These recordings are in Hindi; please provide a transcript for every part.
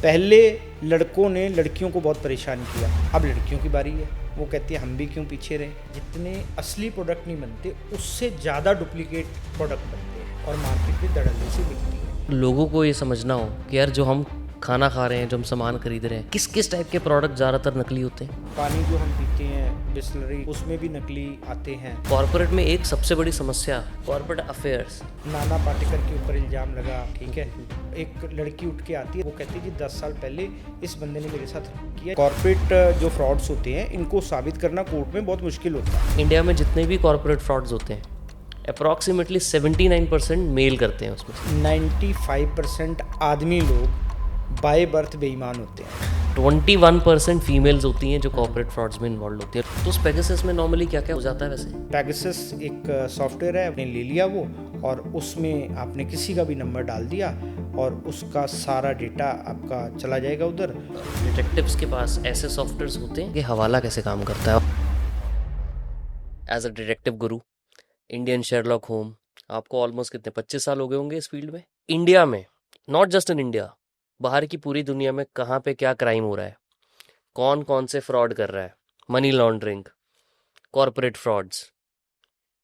पहले लड़कों ने लड़कियों को बहुत परेशान किया, अब लड़कियों की बारी है। वो कहती है हम भी क्यों पीछे रहे। जितने असली प्रोडक्ट नहीं बनते उससे ज़्यादा डुप्लीकेट प्रोडक्ट बनते हैं और मार्केट में धड़ल्ले से बिकती है। लोगों को ये समझना हो कि यार जो हम खाना खा रहे हैं, जो हम सामान खरीद रहे हैं, किस किस टाइप के प्रोडक्ट ज़्यादातर नकली होते हैं। पानी जो हम पीते हैं बिस्लरी, उसमें भी नकली आते हैं। कॉर्पोरेट में एक सबसे बड़ी समस्या कॉर्पोरेट अफेयर्स। नाना पाटेकर के ऊपर इल्ज़ाम लगा, ठीक है। एक लड़की उठ के आती है, वो कहती है कि 10 साल पहले इस बंदे ने मेरे साथ किया। कॉर्पोरेट जो फ्रॉड्स होते हैं इनको साबित करना कोर्ट में बहुत मुश्किल होता है। इंडिया में जितने भी कॉर्पोरेट फ्रॉड्स होते हैं अप्रॉक्सीमेटली 79% मेल करते हैं उसमें। 95% आदमी लोग बाय बर्थ बेईमान होते हैं। 21% फीमेल्स होती हैं जो कॉर्पोरेट फ्रॉड्स में इन्वॉल्व होती है। तो उस पेगासस में नॉर्मली क्या क्या हो जाता है वैसे? पेगासस एक सॉफ्टवेयर है, आपने ले लिया वो, और उसमें आपने किसी का भी नंबर डाल दिया और उसका सारा डेटा आपका चला जाएगा उधर। डिटेक्टिव्स के पास ऐसे सॉफ्टवेयर्स होते हैं कि हवाला कैसे काम करता है। As a detective Guru, Indian Sherlock home, आपको ऑलमोस्ट कितने 25 साल हो गए होंगे इस फील्ड में। इंडिया में, नॉट जस्ट इन इंडिया, बाहर की पूरी दुनिया में कहाँ पे क्या क्राइम हो रहा है, कौन कौन से फ्रॉड कर रहा है, money laundering, corporate frauds,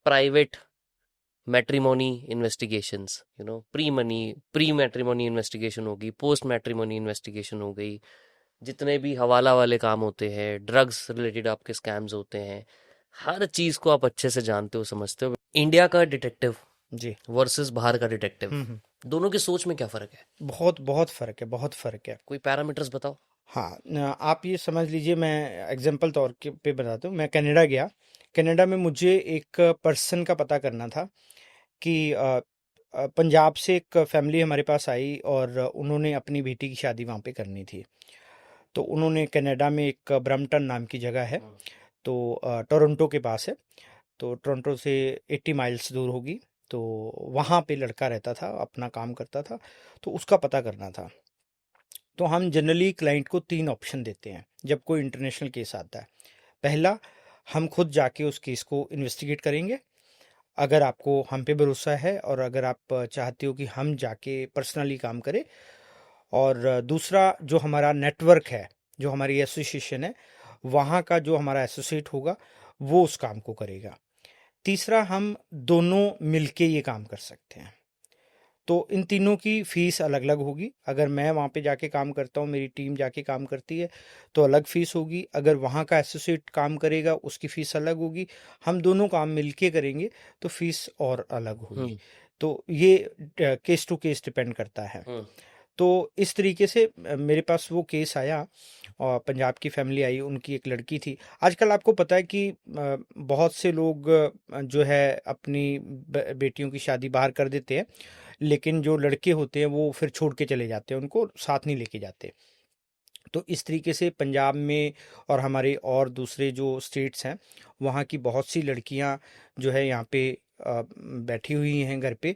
private matrimony investigations, pre matrimony investigation होगी, पोस्ट मैट्रिमोनी इन्वेस्टिगेशन हो गई, जितने भी हवाला वाले काम होते हैं, ड्रग्स रिलेटेड आपके स्कैम्स होते हैं, हर चीज को आप अच्छे से जानते हो, समझते हो। इंडिया का डिटेक्टिव जी वर्सेस बाहर का डिटेक्टिव, दोनों की सोच में क्या फर्क है? बहुत बहुत फ़र्क है, बहुत फ़र्क है। कोई पैरामीटर्स बताओ। हाँ आप ये समझ लीजिए, मैं एग्जांपल तौर के पे बताता हूँ। मैं कनाडा गया। कनाडा में मुझे एक पर्सन का पता करना था कि पंजाब से एक फैमिली हमारे पास आई और उन्होंने अपनी बेटी की शादी वहाँ पे करनी थी। तो उन्होंने कनाडा में एक ब्रम्पटन नाम की जगह है, तो टोरंटो के पास है, तो टोरंटो से 80 माइल्स दूर होगी। तो वहाँ पे लड़का रहता था, अपना काम करता था, तो उसका पता करना था। तो हम जनरली क्लाइंट को 3 ऑप्शन देते हैं जब कोई इंटरनेशनल केस आता है। पहला, हम खुद जाके उस केस को इन्वेस्टिगेट करेंगे अगर आपको हम पे भरोसा है और अगर आप चाहते हो कि हम जाके पर्सनली काम करें। और दूसरा, जो हमारा नेटवर्क है, जो हमारी एसोसिएशन है, वहाँ का जो हमारा एसोसिएट होगा वो उस काम को करेगा। तीसरा, हम दोनों मिलके ये काम कर सकते हैं। तो इन तीनों की फ़ीस अलग अलग होगी। अगर मैं वहाँ पे जाके काम करता हूँ, मेरी टीम जाके काम करती है, तो अलग फ़ीस होगी। अगर वहाँ का एसोसिएट काम करेगा उसकी फ़ीस अलग होगी। हम दोनों काम मिलके करेंगे तो फ़ीस और अलग होगी। तो ये केस टू केस डिपेंड करता है। तो इस तरीके से मेरे पास वो केस आया और पंजाब की फैमिली आई, उनकी एक लड़की थी। आजकल आपको पता है कि बहुत से लोग जो है अपनी बेटियों की शादी बाहर कर देते हैं, लेकिन जो लड़के होते हैं वो फिर छोड़ के चले जाते हैं, उनको साथ नहीं लेके जाते। तो इस तरीके से पंजाब में और हमारे और दूसरे जो स्टेट्स हैं, वहाँ की बहुत सी लड़कियाँ जो है यहाँ पे बैठी हुई हैं घर पे,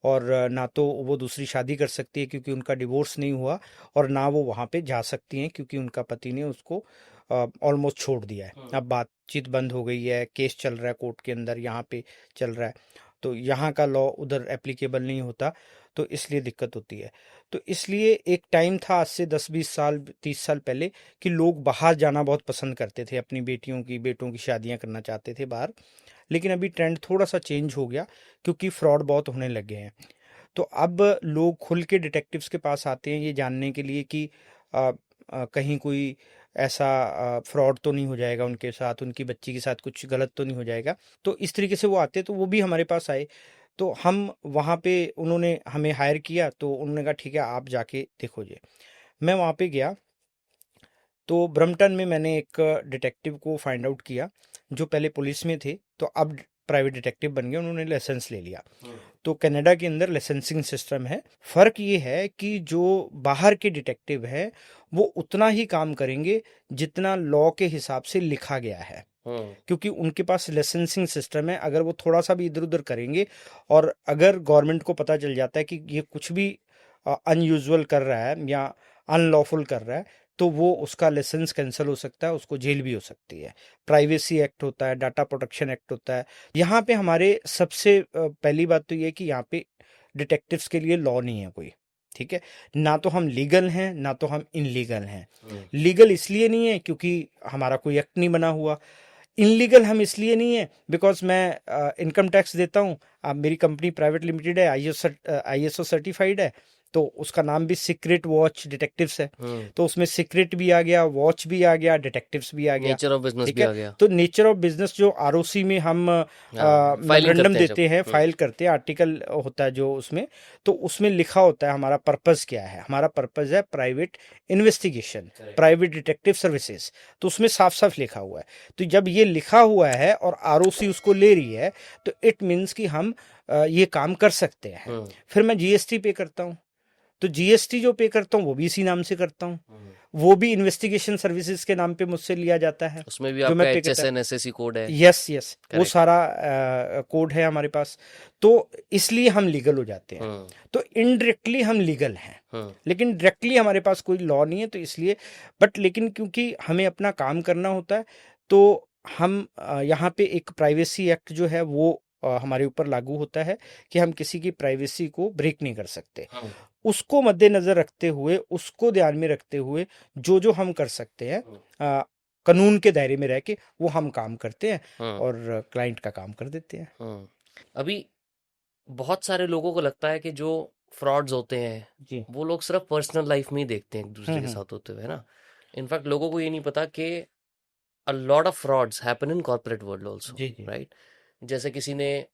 और ना तो वो दूसरी शादी कर सकती है क्योंकि उनका डिवोर्स नहीं हुआ, और ना वो वहाँ पे जा सकती हैं क्योंकि उनका पति ने उसको ऑलमोस्ट छोड़ दिया है। अब बातचीत बंद हो गई है, केस चल रहा है कोर्ट के अंदर, यहाँ पे चल रहा है, तो यहाँ का लॉ उधर एप्लीकेबल नहीं होता, तो इसलिए दिक्कत होती है। तो इसलिए एक टाइम था आज से 10-20 साल 30 साल पहले कि लोग बाहर जाना बहुत पसंद करते थे, अपनी बेटियों की बेटों की शादियां करना चाहते थे बाहर। लेकिन अभी ट्रेंड थोड़ा सा चेंज हो गया क्योंकि फ्रॉड बहुत होने लगे हैं। तो अब लोग खुल के डिटेक्टिव्स के पास आते हैं ये जानने के लिए कि कहीं कोई ऐसा फ्रॉड तो नहीं हो जाएगा उनके साथ, उनकी बच्ची के साथ कुछ गलत तो नहीं हो जाएगा। तो इस तरीके से वो आते, तो वो भी हमारे पास आए। तो हम वहाँ पे, उन्होंने हमें हायर किया, तो उन्होंने कहा ठीक है आप जाके देखो जी। मैं वहाँ पे गया, तो ब्रम्पटन में मैंने एक डिटेक्टिव को फाइंड आउट किया जो पहले पुलिस में थे, तो अब प्राइवेट डिटेक्टिव बन गए, उन्होंने लाइसेंस ले लिया। तो कनाडा के अंदर लाइसेंसिंग सिस्टम है। फ़र्क ये है कि जो बाहर के डिटेक्टिव है वो उतना ही काम करेंगे जितना लॉ के हिसाब से लिखा गया है, क्योंकि उनके पास लाइसेंसिंग सिस्टम है। अगर वो थोड़ा सा भी इधर उधर करेंगे और अगर गवर्नमेंट को पता चल जाता है कि ये कुछ भी अनयूजुअल कर रहा है या अनलॉफुल कर रहा है, तो वो उसका लाइसेंस कैंसिल हो सकता है, उसको जेल भी हो सकती है। प्राइवेसी एक्ट होता है, डाटा प्रोटेक्शन एक्ट होता है। यहाँ पे हमारे सबसे पहली बात तो ये है कि यहाँ पे डिटेक्टिव्स के लिए लॉ नहीं है कोई। ठीक है, ना तो हम लीगल हैं ना तो हम इनलीगल हैं। हम्म, लीगल इसलिए नहीं है क्योंकि हमारा कोई एक्ट नहीं बना हुआ, इनलीगल हम इसलिए नहीं है बिकॉज मैं इनकम टैक्स देता हूँ। अब मेरी कंपनी प्राइवेट लिमिटेड है, आईएसओ सर्टिफाइड है, तो उसका नाम भी सीक्रेट वॉच डिटेक्टिव्स है, हम्म। तो उसमें सीक्रेट भी आ गया, वॉच भी आ गया, डिटेक्टिव्स भी आ गया। नेचर ऑफ बिजनेस ठीक भी है, आ गया। तो नेचर ऑफ बिजनेस जो आरओसी में हम हाँ, फाइलिंग मेमोरेंडम करते हैं जब। देते हैं, फाइल करते हैं, आर्टिकल होता है जो उसमें, तो उसमें लिखा होता है हमारा पर्पस क्या है। हमारा पर्पस है private investigation, correct. Private detective services, तो उसमें साफ साफ लिखा हुआ है। तो जब ये लिखा हुआ है और आरओसी उसको ले रही है, तो इट मीन्स कि हम ये काम कर सकते हैं। हम्म, फिर मैं जीएसटी पे करता हूँ, तो जीएसटी जो पे करता हूँ वो भी इसी नाम से करता हूँ, हम्म। वो भी इन्वेस्टिगेशन सर्विसेज के नाम पे मुझसे लिया जाता है, उसमें भी जो आपका मैं पे करता है। HSN SSC कोड है। यस यस, वो करेक्ट। सारा कोड है हमारे पास, तो इसलिए हम लीगल हो जाते हैं। हम्म, तो इनडायरेक्टली हम लीगल हैं, हम्म, लेकिन डायरेक्टली हमारे पास कोई लॉ नहीं है, तो इसलिए। बट लेकिन क्योंकि हमें अपना काम करना होता है, तो हम यहाँ पे एक प्राइवेसी एक्ट जो है वो हमारे ऊपर लागू होता है कि हम किसी की प्राइवेसी को ब्रेक नहीं कर सकते। हम्म, उसको मद्देनजर रखते हुए, उसको ध्यान में रखते हुए, जो जो हम कर सकते हैं हम्म, कानून के दायरे में रह के, वो हम काम करते हैं हम्म, और क्लाइंट का काम कर देते हैं। हम्म। अभी बहुत सारे लोगों को लगता है कि जो फ्रॉड्स होते हैं जी। वो लोग सिर्फ पर्सनल लाइफ में ही देखते हैं एक दूसरे के हम्म। साथ होते हुए, है ना। इनफैक्ट लोगों को ये नहीं पता कि a lot of frauds happen in corporate world also, जी जी। राइट। जैसे किसी ने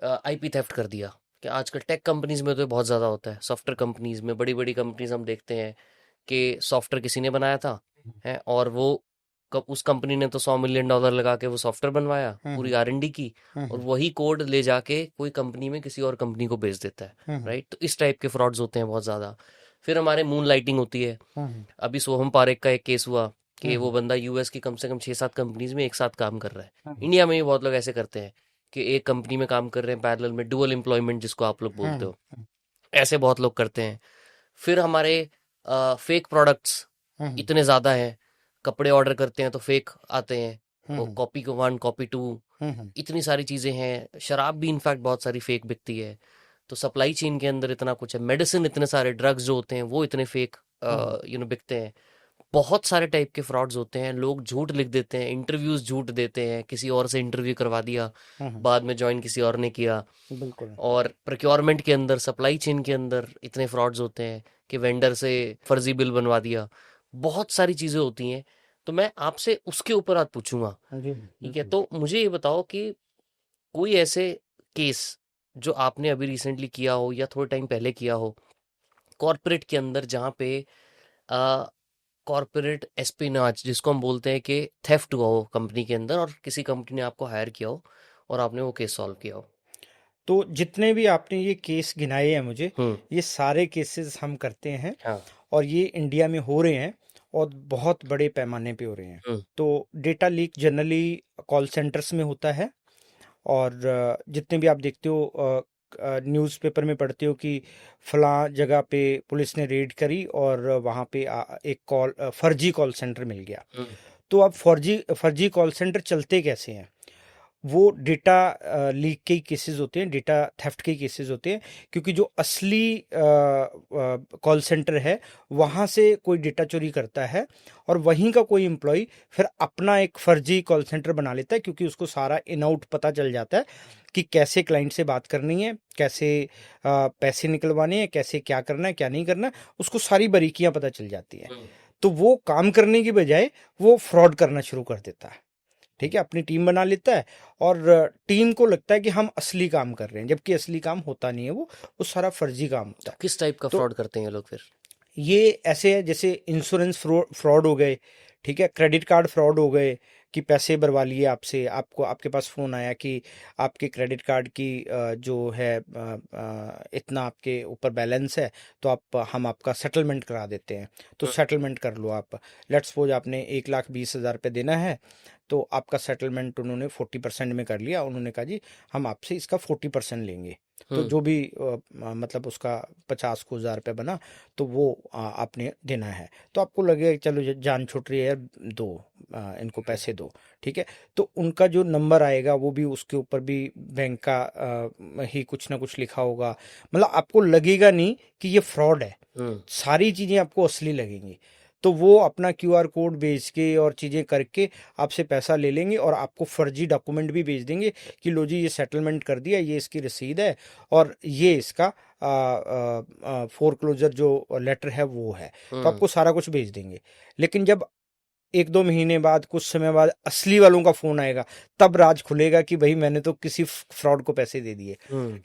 आईपी थेफ्ट कर दिया, कि आजकल टेक कंपनीज में तो ये बहुत ज़्यादा होता है। सॉफ्टवेयर कंपनीज में, बड़ी बड़ी कंपनीज हम देखते हैं कि सॉफ्टवेयर किसी ने बनाया था, है, और वो उस कंपनी ने तो $100 मिलियन लगा के वो सॉफ्टवेयर बनवाया, पूरी हम्म। R&D की, और हम्म। वही कोड ले जाके कोई कंपनी में किसी और कंपनी को बेच देता है, हम्म। राइट। तो इस टाइप के फ्रॉड्स होते हैं बहुत ज़्यादा। फिर हमारे मून लाइटिंग होती है। हम्म। अभी सोहम पारेख का एक केस हुआ कि वो हम्म। बंदा यूएस की कम से कम 6-7 कंपनीज में एक साथ काम कर रहा है। हम्म। इंडिया में भी बहुत लोग ऐसे करते हैं कि एक कंपनी में काम कर रहे हैं पैरेलल में, डुअल एम्प्लॉयमेंट जिसको आप लोग बोलते हम्म। हो, ऐसे बहुत लोग करते हैं। फिर हमारे फेक प्रोडक्ट्स हम्म। इतने ज़्यादा हैं, कपड़े ऑर्डर करते हैं तो फेक आते हैं, हम्म। कॉपी को 1 कॉपी 2, हम्म। इतनी सारी चीज़ें हैं। शराब भी इनफैक्ट बहुत सारी फेक बिकती है। तो सप्लाई चेन के अंदर इतना कुछ है, मेडिसिन इतने सारे, ड्रग्स जो होते हैं वो इतने फेक हम्म। बिकते हैं। बहुत सारे टाइप के फ्रॉड्स होते हैं। लोग झूठ लिख देते हैं, इंटरव्यूज झूठ देते हैं, किसी और से इंटरव्यू करवा दिया, हम्म। बाद में ज्वाइन किसी और ने किया। बिल्कुल। और प्रोक्योरमेंट के अंदर, सप्लाई चेन के अंदर इतने फ्रॉड्स होते हैं कि वेंडर से फर्जी बिल बनवा दिया। बहुत सारी चीज़ें होती हैं। तो मैं आपसे उसके ऊपर आज पूछूंगा, जी ठीक है। बिल्कुल। तो मुझे ये बताओ कि कोई ऐसे केस जो आपने अभी रिसेंटली किया हो या थोड़े टाइम पहले किया हो कॉर्पोरेट के अंदर, जहाँ पे कॉर्पोरेट एस्पिनाज जिसको हम बोलते हैं, कि थेफ्ट हुआ हो कंपनी के अंदर और किसी कंपनी ने आपको हायर किया हो और आपने वो केस सॉल्व किया हो। तो जितने भी आपने ये केस गिनाए हैं मुझे, हम्म। ये सारे केसेस हम करते हैं, हाँ। और ये इंडिया में हो रहे हैं और बहुत बड़े पैमाने पे हो रहे हैं। हम्म। तो data leak generally call centres में होता है, और जितने भी आप देखते हो न्यूज़पेपर में पढ़ते हो कि फलां जगह पे पुलिस ने रेड करी और वहाँ पे एक फर्जी कॉल सेंटर मिल गया। हम्म। तो अब फर्जी फर्जी कॉल सेंटर चलते कैसे हैं? वो डेटा लीक के केसेस होते हैं, डेटा थेफ्ट के केसेस होते हैं, क्योंकि जो असली कॉल सेंटर है वहाँ से कोई डेटा चोरी करता है, और वहीं का कोई एम्प्लॉय फिर अपना एक फर्जी कॉल सेंटर बना लेता है, क्योंकि उसको सारा इन आउट पता चल जाता है कि कैसे क्लाइंट से बात करनी है, कैसे पैसे निकलवाने हैं, कैसे क्या करना है क्या नहीं करना है, उसको सारी बारीकियां पता चल जाती हैं। हम्म। तो वो काम करने की बजाय वो फ्रॉड करना शुरू कर देता है। ठीक है, अपनी टीम बना लेता है, और टीम को लगता है कि हम असली काम कर रहे हैं, जबकि असली काम होता नहीं है, वो सारा फर्जी काम होता है। किस टाइप का तो फ्रॉड करते हैं ये लोग फिर? ये ऐसे है जैसे इंश्योरेंस फ्रॉड हो गए, ठीक है, क्रेडिट कार्ड फ्रॉड हो गए, कि पैसे भरवा लिए आपसे, आपको आपके पास फ़ोन आया कि आपके क्रेडिट कार्ड की जो है इतना आपके ऊपर बैलेंस है, तो हम आपका सेटलमेंट करा देते हैं, तो हम्म। सेटलमेंट कर लो आप। लेट्स सपोज आपने 1,20,000 रुपये देना है, तो आपका सेटलमेंट उन्होंने 40% में कर लिया। उन्होंने कहा जी हम आपसे इसका 40% लेंगे, तो जो भी मतलब उसका 50 को 1000 रुपये बना तो वो आपने देना है। तो आपको लगेगा चलो जान छूट रही है यार, दो इनको पैसे दो, ठीक है। तो उनका जो नंबर आएगा वो भी उसके ऊपर भी बैंक का ही कुछ ना कुछ लिखा होगा, मतलब आपको लगेगा नहीं कि ये फ्रॉड है, सारी चीज़ें आपको असली लगेंगी। तो वो अपना क्यूआर कोड भेज के और चीज़ें करके आपसे पैसा ले लेंगे और आपको फर्जी डॉक्यूमेंट भी भेज देंगे कि लो जी ये सेटलमेंट कर दिया, ये इसकी रसीद है और ये इसका फोरक्लोजर जो लेटर है वो है। तो आपको सारा कुछ भेज देंगे। लेकिन जब 1-2 महीने बाद, कुछ समय बाद असली वालों का फ़ोन आएगा, तब राज खुलेगा कि भाई मैंने तो किसी फ्रॉड को पैसे दे दिए।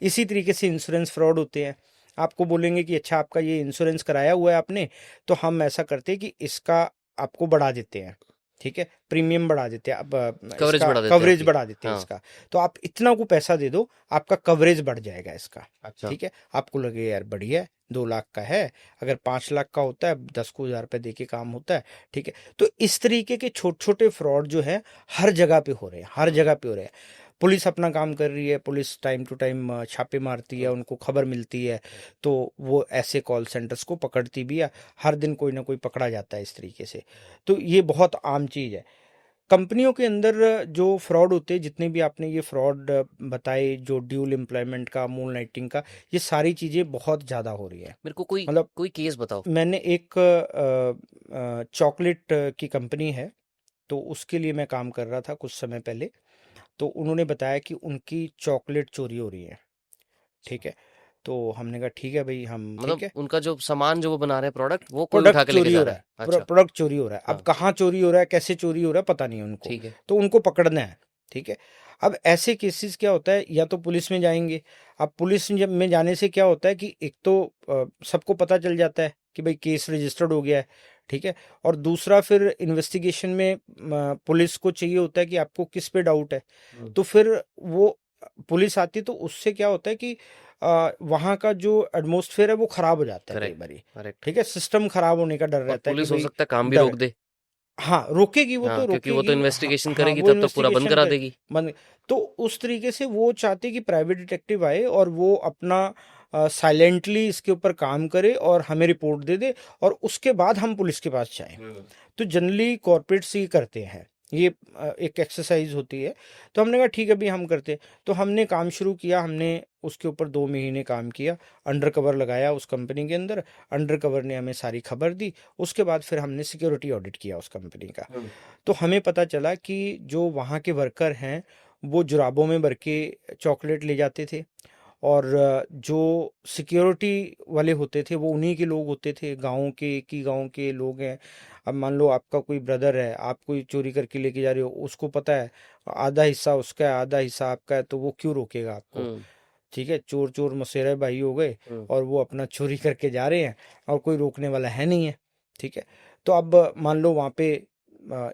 इसी तरीके से इंश्योरेंस फ्रॉड होते हैं। आपको बोलेंगे कि अच्छा आपका ये इंश्योरेंस कराया हुआ है आपने, तो हम ऐसा करते हैं कि इसका आपको बढ़ा देते हैं, ठीक है, प्रीमियम बढ़ा देते हैं, अब कवरेज इसका बढ़ा देते हैं कवरेज आपकी। बढ़ा देते हैं हाँ। इसका। तो आप इतना को पैसा दे दो, आपका कवरेज बढ़ जाएगा इसका, अच्छा। ठीक है। आपको लगे यार बढ़िया है, 2 लाख का है, अगर 5 लाख का होता है 10 को 1000 रुपये दे के काम होता है, ठीक है। तो इस तरीके के छोटे छोटे फ्रॉड जो है हर जगह पे हो रहे हैं, हर जगह पे हो रहे हैं। पुलिस अपना काम कर रही है, पुलिस टाइम टू टाइम छापे मारती है, उनको खबर मिलती है, तो वो ऐसे कॉल सेंटर्स को पकड़ती भी है। हर दिन कोई ना कोई पकड़ा जाता है इस तरीके से। तो ये बहुत आम चीज़ है। कंपनियों के अंदर जो फ्रॉड होते हैं, जितने भी आपने ये फ्रॉड बताए, जो ड्यूल एम्प्लॉयमेंट का, मून लाइटिंग का, ये सारी चीज़ें बहुत ज़्यादा हो रही है। मेरे को कोई मतलब कोई केस बताओ। मैंने एक चॉकलेट की कंपनी है, तो उसके लिए मैं काम कर रहा था कुछ समय पहले। तो उन्होंने बताया कि उनकी चॉकलेट चोरी हो रही है, ठीक है। तो हमने कहा ठीक है भाई, हम ठीक मतलब है, उनका जो सामान जो वो बना रहे हैं प्रोडक्ट, वो कोई प्रोडक्ट उठा के लेके चोरी जा हो रहा रहा है। है, अच्छा। प्रोडक्ट चोरी हो रहा है। अब हाँ। कहाँ चोरी हो रहा है, कैसे चोरी हो रहा है, पता नहीं है उनको। ठीक है। तो उनको पकड़ना है, ठीक है। अब ऐसे केसेस क्या होता है, या तो पुलिस में जाएंगे। अब पुलिस में जाने से क्या होता है कि एक तो सबको पता चल जाता है कि भाई केस रजिस्टर्ड हो गया है, ठीक है। और दूसरा फिर इन्वेस्टिगेशन में पुलिस को चाहिए होता है कि आपको किस पे डाउट है। तो फिर वो पुलिस आती है, तो उससे क्या होता है कि वहाँ का जो एटमॉस्फेयर है वो खराब हो जाता है कई करेक्ट। बारी, करेक्ट। ठीक है। सिस्टम खराब होने का डर और रहता है कि पुलिस हो भाई सकता है काम भी डर रोक है। दे। हाँ रोकेगी, वो हाँ, तो क्योंकि वो तो रोकेगी, हाँ इन्वेस्टिगेशन हाँ करेगी वो तब तो पूरा बंद इन्वेस्टिगेशन करा कर देगी। बंद। तो उस तरीके से वो चाहते कि प्राइवेट डिटेक्टिव आए और वो अपना साइलेंटली इसके ऊपर काम करे और हमें रिपोर्ट दे दे, और उसके बाद हम पुलिस के पास जाएं। तो जनरली कॉर्पोरेट्स ही करते हैं ये, एक एक्सरसाइज होती है। तो हमने कहा ठीक है भाई हम करते हैं। तो हमने काम शुरू किया, हमने उसके ऊपर 2 महीने काम किया, अंडर कवर लगाया उस कंपनी के अंदर। अंडर कवर ने हमें सारी खबर दी। उसके बाद फिर हमने सिक्योरिटी ऑडिट किया उस कंपनी का। तो हमें पता चला कि जो वहाँ के वर्कर हैं वो जुराबों में भर के चॉकलेट ले जाते थे, और जो सिक्योरिटी वाले होते थे वो उन्हीं के लोग होते थे, गाँव के, एक ही गाँव के लोग हैं। अब मान लो आपका कोई ब्रदर है, आप कोई चोरी करके लेके जा रहे हो, उसको पता है आधा हिस्सा उसका है आधा हिस्सा आपका है, तो वो क्यों रोकेगा आपको, हम्म। ठीक है। चोर चोर मसेरे भाई हो गए, हम्म। और वो अपना चोरी करके जा रहे हैं और कोई रोकने वाला है नहीं है, ठीक है। तो अब मान लो वहाँ पे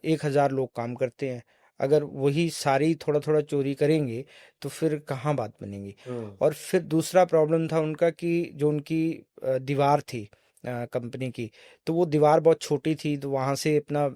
1000 लोग काम करते हैं, अगर वही सारी थोड़ा थोड़ा चोरी करेंगे तो फिर कहाँ बात बनेगी। और फिर दूसरा प्रॉब्लम था उनका कि जो उनकी दीवार थी कंपनी की, तो वो दीवार बहुत छोटी थी, तो वहाँ से अपना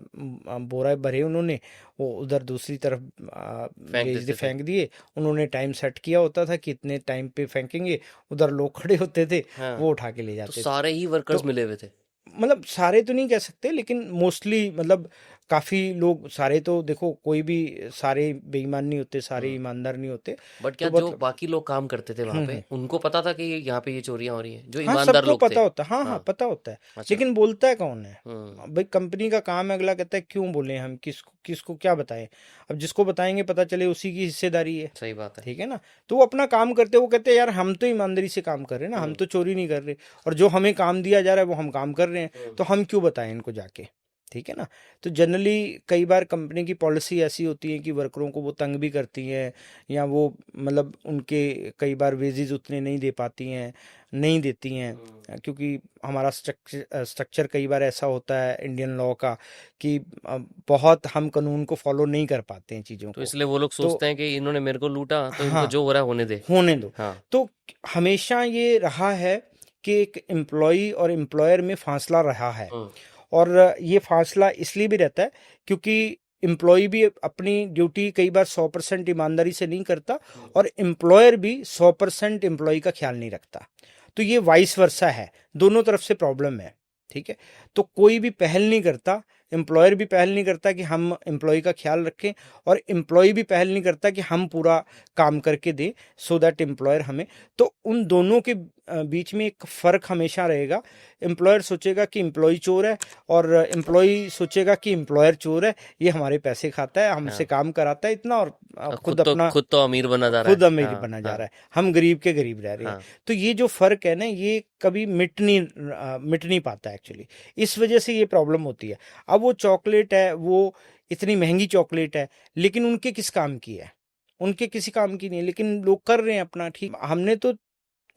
बोरा भरे उन्होंने, वो उधर दूसरी तरफ फेंक भेज दे, देते थे। फेंक दिए। उन्होंने टाइम सेट किया होता था कि इतने टाइम पे फेंकेंगे, उधर लोग खड़े होते थे, हाँ। वो उठा के ले तो जाते थे। सारे ही वर्कर्स तो मिले हुए थे। मतलब सारे तो नहीं कह सकते, लेकिन मोस्टली, मतलब काफ़ी लोग, सारे तो देखो कोई भी सारे बेईमान नहीं होते, सारे हम्म। ईमानदार नहीं होते। बट क्या तो जो मतलब बाकी लोग काम करते थे वहां पे, उनको पता था कि यहाँ पे ये चोरियां हो रही हैं, जो हाँ ईमानदार सबको लोग थे? पता होता है, हाँ हाँ हाँ। पता होता है। अच्छा। लेकिन बोलता है कौन है, हम्म। भाई कंपनी का काम है, अगला कहता है क्यों बोले हम, किसको किसको क्या बताएं। अब जिसको बताएंगे पता चले उसी की हिस्सेदारी है, सही बात है। ठीक है ना। तो वो अपना काम करते, वो कहते हैं यार हम तो ईमानदारी से काम कर रहे हैं ना, हम हम्म। तो चोरी नहीं कर रहे, और जो हमें काम दिया जा रहा है वो हम काम कर रहे हैं, हम्म। तो हम क्यों बताएं इनको जाके, ठीक है ना। तो जनरली कई बार कंपनी की पॉलिसी ऐसी होती है कि वर्करों को वो तंग भी करती हैं, या वो मतलब उनके कई बार वेजेस उतने नहीं दे पाती हैं, नहीं देती हैं, क्योंकि हमारा स्ट्रक्चर कई बार ऐसा होता है इंडियन लॉ का कि बहुत हम कानून को फॉलो नहीं कर पाते हैं चीज़ों तो को। इसलिए वो लोग तो सोचते हैं कि इन्होंने मेरे को लूटा, तो इनको हाँ, जो हो रहा है होने दे। होने दो। हाँ। तो हमेशा ये रहा है कि एक एम्प्लॉय और एम्प्लॉयर में फासला रहा है, हम्म। और ये फासला इसलिए भी रहता है क्योंकि एम्प्लॉय भी अपनी ड्यूटी कई बार 100% ईमानदारी से नहीं करता, और एम्प्लॉयर भी 100% एम्प्लॉय का ख्याल नहीं रखता। तो ये वाइस वर्सा है, दोनों तरफ से प्रॉब्लम है। ठीक है, तो कोई भी पहल नहीं करता, एम्प्लॉयर भी पहल नहीं करता कि हम एम्प्लॉय का ख्याल रखें, और एम्प्लॉय भी पहल नहीं करता कि हम पूरा काम करके दें सो दैट एम्प्लॉयर हमें। तो उन दोनों के बीच में एक फ़र्क हमेशा रहेगा। एम्प्लॉयर सोचेगा कि एम्प्लॉय चोर है, और एम्प्लॉय सोचेगा कि एम्प्लॉयर चोर है, ये हमारे पैसे खाता है, हमसे हाँ, काम कराता है इतना, और और खुद अपना खुद तो अमीर बना जा रहा खुद है। अमीर हाँ बना जा हाँ रहा है, हम गरीब के गरीब रह रहे हैं। हाँ। तो ये जो फर्क है ना, ये कभी मिट नहीं पाता एक्चुअली, इस वजह से ये प्रॉब्लम होती है। अब वो चॉकलेट है, वो इतनी महंगी चॉकलेट है, लेकिन उनके किस काम की है? उनके किसी काम की नहीं है, लेकिन लोग कर रहे हैं अपना। ठीक, हमने तो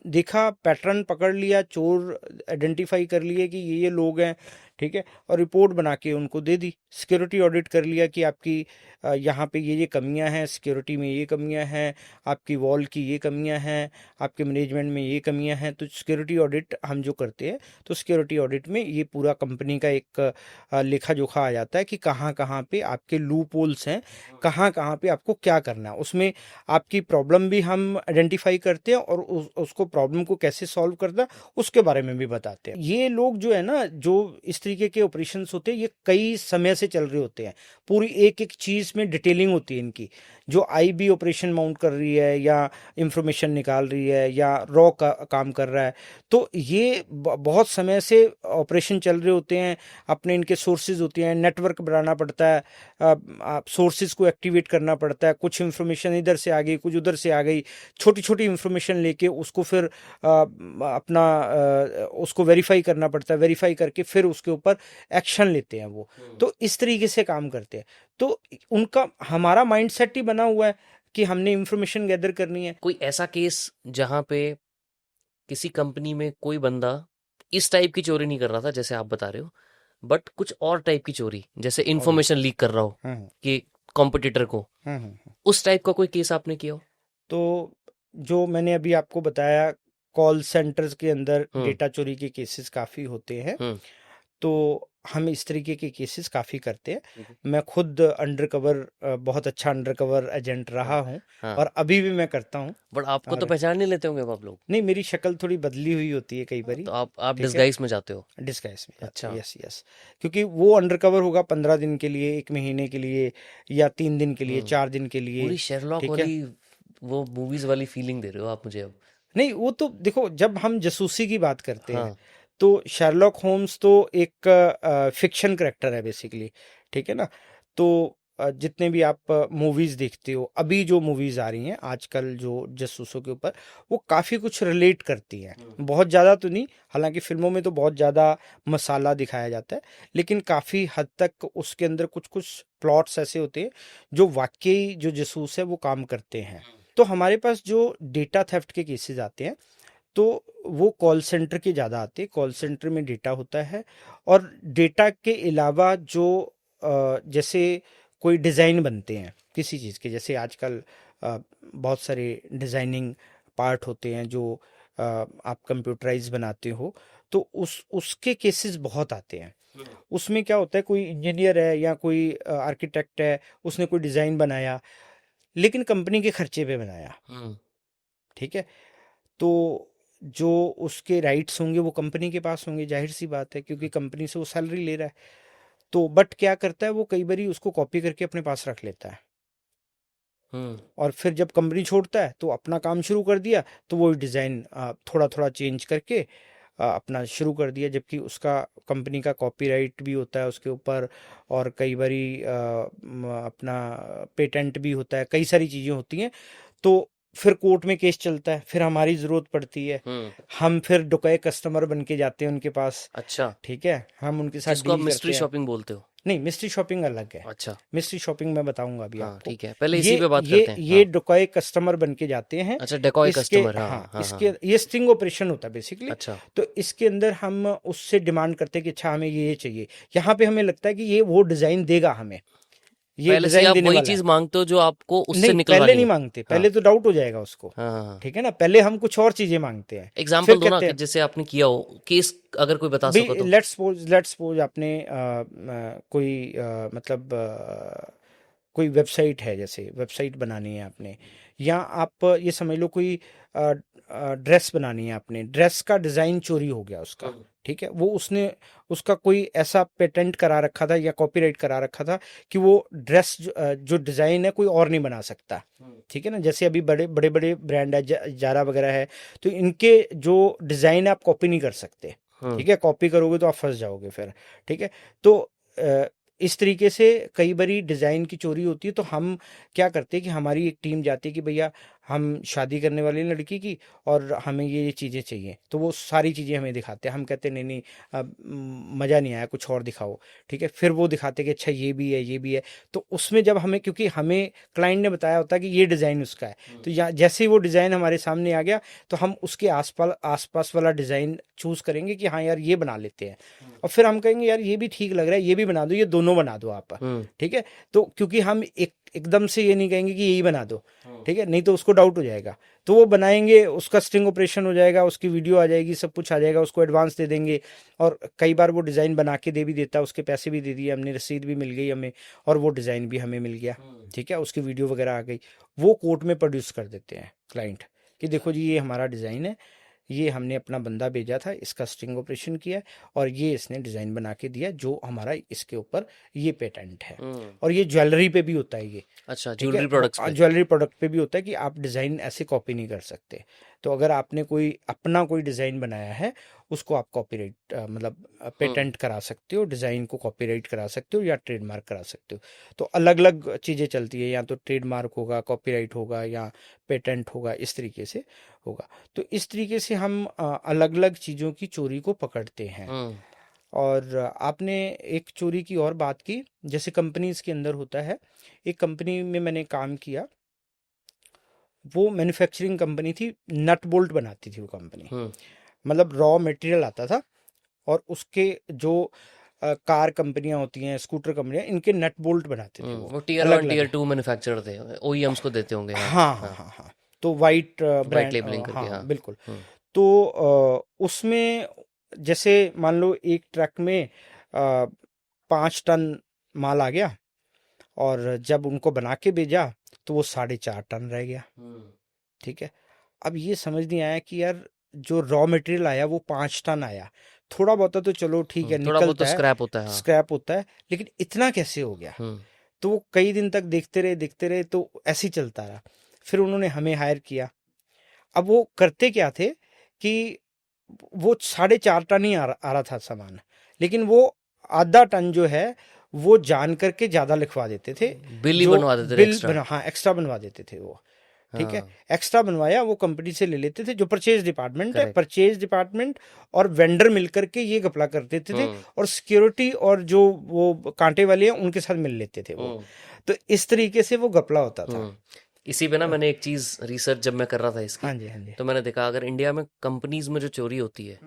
देखा, पैटर्न पकड़ लिया, चोर आइडेंटिफाई कर लिए कि ये लोग हैं, ठीक है, और रिपोर्ट बना के उनको दे दी। सिक्योरिटी ऑडिट कर लिया कि आपकी यहाँ पे ये कमियां हैं, सिक्योरिटी में ये कमियां हैं, आपकी वॉल की ये कमियां हैं, आपके मैनेजमेंट में ये कमियां हैं। तो सिक्योरिटी ऑडिट हम जो करते हैं, तो सिक्योरिटी ऑडिट में ये पूरा कंपनी का एक लेखा जोखा आ जाता है कि कहाँ कहाँ पे आपके लूप होल्स हैं, कहाँ कहाँ पे आपको क्या करना है। उसमें आपकी प्रॉब्लम भी हम आइडेंटिफाई करते हैं, और उसको प्रॉब्लम को कैसे सॉल्व करना है उसके बारे में भी बताते हैं। ये लोग जो है ना, जो इस तरीके के ऑपरेशंस होते हैं, ये कई समय से चल रहे होते हैं। पूरी एक एक चीज़ में डिटेलिंग होती है इनकी। जो आईबी ऑपरेशन माउंट कर रही है, या इंफॉर्मेशन निकाल रही है, या रॉ का काम कर रहा है, तो ये बहुत समय से ऑपरेशन चल रहे होते हैं। अपने इनके सोर्सेज होते हैं, नेटवर्क बनाना पड़ता है, सोर्सेज को एक्टिवेट करना पड़ता है। कुछ इन्फॉर्मेशन इधर से आ गई, कुछ उधर से आ गई, छोटी छोटी इन्फॉर्मेशन लेके उसको फिर अपना उसको वेरीफाई करना पड़ता है। वेरीफाई करके फिर उसके ऊपर एक्शन लेते हैं वो। तो इस तरीके से काम करते हैं। तो उनका, हमारा माइंडसेट ही बना हुआ है कि हमने इन्फॉर्मेशन गैदर करनी है। कोई ऐसा केस जहाँ पे किसी कंपनी में कोई बंदा इस टाइप की चोरी नहीं कर रहा था जैसे आप बता रहे हो, बट कुछ और टाइप की चोरी, जैसे और इंफॉर्मेशन लीक कर रहा हो हम्म कि कॉम्पिटिटर को, हम्म। उस टाइप का कोई केस आपने किया हो? तो जो मैंने अभी आपको बताया, कॉल सेंटर्स के अंदर हम्म डेटा चोरी के केसेस काफ़ी होते हैं। हम्म तो हम इस तरीके के केसेस काफ़ी करते हैं। हम्म, मैं खुद अंडरकवर, बहुत अच्छा अंडरकवर एजेंट हाँ रहा हूँ, हाँ। और अभी भी मैं करता हूँ। बट आपको तो और पहचान नहीं लेते होंगे आप लोग। नहीं, मेरी शक्ल थोड़ी बदली हुई होती है कई बारी। तो आप ठीक है, डिस्गाइज में जाते हो? डिस्गाइज में जाते अच्छा। हैं, यस यस। क्योंकि वो अंडरकवर होगा 15 दिन के लिए, 1 महीने के लिए, या 3 दिन के लिए, हम्म 4 दिन के लिए। पूरी शेरलॉक ठीक है, वाली, वो मूवीज वाली फीलिंग दे रहे हो आप मुझे अब। नहीं वो तो देखो, जब हम जासूसी की बात करते हैं, हाँ। तो शार्लॉक होम्स तो एक फिक्शन करेक्टर है बेसिकली। ठीक है ना। तो जितने भी आप मूवीज देखते हो, अभी जो मूवीज आ रही हैं आजकल जो जासूसों के ऊपर, वो काफी कुछ रिलेट करती हैं। बहुत ज्यादा तो नहीं, हालांकि फिल्मों में तो बहुत ज्यादा मसाला दिखाया जाता है, लेकिन काफी हद तक उसके अंदर कुछ कुछ प्लॉट्स ऐसे होते हैं जो वाकई जो जासूस है वो काम करते हैं। तो हमारे पास जो डेटा थेफ्ट के केसेस आते हैं, तो वो कॉल सेंटर के ज़्यादा आते हैं। कॉल सेंटर में डेटा होता है, और डेटा के अलावा जो जैसे कोई डिज़ाइन बनते हैं किसी चीज़ के, जैसे आजकल बहुत सारे डिज़ाइनिंग पार्ट होते हैं जो आप कंप्यूटराइज बनाते हो, तो उसके केसेस बहुत आते हैं। उसमें क्या होता है, कोई इंजीनियर है या कोई आर्किटेक्ट है, उसने कोई डिज़ाइन बनाया, लेकिन कंपनी के खर्चे पे बनाया। हम्म ठीक है, तो जो उसके राइट्स होंगे वो कंपनी के पास होंगे, जाहिर सी बात है, क्योंकि कंपनी से वो सैलरी ले रहा है। तो बट क्या करता है वो, कई बारी उसको कॉपी करके अपने पास रख लेता है, हम्म और फिर जब कंपनी छोड़ता है तो अपना काम शुरू कर दिया, तो वो डिज़ाइन थोड़ा थोड़ा चेंज करके अपना शुरू कर दिया, जबकि उसका कंपनी का कॉपीराइट भी होता है उसके ऊपर, और कई बारी अपना पेटेंट भी होता है, कई सारी चीज़ें होती हैं। तो फिर कोर्ट में केस चलता है, फिर हमारी ज़रूरत पड़ती है, हम्म। हम फिर डुकाए कस्टमर बन के जाते हैं उनके पास। अच्छा, ठीक है, हम उनके साथ जिसको आप डील मिस्ट्री करते हैं। शॉपिंग बोलते हो? नहीं, मिस्ट्री शॉपिंग अलग है। अच्छा। मिस्ट्री शॉपिंग मैं बताऊंगा अभी हाँ आपको। ठीक है, पहले ये इसी पे बात ये करते हैं। ये हाँ। डुकाए कस्टमर बन के जाते हैं। अच्छा, डेकॉय इसके, कस्टमर। हाँ हाँ, हाँ हाँ। इसके ये स्टिंग ऑपरेशन होता है बेसिकली। अच्छा। तो इसके अंदर हम उससे डिमांड करते हैं कि अच्छा हमें ये चाहिए। यहाँ पे हमें लगता है कि ये वो डिज़ाइन देगा हमें, ये पहले से डिजाइन आप देने वही वाला है। चीज मांगते हो जो आपको उससे नहीं, पहले निकलवानी नहीं है। मांगते, हाँ पहले तो डाउट हो जाएगा उसको, हाँ हाँ हाँ। ठीक है ना। पहले हम कुछ और चीजें मांगते हैं, फिर एग्जाम्पल दो ना कहते कि हैं जैसे आपने किया हो केस, अगर कोई बता सको भाई तो। लेट्स सपोज आपने कोई मतलब कोई वेबसाइट है, जैसे वेबसाइट बनानी है आपने, या आप ये समझ लो कोई ड्रेस बनानी है आपने, ड्रेस का डिज़ाइन चोरी हो गया उसका, हम्म, ठीक है। वो उसने उसका कोई ऐसा पेटेंट करा रखा था या कॉपीराइट करा रखा था कि वो ड्रेस जो डिज़ाइन है कोई और नहीं बना सकता, हम्म, ठीक है ना। जैसे अभी बड़े बड़े बड़े ब्रांड है, जारा वगैरह है, तो इनके जो डिज़ाइन है आप कॉपी नहीं कर सकते, हम्म, ठीक है। कॉपी करोगे तो आप फंस जाओगे फिर, ठीक है। तो अ, इस तरीके से कई बारी डिज़ाइन की चोरी होती है। तो हम क्या करते हैं कि हमारी एक टीम जाती है कि भैया हम शादी करने वाली हैं लड़की की, और हमें ये चीज़ें चाहिए, तो वो सारी चीज़ें हमें दिखाते हैं। हम कहते हैं नहीं नहीं, अब मज़ा नहीं आया, कुछ और दिखाओ, ठीक है। फिर वो दिखाते हैं कि अच्छा ये भी है, ये भी है। तो उसमें जब हमें, क्योंकि हमें क्लाइंट ने बताया होता है कि ये डिज़ाइन उसका है, तो या जैसे ही वो डिज़ाइन हमारे सामने आ गया, तो हम उसके आसपास आसपास वाला डिज़ाइन चूज़ करेंगे कि हाँ यार ये बना लेते हैं, और फिर हम कहेंगे यार ये भी ठीक लग रहा है, ये भी बना दो, ये दोनों बना दो आप, हम्म, ठीक है। तो क्योंकि हम एकदम से ये नहीं कहेंगे कि यही बना दो, हम्म, ठीक है, नहीं तो उसको डाउट हो जाएगा। तो वो बनाएंगे, उसका स्ट्रिंग ऑपरेशन हो जाएगा, उसकी वीडियो आ जाएगी, सब कुछ आ जाएगा, उसको एडवांस दे देंगे। और कई बार वो डिज़ाइन बना के दे भी देता है, उसके पैसे भी दे दिए हमने, रसीद भी मिल गई हमें, और वो डिज़ाइन भी हमें मिल गया, हम्म। ठीक है, उसकी वीडियो वगैरह आ गई। वो कोर्ट में प्रोड्यूस कर देते हैं क्लाइंट कि देखो जी ये हमारा डिज़ाइन है, ये हमने अपना बंदा भेजा था, इसका स्टिंग ऑपरेशन किया है, और ये इसने डिज़ाइन बना के दिया जो हमारा इसके ऊपर ये पेटेंट है। हम्म, और ये ज्वेलरी पे भी होता है ये, अच्छा, ठीक है। ज्वेलरी प्रोडक्ट्स पे। ज्वेलरी प्रोडक्ट पे भी होता है कि आप डिज़ाइन ऐसे कॉपी नहीं कर सकते। तो अगर आपने कोई अपना कोई डिज़ाइन बनाया है, उसको आप कॉपीराइट मतलब हम्म, पेटेंट करा सकते हो, डिज़ाइन को कॉपीराइट करा सकते हो या ट्रेडमार्क करा सकते हो। तो अलग अलग चीज़ें चलती है, या तो ट्रेडमार्क होगा, कॉपीराइट होगा, या पेटेंट होगा, इस तरीके से होगा। तो इस तरीके से हम अलग अलग चीज़ों की चोरी को पकड़ते हैं। हम्म, और आपने एक चोरी की और बात की, जैसे कंपनीज के अंदर होता है। एक कंपनी में मैंने काम किया, वो मैन्युफैक्चरिंग कंपनी थी, नट बोल्ट बनाती थी वो कंपनी। हम्म, मतलब रॉ मटेरियल आता था, और उसके जो कार कंपनियां होती हैं, स्कूटर कंपनियां, इनके नट बोल्ट बनाते थे वो, वो टीयर अलग वन अलग। टीयर टू मैन्युफैक्चरर थे, ओईएम्स को देते होंगे। हाँ हाँ हाँ हाँ। हाँ हाँ। तो वाइट वाइट ब्रांड, लेबलिंग हाँ करके, हाँ। हाँ बिल्कुल। हम्म, तो उसमें जैसे मान लो एक ट्रक में 5 टन माल आ गया, और जब उनको बना के भेजा तो वो 4.5 टन रह गया, हम्म, ठीक है। अब ये समझ नहीं आया कि यार जो रॉ मटेरियल आया वो 5 टन आया, थोड़ा बहुत तो चलो ठीक है थोड़ा बहुत तो निकलता है, स्क्रैप होता है, हाँ। स्क्रैप होता है, लेकिन इतना कैसे हो गया। हम्म, तो वो कई दिन तक देखते रहे, तो ऐसे ही चलता रहा। फिर उन्होंने हमें हायर किया। अब वो करते क्या थे कि वो 4.5 टन ही आ रहा था सामान, लेकिन वो आधा टन जो है वो जान करके ज्यादा लिखवा देते थे। बिल ही जो बनवा देते थे बिल एक्स्ट्रा। बना, हाँ एक्स्ट्रा बनवा देते थे वो, ठीक है। हाँ, एक्स्ट्रा बनवाया, वो कंपनी से ले लेते थे, जो परचेज डिपार्टमेंट है, करेक्ट। परचेज डिपार्टमेंट और वेंडर मिल करके ये घपला कर देते थे। हम्म, और सिक्योरिटी और जो वो कांटे वाले हैं उनके साथ मिल लेते थे वो। हम्म, तो इस तरीके से वो घपला होता था। हम्म। इसी पे ना मैंने एक चीज रिसर्च जब मैं कर रहा था इसकी, हाँ जी, हाँ जी। तो मैंने देखा अगर इंडिया में कंपनीज में जो चोरी होती है,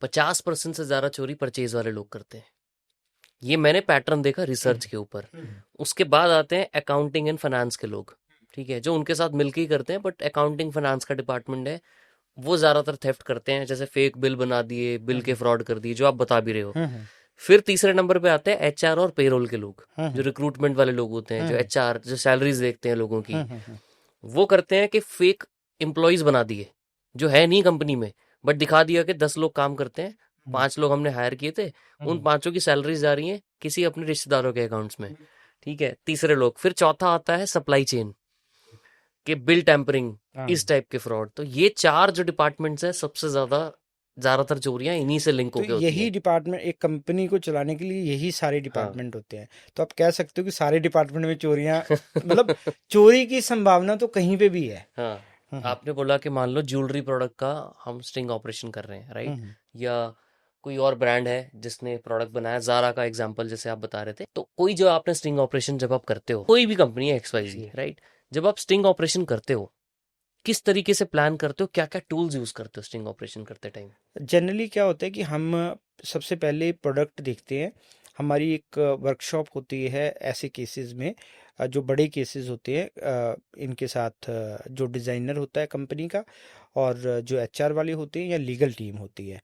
50% से ज्यादा चोरी परचेज वाले लोग करते हैं। ये मैंने पैटर्न देखा रिसर्च के ऊपर। उसके बाद आते हैं अकाउंटिंग एंड फाइनेंस के लोग, ठीक है, जो उनके साथ मिलके ही करते हैं, बट अकाउंटिंग फाइनेंस का डिपार्टमेंट है, वो ज्यादातर थेफ्ट करते हैं, जैसे फेक बिल बना दिए, बिल के फ्रॉड कर दिए, जो आप बता भी रहे हो। हम्म फिर तीसरे नंबर पे आते हैं एचआर और पेरोल के लोग, जो हम्म रिक्रूटमेंट वाले लोग होते हैं, जो हम्म एचआर, जो सैलरीज देखते हैं लोगों की। हम्म वो करते हैं कि फेक एम्प्लॉयज बना दिए, जो है नहीं कंपनी में, बट दिखा दिया कि 10 लोग काम करते हैं, 5 लोग हमने हायर किए थे, उन 5 की सैलरीज जा रही हैं किसी अपने रिश्तेदारों के अकाउंट्स में, ठीक है, तीसरे लोग। फिर चौथा आता है सप्लाई चेन के बिल टेम्परिंग, हाँ। इस टाइप के फ्रॉड। तो ये 4 जो डिपार्टमेंट्स हैं, सबसे ज्यादातर चोरियां इन्हीं से लिंक तो होके होती यही हैं। डिपार्टमेंट, एक कंपनी को चलाने के लिए यही सारे हाँ। डिपार्टमेंट होते हैं। तो आप कह सकते हो कि सारे डिपार्टमेंट में चोरियां, मतलब चोरी की संभावना तो कहीं पे भी है। हाँ, हम्म आपने बोला कि मान लो ज्वेलरी प्रोडक्ट का हम स्टिंग ऑपरेशन कर रहे हैं, राइट, हम्म या कोई और ब्रांड है जिसने प्रोडक्ट बनाया, जारा का एग्जांपल जैसे आप बता रहे थे, तो कोई जो आपने स्टिंग ऑपरेशन जब आप करते हो, कोई भी कंपनी है XYZ, राइट, जब आप स्टिंग ऑपरेशन करते हो, किस तरीके से प्लान करते हो, क्या क्या टूल्स यूज करते हो स्टिंग ऑपरेशन करते टाइम? जनरली क्या होता है कि हम सबसे पहले प्रोडक्ट देखते हैं, हमारी एक वर्कशॉप होती है ऐसे केसेस में, जो बड़े केसेस होते हैं इनके साथ जो डिज़ाइनर होता है कंपनी का और जो एचआर वाले होते हैं या लीगल टीम होती है,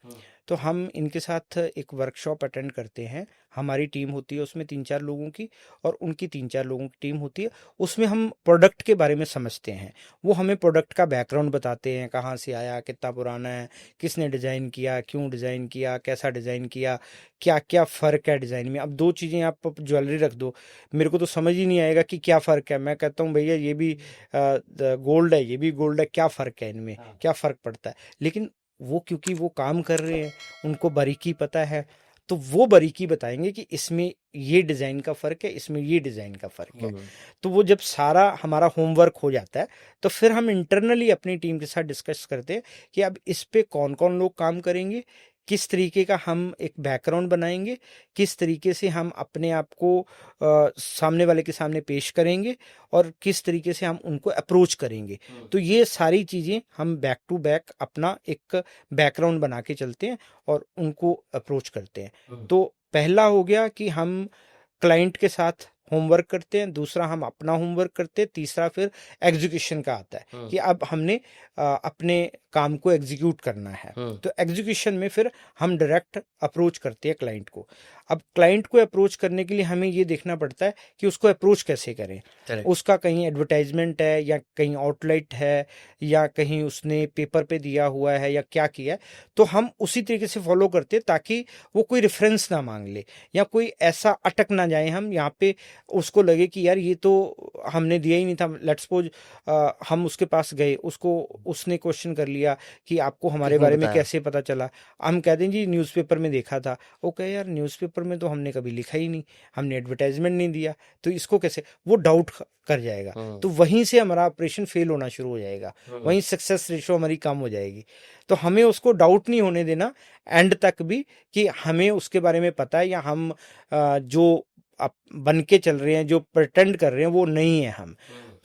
तो हम इनके साथ एक वर्कशॉप अटेंड करते हैं। हमारी टीम होती है उसमें 3-4 लोगों की और उनकी 3-4 लोगों की टीम होती है। उसमें हम प्रोडक्ट के बारे में समझते हैं, वो हमें प्रोडक्ट का बैकग्राउंड बताते हैं, कहाँ से आया, कितना पुराना है, किसने डिज़ाइन किया, क्यों डिज़ाइन किया, कैसा डिज़ाइन किया, क्या क्या फ़र्क है डिज़ाइन में। अब दो चीज़ें आप ज्वेलरी रख दो, मेरे को तो समझ ही नहीं आएगा कि क्या फ़र्क है। मैं कहता हूँ भैया ये भी गोल्ड है, ये भी गोल्ड है, क्या फ़र्क है इनमें, क्या फ़र्क पड़ता है। लेकिन वो क्योंकि वो काम कर रहे हैं, उनको बारीकी पता है, तो वो बारीकी बताएंगे कि इसमें ये डिज़ाइन का फ़र्क है, इसमें ये डिज़ाइन का फ़र्क है। तो वो जब सारा हमारा होमवर्क हो जाता है, तो फिर हम इंटरनली अपनी टीम के साथ डिस्कस करते हैं कि अब इस पे कौन कौन लोग काम करेंगे, किस तरीके का हम एक बैकग्राउंड बनाएंगे, किस तरीके से हम अपने आप को सामने वाले के सामने पेश करेंगे और किस तरीके से हम उनको अप्रोच करेंगे। तो ये सारी चीज़ें हम बैक टू बैक अपना एक बैकग्राउंड बना के चलते हैं और उनको अप्रोच करते हैं। तो पहला हो गया कि हम क्लाइंट के साथ होमवर्क करते हैं, दूसरा हम अपना होमवर्क करते हैं, तीसरा फिर एग्जीक्यूशन का आता है कि अब हमने अपने काम को एग्जीक्यूट करना है। तो एग्जीक्यूशन में फिर हम डायरेक्ट अप्रोच करते हैं क्लाइंट को। अब क्लाइंट को अप्रोच करने के लिए हमें ये देखना पड़ता है कि उसको अप्रोच कैसे करें। करेक्ट। उसका कहीं एडवर्टाइजमेंट है या कहीं आउटलेट है या कहीं उसने पेपर पे दिया हुआ है या क्या किया है, तो हम उसी तरीके से फॉलो करते हैं ताकि वो कोई रेफरेंस ना मांग ले या कोई ऐसा अटक ना जाए हम यहाँ पे, उसको लगे कि यार ये तो हमने दिया ही नहीं था। लेट्स सपोज हम उसके पास गए, उसको उसने क्वेश्चन कर लिया कि आपको हमारे किसने बारे में बताया? कैसे पता चला। हम कह दें जी न्यूज़पेपर में देखा था। वो कहे यार न्यूज़पेपर में तो हमने कभी लिखा ही नहीं, हमने एडवर्टाइजमेंट नहीं दिया, तो इसको कैसे, वो डाउट कर जाएगा। तो वहीं से हमारा ऑपरेशन फेल होना शुरू हो जाएगा, वहीं सक्सेस रेशो हमारी कम हो जाएगी। तो हमें उसको डाउट नहीं होने देना एंड तक भी कि हमें उसके बारे में पता है या हम जो बन के चल रहे हैं, जो प्रटेंड कर रहे हैं, वो नहीं है हम।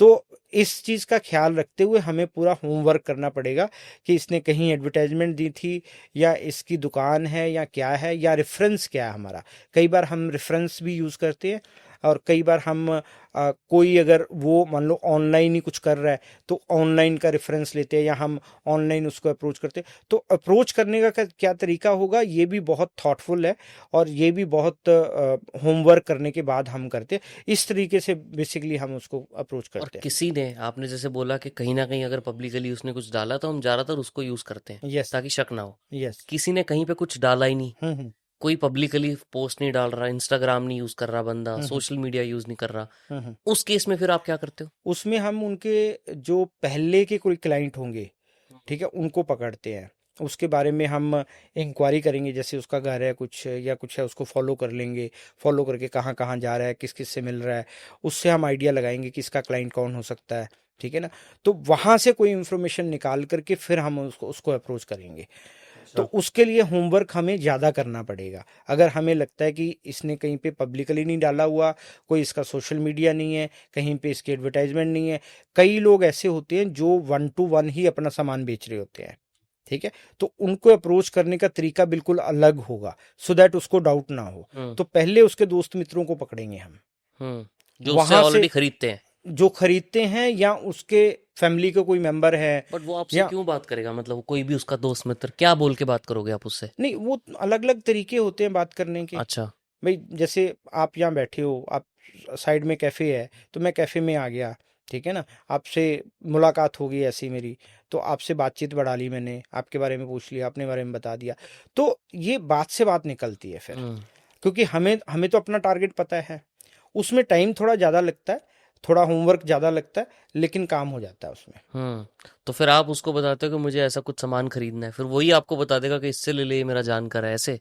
तो इस चीज़ का ख्याल रखते हुए हमें पूरा होमवर्क करना पड़ेगा कि इसने कहीं एडवर्टाइजमेंट दी थी या इसकी दुकान है या क्या है या रेफरेंस क्या है हमारा। कई बार हम रेफरेंस भी यूज़ करते हैं और कई बार हम कोई अगर वो मान लो ऑनलाइन ही कुछ कर रहा है तो ऑनलाइन का रेफरेंस लेते हैं या हम ऑनलाइन उसको अप्रोच करते हैं। तो अप्रोच करने का क्या तरीका होगा, ये भी बहुत थॉटफुल है और ये भी बहुत होमवर्क करने के बाद हम करते हैं। इस तरीके से बेसिकली हम उसको अप्रोच और करते हैं। किसी ने, आपने जैसे बोला कि कहीं ना कहीं अगर पब्लिकली उसने कुछ डाला तो हम ज़्यादातर उसको यूज़ करते हैं यस। ताकि शक ना हो। यस। किसी ने कहीं पे कुछ डाला ही नहीं, हम्म। कोई पब्लिकली पोस्ट नहीं डाल रहा, इंस्टाग्राम नहीं यूज़ कर रहा बंदा, हम्म। सोशल मीडिया यूज़ नहीं कर रहा, हम्म। उस केस में फिर आप क्या करते हो? उसमें हम उनके जो पहले के कोई क्लाइंट होंगे, ठीक है, उनको पकड़ते हैं। उसके बारे में हम इंक्वायरी करेंगे, जैसे उसका घर है कुछ या कुछ है, उसको फॉलो कर लेंगे। फॉलो करके कहाँ कहाँ जा रहा है, किस किस से मिल रहा है, उससे हम आइडिया लगाएंगे कि इसका क्लाइंट कौन हो सकता है। ठीक है ना। तो वहाँ से कोई इन्फॉर्मेशन निकाल करके फिर हम उसको उसको अप्रोच करेंगे। तो उसके लिए होमवर्क हमें ज़्यादा करना पड़ेगा। अगर हमें लगता है कि इसने कहीं पे पब्लिकली नहीं डाला हुआ, कोई इसका सोशल मीडिया नहीं है, कहीं पे इसकी एडवर्टाइजमेंट नहीं है। कई लोग ऐसे होते हैं जो 1 to 1 ही अपना सामान बेच रहे होते हैं, ठीक है। तो उनको अप्रोच करने का तरीका बिल्कुल अलग होगा, सो दैट उसको डाउट ना हो। तो पहले उसके दोस्त मित्रों को पकड़ेंगे हम, जो उससे वहां से ऑलरेडी खरीदते हैं। जो खरीदते हैं या उसके फैमिली का कोई मेंबर है। बट वो आपसे या क्यों बात करेगा? मतलब कोई भी उसका दोस्त मित्र, क्या बोल के बात करोगे आप उससे? नहीं, वो अलग अलग तरीके होते हैं बात करने के। अच्छा। भाई जैसे आप यहाँ बैठे हो, आप साइड में कैफ़े है तो मैं कैफ़े में आ गया, ठीक है ना। आपसे मुलाकात हो गई ऐसी मेरी, तो आपसे बातचीत बढ़ा ली मैंने, आपके बारे में पूछ लिया, अपने बारे में बता दिया। तो ये बात से बात निकलती है फिर, क्योंकि हमें हमें तो अपना टारगेट पता है। उसमें टाइम थोड़ा ज़्यादा लगता है, थोड़ा होमवर्क ज़्यादा लगता है, लेकिन काम हो जाता है उसमें। तो फिर आप उसको बताते हो कि मुझे ऐसा कुछ सामान खरीदना है, फिर वही आपको बता देगा कि इससे ले ले, ये मेरा जानकार है, ऐसे?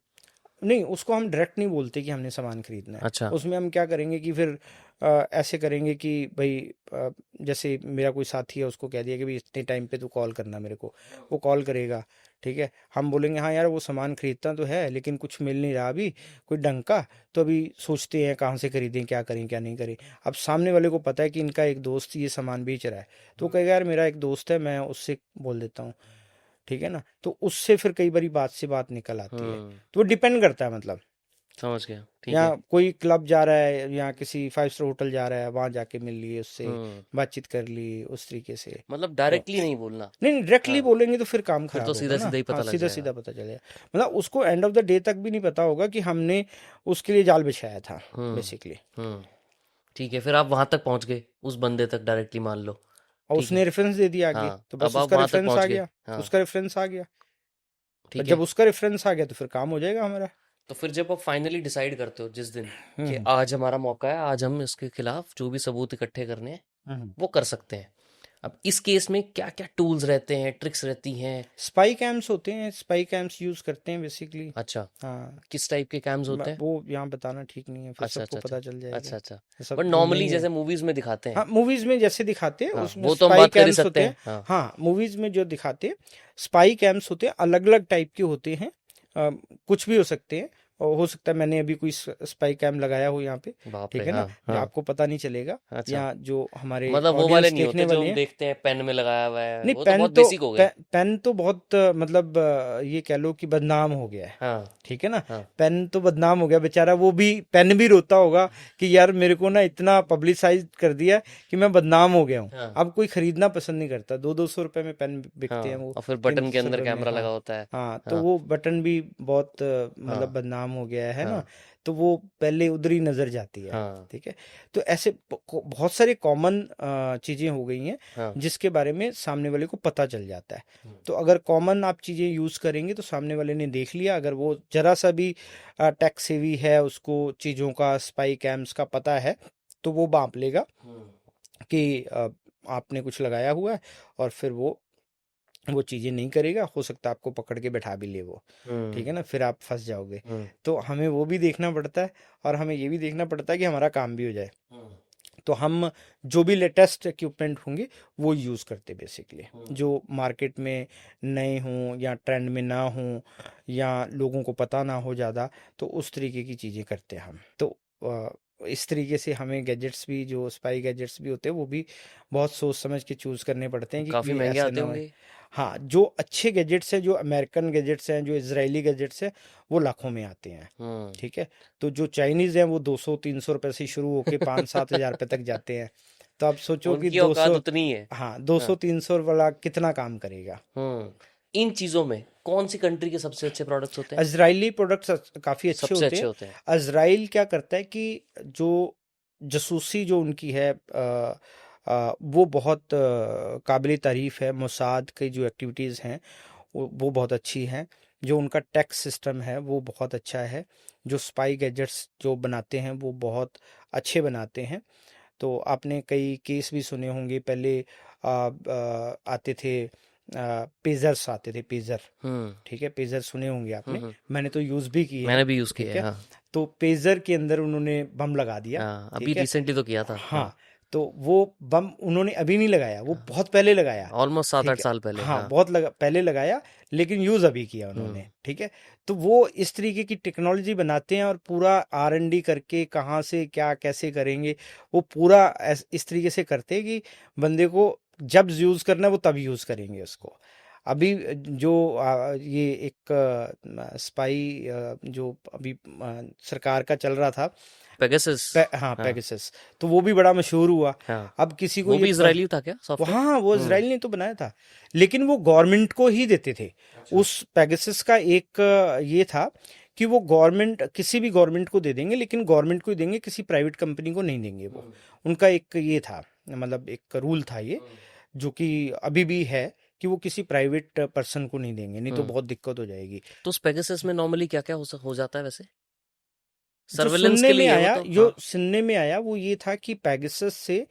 नहीं, उसको हम डायरेक्ट नहीं बोलते कि हमने सामान खरीदना है। अच्छा। उसमें हम क्या करेंगे कि फिर ऐसे करेंगे कि भाई जैसे मेरा कोई साथी है, उसको कह दिया कि भाई इतने टाइम पे तू कॉल करना मेरे को। वो कॉल करेगा, ठीक है। हम बोलेंगे हाँ यार वो सामान खरीदता तो है लेकिन कुछ मिल नहीं रहा अभी कोई ढंग का, तो अभी सोचते हैं कहाँ से खरीदें, क्या करें क्या नहीं करें। अब सामने वाले को पता है कि इनका एक दोस्त ये सामान बेच रहा है, तो वो कहेगा यार मेरा एक दोस्त है, मैं उससे बोल देता हूँ, ठीक है ना। तो उससे फिर कई बारी बात से बात निकल आती है। तो वो डिपेंड करता है मतलब समझ गया, ठीक या है। कोई क्लब जा रहा है या किसी 5 स्टार होटल जा रहा है, वहां जाके मिल लिए उससे, हम्म। बातचीत कर ली उस तरीके से। मतलब अ, डायरेक्टली नहीं बोलना। नहीं नहीं, डायरेक्टली हाँ, बोलेंगे तो फिर काम फिर तो खराब होगा सीधा ना। सीधा ही हाँ, पता लग सीधा जाएगा। सीधा पता चलेगा। मतलब उसको एंड ऑफ द डे तक भी नहीं पता होगा कि हमने उसके लिए जाल बिछाया था हम्म। बेसिकली। हम्म। ठीक है, फिर आप वहां तक पहुंच गए, उस बंदे तक डायरेक्टली मान लो। और ठीक है। उसने रेफरेंस दे दिया आगे, हाँ, तो अब बस आप उसका वहां तक रेफरेंस आ पहुंच गए। गया। हाँ। उसका रेफरेंस आ गया। ठीक जब है। उसका रेफरेंस आ गया तो फिर काम हो जाएगा हमारा। तो फिर जब आप फाइनली डिसाइड करते हो जिस दिन कि हम्म आज हमारा मौका है, आज हम इसके खिलाफ जो भी सबूत इकट्ठे करने हैं हम्म। वो कर सकते हैं। अब इस केस में क्या क्या टूल्स रहते हैं, ट्रिक्स रहती हैं? स्पाई कैम्स होते हैं, स्पाई कैम्स यूज करते हैं बेसिकली। अच्छा, हाँ। किस टाइप के कैम्स होते हैं? वो यहाँ बताना ठीक नहीं है, फिर अच्छा, सबको अच्छा, अच्छा। पता चल जाएगा। अच्छा, अच्छा। ये सब बट जो नॉर्मली नहीं है। जैसे मूवीज में दिखाते हाँ, हैं। मूवीज में जैसे दिखाते हैं हाँ, उसमें वो तो हम स्पाई बात कर ही कैम्स सकते होते हैं। हैं। हाँ। हाँ, मूवीज में जो दिखाते हैं स्पाई कैम्प्स होते हैं, अलग अलग टाइप के होते हैं। अ, कुछ भी हो सकते हैं। और हो सकता है मैंने अभी कोई स्पाई कैम लगाया हो यहाँ पे, बाप रे, ठीक है ना, हाँ जो हाँ। आपको पता नहीं चलेगा, अच्छा, या जो हमारे मतलब वो वाले ऑडियंस नहीं देखने होते जो वाले हम हैं। देखते हैं पेन में लगाया हुआ है, नहीं, वो तो पेन बहुत तो बेसिक हो गए। पेन तो बहुत मतलब ये कह लो कि बदनाम हो गया है। हाँ ठीक है ना। हाँ पेन तो बदनाम हो गया बेचारा, वो भी पेन भी रोता होगा कि यार मेरे को ना इतना पब्लिसाइज कर दिया कि मैं बदनाम हो गया हूँ। हाँ अब कोई खरीदना पसंद नहीं करता, 200-200 रुपए में पेन बिकते हैं हाँ। वो। और फिर तीन बटन के सौ अंदर रुपए में, कैमरा हाँ। लगा होता है। हाँ, तो हाँ वो बटन भी बहुत मतलब हाँ बदनाम हो गया है ना। हाँ तो वो पहले उधर ही नजर जाती है। हाँ ठीक है। तो ऐसे बहुत सारे कॉमन चीजें हो गई हैं हाँ। जिसके बारे में सामने वाले को पता चल जाता है। हम्म। तो अगर कॉमन आप चीज़ें यूज़ करेंगे तो सामने वाले ने देख लिया, अगर वो जरा सा भी टेक सेवी है, उसको चीज़ों का, स्पाई कैम्स का पता है, तो वो भांप लेगा हम्म। कि आपने कुछ लगाया हुआ है, और फिर वो चीज़ें नहीं करेगा। हो सकता है आपको पकड़ के बैठा भी ले वो। ठीक हम्म। है ना, फिर आप फंस जाओगे। हम्म। तो हमें वो भी देखना पड़ता है, और हमें ये भी देखना पड़ता है कि हमारा काम भी हो जाए। हम्म। तो हम जो भी लेटेस्ट इक्विपमेंट होंगे वो यूज़ करते बेसिकली, हम्म। जो मार्केट में नए हों या ट्रेंड में ना हों या लोगों को पता ना हो ज़्यादा, तो उस तरीके की चीज़ें करते हैं हम। तो इस तरीके से हमें गैजेट्स भी, जो स्पाई गैजेट्स भी होते हैं, वो भी बहुत सोच समझ के चूज़ करने पड़ते हैं कि काफी कोई महंगे ऐसे आते ना हो। होंगे। हाँ, जो अच्छे गैजेट्स हैं, जो अमेरिकन गैजेट्स हैं, जो इजरायली गैजेट्स हैं, वो लाखों में आते हैं। हम्म। ठीक है। तो जो चाइनीज़ हैं वो 200-300 रुपए से शुरू होके 5-7 हज़ार रुपए तक जाते हैं। तो आप सोचो कि उनकी दो औकात सौ उतनी है। हाँ, दो हाँ। सौ तीन सौ वाला कितना काम करेगा। हम्म। इन चीजों में कौन सी कंट्री के सबसे अच्छे प्रोडक्ट्स होते हैं? इजरायली प्रोडक्ट्स काफ़ी अच्छे सबसे होते अच्छे हैं। होते हैं। इजराइल क्या करता है कि जो जासूसी जो उनकी है, वो बहुत काबिल तारीफ़ है। मोसाद की जो एक्टिविटीज़ हैं वो बहुत अच्छी हैं। जो उनका टैक्स सिस्टम है वो बहुत अच्छा है। जो स्पाई गैजेट्स जो बनाते हैं वो बहुत अच्छे बनाते हैं। तो आपने कई केस भी सुने होंगे पहले। आते थे, पेजर्स आते थे, पेजर। हम्म। ठीक है, पेजर सुने होंगे आपने। हम्म। मैंने तो यूज़ भी किए हैं। मैंने भी यूज किया ठीक है, है। हाँ। तो पेजर के अंदर उन्होंने बम लगा दिया। हाँ, अभी ठीक है। रिसेंटली तो किया था, हाँ। हाँ, तो वो बम उन्होंने अभी नहीं लगाया, वो बहुत पहले लगाया। ऑलमोस्ट सात ठीक आठ है। साल पहले, हाँ, हाँ। बहुत पहले लगाया, लेकिन यूज़ अभी किया हम्म। उन्होंने। ठीक है। तो वो इस तरीके की टेक्नोलॉजी बनाते हैं, और पूरा R&D करके कहाँ से क्या कैसे करेंगे, वो पूरा इस तरीके से करते हैं कि बंदे को जब यूज़ करना है वो तब यूज़ करेंगे उसको। अभी जो ये एक स्पाई जो अभी सरकार का चल रहा था, पेगासस। हाँ, हाँ पेगासस। तो वो भी बड़ा मशहूर हुआ। हाँ। अब किसी को वो ये भी इजरायली था क्या सॉफ्टवेयर? हाँ, वो हम्म। इजराइल ने तो बनाया था, लेकिन वो गवर्नमेंट को ही देते थे। अच्छा। उस पेगासस का एक ये था कि वो गवर्नमेंट, किसी भी गवर्नमेंट को दे देंगे, लेकिन गवर्नमेंट को ही देंगे, किसी प्राइवेट कंपनी को नहीं देंगे वो। हम्म। उनका एक ये था, मतलब एक रूल था ये, हम्म। जो कि अभी भी है, कि वो किसी प्राइवेट पर्सन को नहीं देंगे, नहीं तो हम्म। बहुत दिक्कत हो जाएगी। तो उस पेगासस में नॉर्मली क्या क्या हो जाता है वैसे? जो सर्वेलेंस सुनने के में लिए है वो आया तो, जो हाँ। सुनने में आया वो ये था कि पेगासस से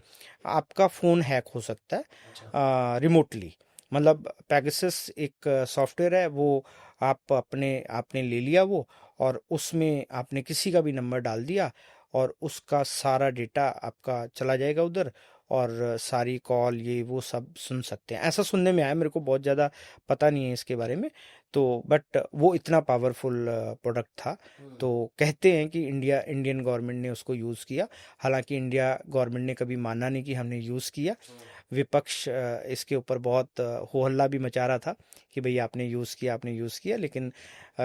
आपका फ़ोन हैक हो सकता अच्छा। है रिमोटली। मतलब पेगासस एक सॉफ्टवेयर है, वो आप अपने आपने ले लिया वो, और उसमें आपने किसी का भी नंबर डाल दिया, और उसका सारा डेटा आपका चला जाएगा उधर, और सारी कॉल ये वो सब सुन सकते हैं। ऐसा सुनने में आया, मेरे को बहुत ज़्यादा पता नहीं है इसके बारे में। तो बट वो इतना पावरफुल प्रोडक्ट था। तो कहते हैं कि इंडियन गवर्नमेंट ने उसको यूज़ किया। हालांकि इंडिया गवर्नमेंट ने कभी माना नहीं कि हमने यूज़ किया। विपक्ष इसके ऊपर बहुत हो हल्ला भी मचा रहा था कि भाई आपने यूज़ किया, आपने यूज़ किया, लेकिन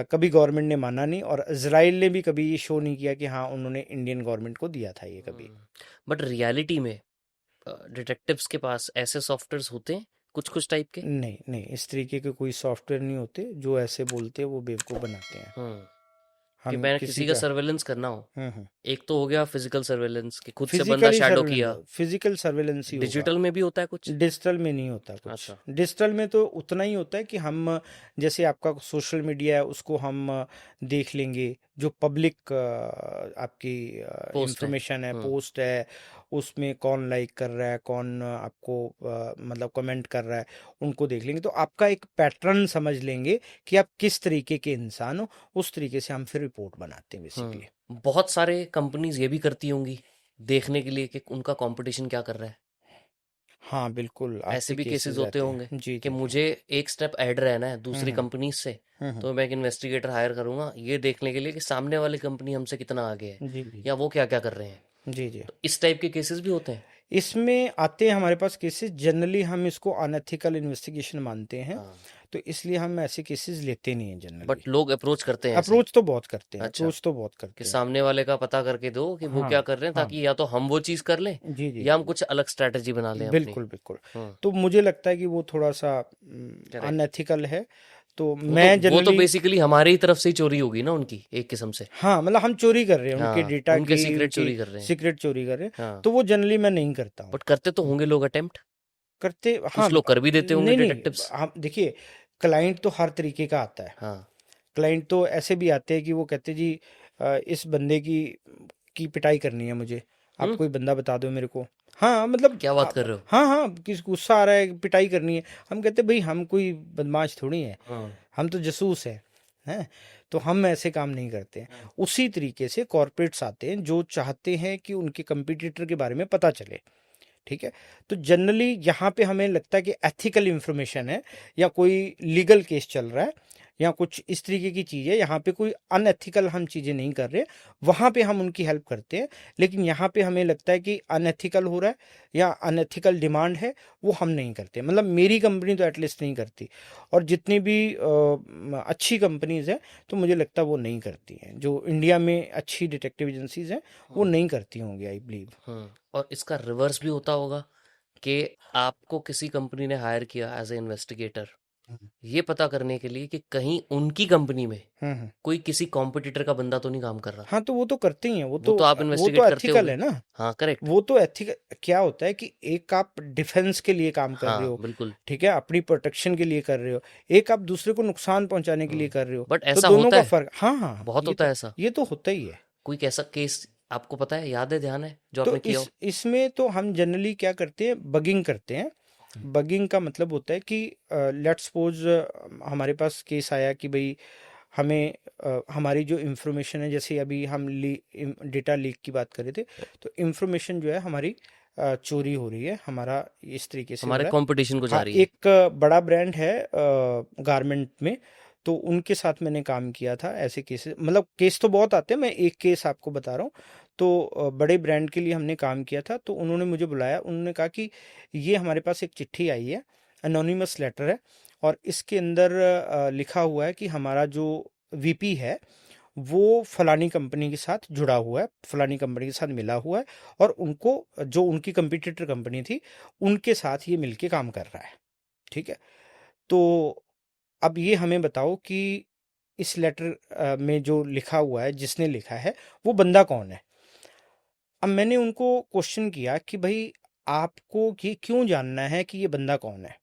कभी गवर्नमेंट ने माना नहीं। और इजराइल ने भी कभी ये शो नहीं किया कि हाँ उन्होंने इंडियन गवर्नमेंट को दिया था ये कभी। बट रियलिटी में डिटेक्टिव्स के पास ऐसे सॉफ्टवेयर्स होते हैं कुछ कुछ टाइप के। नहीं नहीं, इस तरीके के कोई सॉफ्टवेयर नहीं होते। जो ऐसे बोलते हैं वो बेवकूफ़ बनाते हैं। कि हम मैं किसी किसी का का सर्वेलेंस करना हो, एक तो हो गया फिजिकल सर्वेलेंस कि खुद से बंदा फिजिकली शैडो सर्वेलेंस, किया। फिजिकल सर्वेलेंस ही होगा। डिजिटल में भी होता है कुछ। डिजिटल में नहीं होता कुछ। अच्छा। डिजिटल में तो उतना ही होता है कि हम जैसे आपका सोशल मीडिया है उसको हम देख लेंगे। जो पब्लिक आपकी पोस्ट है। इंफॉर्मेशन है, हम्म। पोस्ट है, उसमें कौन लाइक कर रहा है, कौन आपको मतलब कमेंट कर रहा है, उनको देख लेंगे। तो आपका एक पैटर्न समझ लेंगे कि आप किस तरीके के इंसान हो। उस तरीके से हम फिर रिपोर्ट बनाते हैं बेसिकली। बहुत सारे कंपनीज ये भी करती होंगी देखने के लिए कि उनका कंपटीशन क्या कर रहा है। हाँ बिल्कुल, ऐसे आते भी केसेस केसेस होते आते होंगे हैं। जी कि जी जी। मुझे एक स्टेप ऐड रहना है दूसरी हम्म कंपनीज से, हम्म तो मैं एक इन्वेस्टिगेटर हायर करूंगा ये देखने के लिए कि सामने वाली कंपनी हमसे कितना आगे है जी जी या वो क्या क्या कर रहे हैं। जी जी। तो इस टाइप के केसेस भी होते हैं। इसमें आते हैं हमारे पास केसेस। जनरली हम इसको अनएथिकल इन्वेस्टिगेशन मानते हैं, हाँ। तो इसलिए हम ऐसे केसेस लेते नहीं हैं जनरली। बट लोग अप्रोच करते हैं ऐसे। अप्रोच तो बहुत करते हैं, अच्छा। अप्रोच तो बहुत कि करते हैं। सामने वाले का पता करके दो कि वो हाँ क्या कर रहे हैं, हाँ। ताकि या तो हम वो चीज़ कर लें जी जी। या हम कुछ अलग स्ट्रैटेजी बना लें अपनी। बिल्कुल बिल्कुल। हम्म। तो मुझे लगता है कि वो थोड़ा सा करेक्ट। अनएथिकल है। तो वो मैं तो जनरली, बेसिकली हमारी ही तरफ से ही चोरी होगी ना उनकी एक किस्म से। हाँ मतलब हम चोरी कर रहे हैं उनके हाँ, डेटा उनके की, सीक्रेट उनकी चोरी कर रहे हैं। सीक्रेट चोरी कर रहे हैं। हाँ। तो वो जनरली मैं नहीं करता हूँ। बट करते तो होंगे लोग अटेम्प्ट। करते हाँ। कुछ लोग कर भी देते होंगे नहीं नहीं, डिटेक्टिव्स। हम देखिए, क्लाइंट तो हर तरीके का आता है। हाँ। क्लाइंट तो ऐसे भी आते हैं कि वो कहते हैं जी इस बंदे की पिटाई करनी है मुझे, आप हम्म। कोई बंदा बता दो मेरे को। हाँ मतलब क्या बात कर रहे हो। हाँ हाँ, किस गुस्सा आ रहा है, पिटाई करनी है। हम कहते हैं भाई हम कोई बदमाश थोड़ी है, हाँ। हम तो जासूस हैं। तो हम ऐसे काम नहीं करते हैं। उसी तरीके से कॉरपोरेट्स आते हैं जो चाहते हैं कि उनके कंपटीटर के बारे में पता चले। ठीक है। तो जनरली यहाँ पे हमें लगता है कि एथिकल इंफॉर्मेशन है या कोई लीगल केस चल रहा है या कुछ इस तरीके की चीज़ है, यहाँ पे कोई अनएथिकल हम चीज़ें नहीं कर रहे, वहाँ पे हम उनकी हेल्प करते हैं। लेकिन यहाँ पे हमें लगता है कि अनएथिकल हो रहा है या अनएथिकल डिमांड है, वो हम नहीं करते। मतलब मेरी कंपनी तो एटलीस्ट नहीं करती। और जितनी भी अच्छी कंपनीज हैं तो मुझे लगता है वो नहीं करती हैं। जो इंडिया में अच्छी डिटेक्टिव एजेंसीज हैं वो नहीं करती होंगी, आई बिलीव। और इसका रिवर्स भी होता होगा कि आपको किसी कंपनी ने हायर किया एज ए इन्वेस्टिगेटर ये पता करने के लिए कि कहीं उनकी कंपनी में हम्म। कोई किसी कॉम्पिटिटर का बंदा तो नहीं काम कर रहा। हाँ तो वो तो करते ही हैं। वो तो आप वो तो इन्वेस्टिगेट करते एथिकल होगे। है ना। हाँ करेक्ट। वो तो एथिकल क्या होता है कि एक आप डिफेंस के लिए काम कर रहे हाँ हो, बिल्कुल। ठीक है, अपनी प्रोटेक्शन के लिए कर रहे हो, एक आप दूसरे को नुकसान पहुंचाने के लिए कर रहे हो। बट तो ऐसा दोनों होता का है, फर्क, हाँ हाँ, बहुत होता है ऐसा। ये तो होता ही है। कोई कैसा केस आपको पता है, याद है, ध्यान है जो तो आपने किया हो। इसमें तो हम जनरली क्या करते हैं, बगिंग करते हैं। बगिंग का मतलब होता है कि लेट्स सपोज हमारे पास केस आया कि भाई हमें हमारी जो इंफॉर्मेशन है, जैसे अभी हम डेटा लीक की बात कर रहे थे, तो इंफॉर्मेशन जो है हमारी चोरी हो रही है, हमारा इस तरीके से हो हमारे रहा है। कंपटीशन को जा हाँ, रही है। एक बड़ा ब्रांड है गारमेंट में, तो उनके साथ मैंने काम किया था। ऐसे केसेस, मतलब केस तो बहुत आते हैं, मैं एक केस आपको बता रहा हूँ। तो बड़े ब्रांड के लिए हमने काम किया था। तो उन्होंने मुझे बुलाया, उन्होंने कहा कि ये हमारे पास एक चिट्ठी आई है, अनोनिमस लेटर है, और इसके अंदर लिखा हुआ है कि हमारा जो वीपी है वो फलानी कंपनी के साथ जुड़ा हुआ है, फलानी कंपनी के साथ मिला हुआ है, और उनको, जो उनकी कंपटीटर कंपनी थी, उनके साथ ये मिलके काम कर रहा है। ठीक है। तो अब ये हमें बताओ कि इस लेटर में जो लिखा हुआ है, जिसने लिखा है वो बंदा कौन है। अब मैंने उनको क्वेश्चन किया कि भाई आपको ये क्यों जानना है कि ये बंदा कौन है।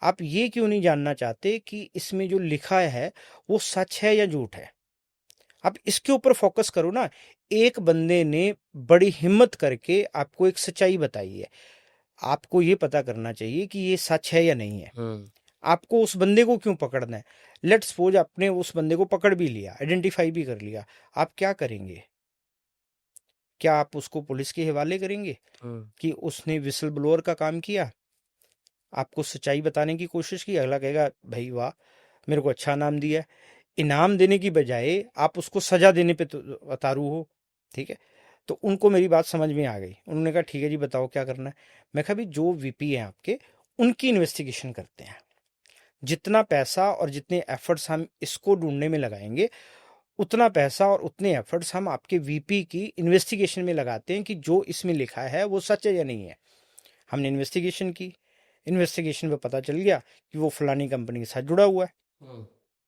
आप ये क्यों नहीं जानना चाहते कि इसमें जो लिखा है वो सच है या झूठ है। आप इसके ऊपर फोकस करो ना। एक बंदे ने बड़ी हिम्मत करके आपको एक सच्चाई बताई है, आपको ये पता करना चाहिए कि ये सच है या नहीं है। आपको उस बंदे को क्यों पकड़ना है। लेट्स सपोज आपने उस बंदे को पकड़ भी लिया, आइडेंटिफाई भी कर लिया, आप क्या करेंगे। क्या आप उसको पुलिस के हवाले करेंगे कि उसने विसल ब्लोअर का काम किया, आपको सच्चाई बताने की कोशिश की। अगला कहेगा भाई वाह, मेरे को अच्छा नाम दिया। इनाम देने की बजाय आप उसको सजा देने पे तो उतारू हो, ठीक है। तो उनको मेरी बात समझ में आ गई, उन्होंने कहा ठीक है जी बताओ क्या करना है। मैं कहा भी जो वीपी हैं आपके, उनकी इन्वेस्टिगेशन करते हैं। जितना पैसा और जितने एफर्ट्स हम इसको ढूंढने में लगाएंगे, उतना पैसा और उतने एफर्ट्स हम आपके वीपी की इन्वेस्टिगेशन में लगाते हैं कि जो इसमें लिखा है वो सच है या नहीं है। हमने इन्वेस्टिगेशन की, इन्वेस्टिगेशन में पता चल गया कि वो फलानी कंपनी के साथ जुड़ा हुआ है, हम्म।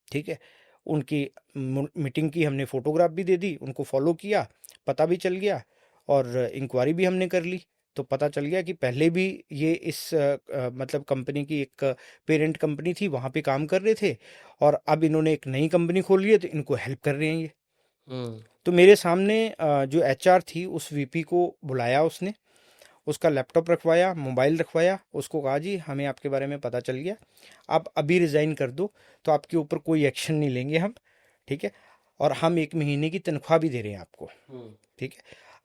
ठीक है। उनकी मीटिंग की हमने फोटोग्राफ भी दे दी, उनको फॉलो किया, पता भी चल गया, और इंक्वायरी भी हमने कर ली। तो पता चल गया कि पहले भी ये इस मतलब कंपनी की एक पेरेंट कंपनी थी, वहाँ पे काम कर रहे थे, और अब इन्होंने एक नई कंपनी खोल ली है तो इनको हेल्प कर रहे हैं ये। हम्म। तो मेरे सामने जो एचआर थी उस वीपी को बुलाया उसने, उसका लैपटॉप रखवाया, मोबाइल रखवाया, उसको कहा जी हमें आपके बारे में पता चल गया, आप अभी रिज़ाइन कर दो, तो आपके ऊपर कोई एक्शन नहीं लेंगे हम, ठीक है। और हम 1 महीने की तनख्वाह भी दे रहे हैं आपको, हम्म। ठीक है।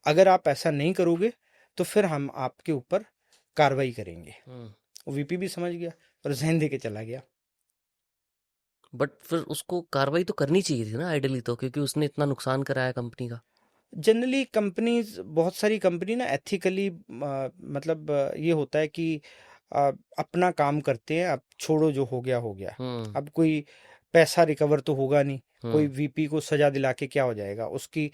अगर आप ऐसा नहीं करोगे तो फिर हम आपके ऊपर कार्रवाई करेंगे। हम्म। वो वीपी भी समझ गया और रिजाइन दे के चला गया। बट फिर उसको कार्रवाई तो करनी चाहिए थी ना आइडियली, तो क्योंकि उसने इतना नुकसान कराया कंपनी का। जनरली कंपनीज, बहुत सारी कंपनी ना एथिकली, मतलब ये होता है कि अपना काम करते हैं, अब छोड़ो जो हो गया हो गया। हम्म। अब कोई पैसा रिकवर तो होगा नहीं, कोई हम्म। वीपी को सजा दिला के क्या हो जाएगा उसकी।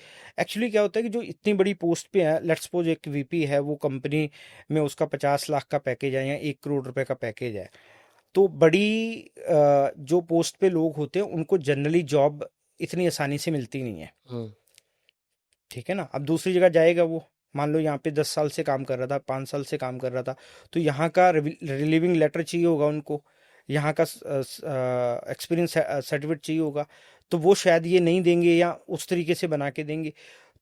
एक्चुअली क्या होता है कि जो इतनी बड़ी पोस्ट पे है, लेट्स सपोज एक वीपी है, वो कंपनी में उसका 50 लाख का पैकेज है या 1 करोड़ रुपए का पैकेज है, तो बड़ी जो पोस्ट पे लोग होते हैं उनको जनरली जॉब इतनी आसानी से मिलती नहीं है, हम्म। ठीक है ना। अब दूसरी जगह जाएगा वो, मान लो यहाँ पे 10 साल से काम कर रहा था, 5 साल से काम कर रहा था, तो यहाँ का रिलीविंग लेटर चाहिए होगा उनको, यहाँ का एक्सपीरियंस सर्टिफिकेट चाहिए होगा, तो वो शायद ये नहीं देंगे या उस तरीके से बना के देंगे।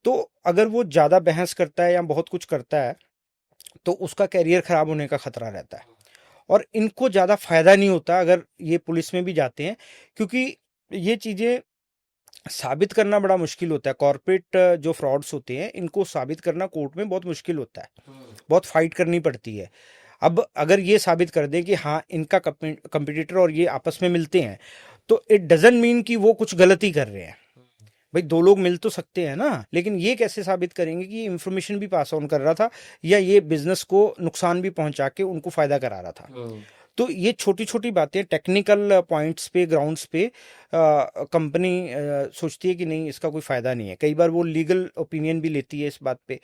तो अगर वो ज़्यादा बहस करता है या बहुत कुछ करता है तो उसका कैरियर खराब होने का खतरा रहता है। और इनको ज़्यादा फायदा नहीं होता अगर ये पुलिस में भी जाते हैं, क्योंकि ये चीज़ें साबित करना बड़ा मुश्किल होता है। कॉर्पोरेट जो फ्रॉड्स होते हैं इनको साबित करना कोर्ट में बहुत मुश्किल होता है, हम्म। बहुत फाइट करनी पड़ती है। अब अगर ये साबित कर दें कि हाँ इनका कंपटीटर और ये आपस में मिलते हैं, तो इट डजंट मीन कि वो कुछ गलती कर रहे हैं। भाई दो लोग मिल तो सकते हैं ना, लेकिन ये कैसे साबित करेंगे कि ये इंफॉर्मेशन भी पास ऑन कर रहा था या ये बिजनेस को नुकसान भी पहुंचा के उनको फायदा करा रहा था। हम्म। तो ये छोटी छोटी बातें टेक्निकल पॉइंट्स पे, ग्राउंड्स पे कंपनी सोचती है कि नहीं इसका कोई फ़ायदा नहीं है। कई बार वो लीगल ओपिनियन भी लेती है इस बात पे,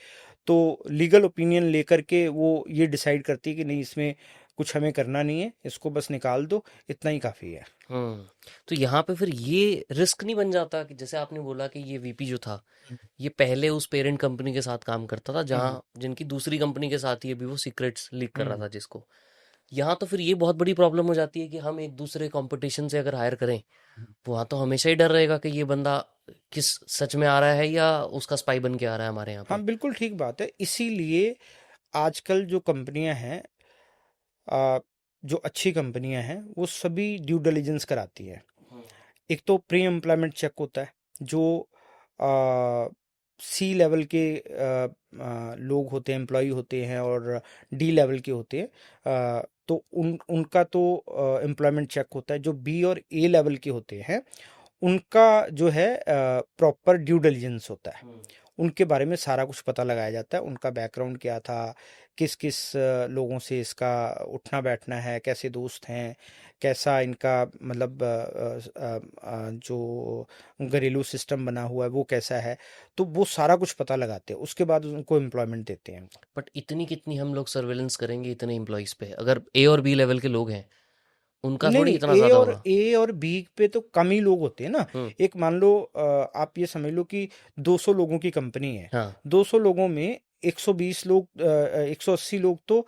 तो लीगल ओपिनियन लेकर के वो ये डिसाइड करती है कि नहीं इसमें कुछ हमें करना नहीं है, इसको बस निकाल दो, इतना ही काफ़ी है। हम्म। तो यहाँ पे फिर ये रिस्क नहीं बन जाता कि जैसे आपने बोला कि ये वीपी जो था, ये पहले उस पेरेंट कंपनी के साथ काम करता था, हम्म जहाँ जिनकी दूसरी कंपनी के साथ ही अभी वो सीक्रेट्स लीक कर रहा हम्म था जिसको। यहाँ तो फिर ये बहुत बड़ी प्रॉब्लम हो जाती है कि हम एक दूसरे कंपटीशन से अगर हायर करें, वहाँ तो हमेशा ही डर रहेगा कि ये बंदा किस सच में आ रहा है या उसका स्पाई बन के आ रहा है हमारे यहाँ हाँ पे। बिल्कुल ठीक बात है। इसीलिए आजकल जो कंपनियां हैं, आ, जो अच्छी कंपनियां हैं, वो सभी ड्यू डिलिजेंस कराती हैं। हम्म। एक तो प्री एम्प्लॉयमेंट चेक होता है, जो सी लेवल के लोग होते हैं, एम्प्लॉय होते हैं, और डी लेवल के होते हैं। तो उनका तो एम्प्लॉयमेंट चेक होता है। जो बी और ए लेवल के होते हैं उनका जो है प्रॉपर ड्यू डिलिजेंस होता है। हम्म। उनके बारे में सारा कुछ पता लगाया जाता है, उनका बैकग्राउंड क्या था, किस किस लोगों से इसका उठना बैठना है, कैसे दोस्त हैं, कैसा इनका मतलब जो घरेलू सिस्टम बना हुआ है वो कैसा है। तो वो सारा कुछ पता लगाते हैं, उसके बाद उनको एम्प्लॉयमेंट देते हैं। बट इतनी कितनी हम लोग सर्वेलेंस करेंगे इतने एम्प्लॉयज पे, अगर ए और बी लेवल के लोग हैं उनका नहीं थोड़ी नहीं, इतना ज्यादा होगा। ए और बी पे तो कम ही लोग होते हैं ना। हम्म। एक मान लो आप ये समझ लो कि 200 लोगों की कंपनी है, हाँ। 200 लोगों में 120 लोग 180 लोग तो